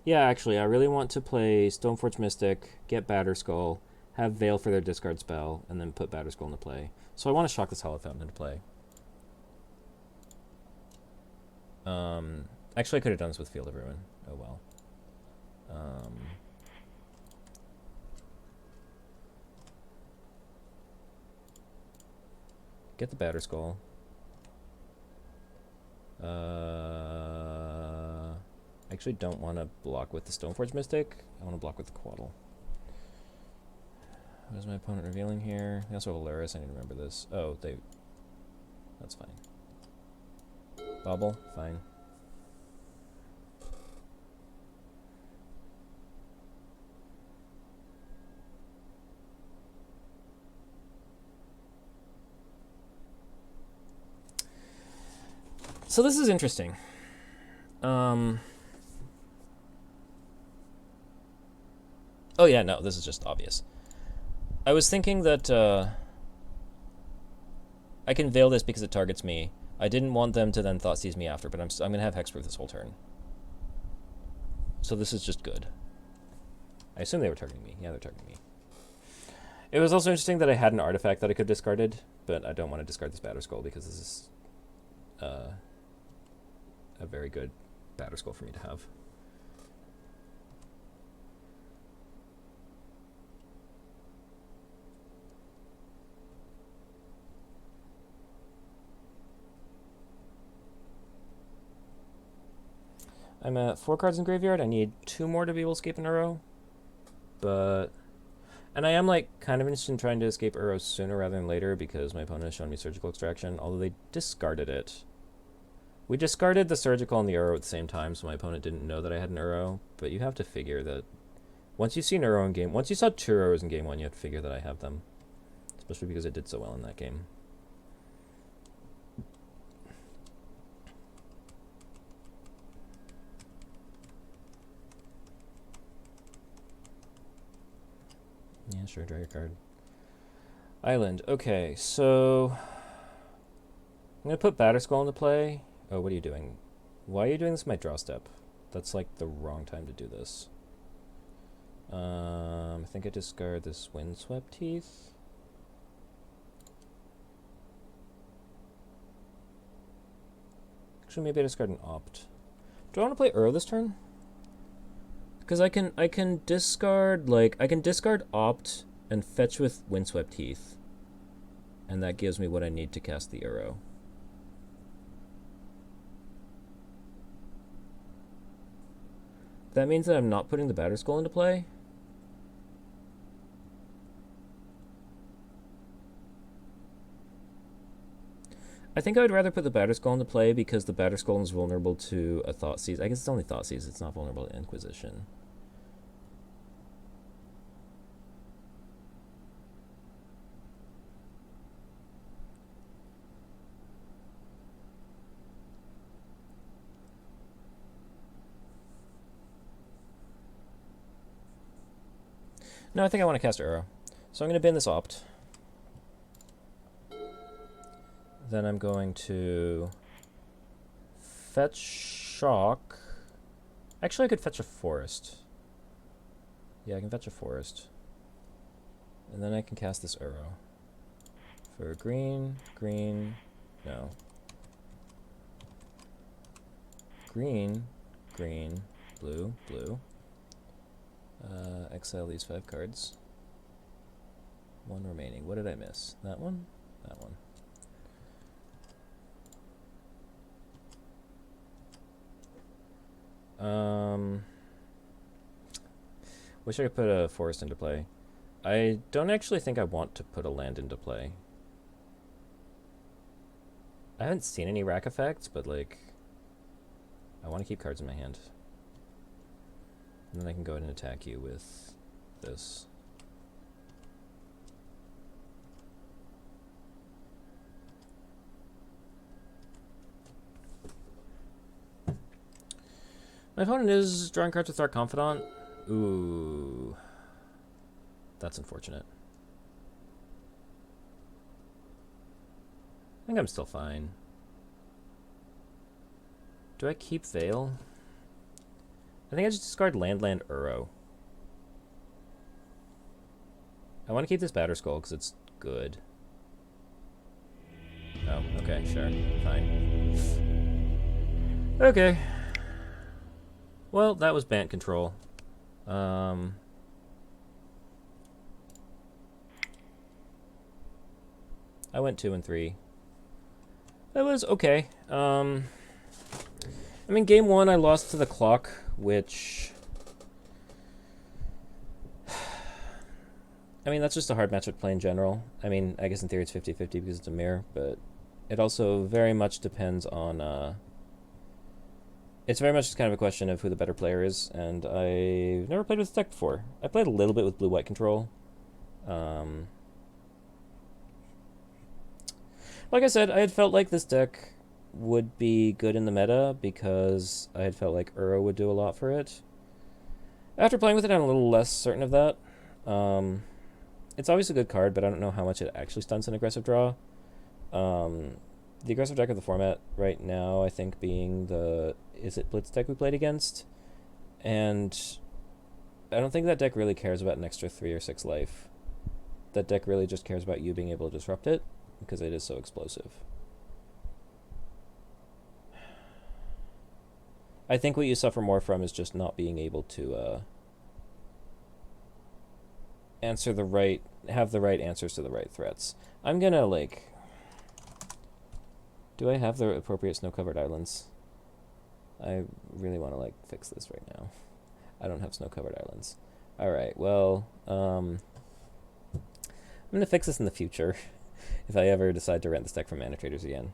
Yeah, actually, I really want to play Stoneforge Mystic, get Batterskull, have Veil for their discard spell, and then put Batterskull into play. So I want to shock this Hollow Fountain into play. Actually, I could have done this with Field of Ruin. Oh well. Get the Batterskull. I actually don't want to block with the Stoneforge Mystic. I want to block with the Quaddle. What is my opponent revealing here? They also have Alaris. I need to remember this. Oh, they... That's fine. Bobble? Fine. So this is interesting. Oh yeah, no, this is just obvious. I was thinking that I can Veil this because it targets me. I didn't want them to then Thoughtseize me after, but I'm going to have Hexproof this whole turn. So this is just good. I assume they were targeting me. Yeah, they're targeting me. It was also interesting that I had an artifact that I could have discarded, but I don't want to discard this Batterskull because this is a very good Batterskull for me to have. I'm at 4 cards in graveyard. I need 2 more to be able to escape an Uro. But... And I am, like, kind of interested in trying to escape Uro sooner rather than later because my opponent has shown me Surgical Extraction, although they discarded it. We discarded the Surgical and the Uro at the same time, so my opponent didn't know that I had an Uro. But you have to figure that once you see an Uro in game... Once you saw 2 Uros in game 1, you have to figure that I have them. Especially because it did so well in that game. Yeah, sure, draw your card. Island. Okay, so... I'm going to put Batterskull into play. Oh, what are you doing? Why are you doing this in my draw step? That's like the wrong time to do this. I think I discard this Windswept Teeth. Actually, maybe I discard an Opt. Do I want to play Uro this turn? Because I can discard, like, I can discard Opt and fetch with Windswept Teeth. And that gives me what I need to cast the Uro. That means that I'm not putting the Batterskull into play. I think I would rather put the Batterskull into play because the Batterskull is vulnerable to a Thoughtseize. I guess it's only Thoughtseize, it's not vulnerable to Inquisition. No, I think I want to cast Uro. So I'm going to bin this Opt. Then I'm going to fetch Shock. Actually, I could fetch a Forest. Yeah, I can fetch a Forest. And then I can cast this Uro. For green, green, no. Green, green, blue, blue. Exile these 5 cards. 1 remaining. What did I miss? That one? That one. Wish I could put a Forest into play. I don't actually think I want to put a land into play. I haven't seen any rack effects, but like, I want to keep cards in my hand. And then I can go ahead and attack you with this. My opponent is drawing cards with Dark Confidant. Ooh. That's unfortunate. I think I'm still fine. Do I keep Veil? I think I just discard Land Uro. I want to keep this Batterskull because it's good. Oh, okay, sure. Fine. Okay. Well, that was Bant control. I went 2 and 3. That was okay. I mean, game 1 I lost to the clock, which... I mean, that's just a hard matchup to play in general. I mean, I guess in theory it's 50-50 because it's a mirror, but it also very much depends on... It's very much just kind of a question of who the better player is, and I've never played with this deck before. I played a little bit with blue-white control. Like I said, I had felt like this deck would be good in the meta because I had felt like Uro would do a lot for it. After playing with it, I'm a little less certain of that. It's obviously a good card, but I don't know how much it actually stunts an aggressive draw. The aggressive deck of the format right now, I think, being the... Is it Blitz deck we played against? And I don't think that deck really cares about an extra 3 or 6 life. That deck really just cares about you being able to disrupt it, because it is so explosive. I think what you suffer more from is just not being able to have the right answers to the right threats. I'm gonna, like... Do I have the appropriate snow-covered islands? I really want to, like, fix this right now. I don't have snow-covered islands. Alright, well, I'm gonna fix this in the future if I ever decide to rent this deck from Mana Traders again.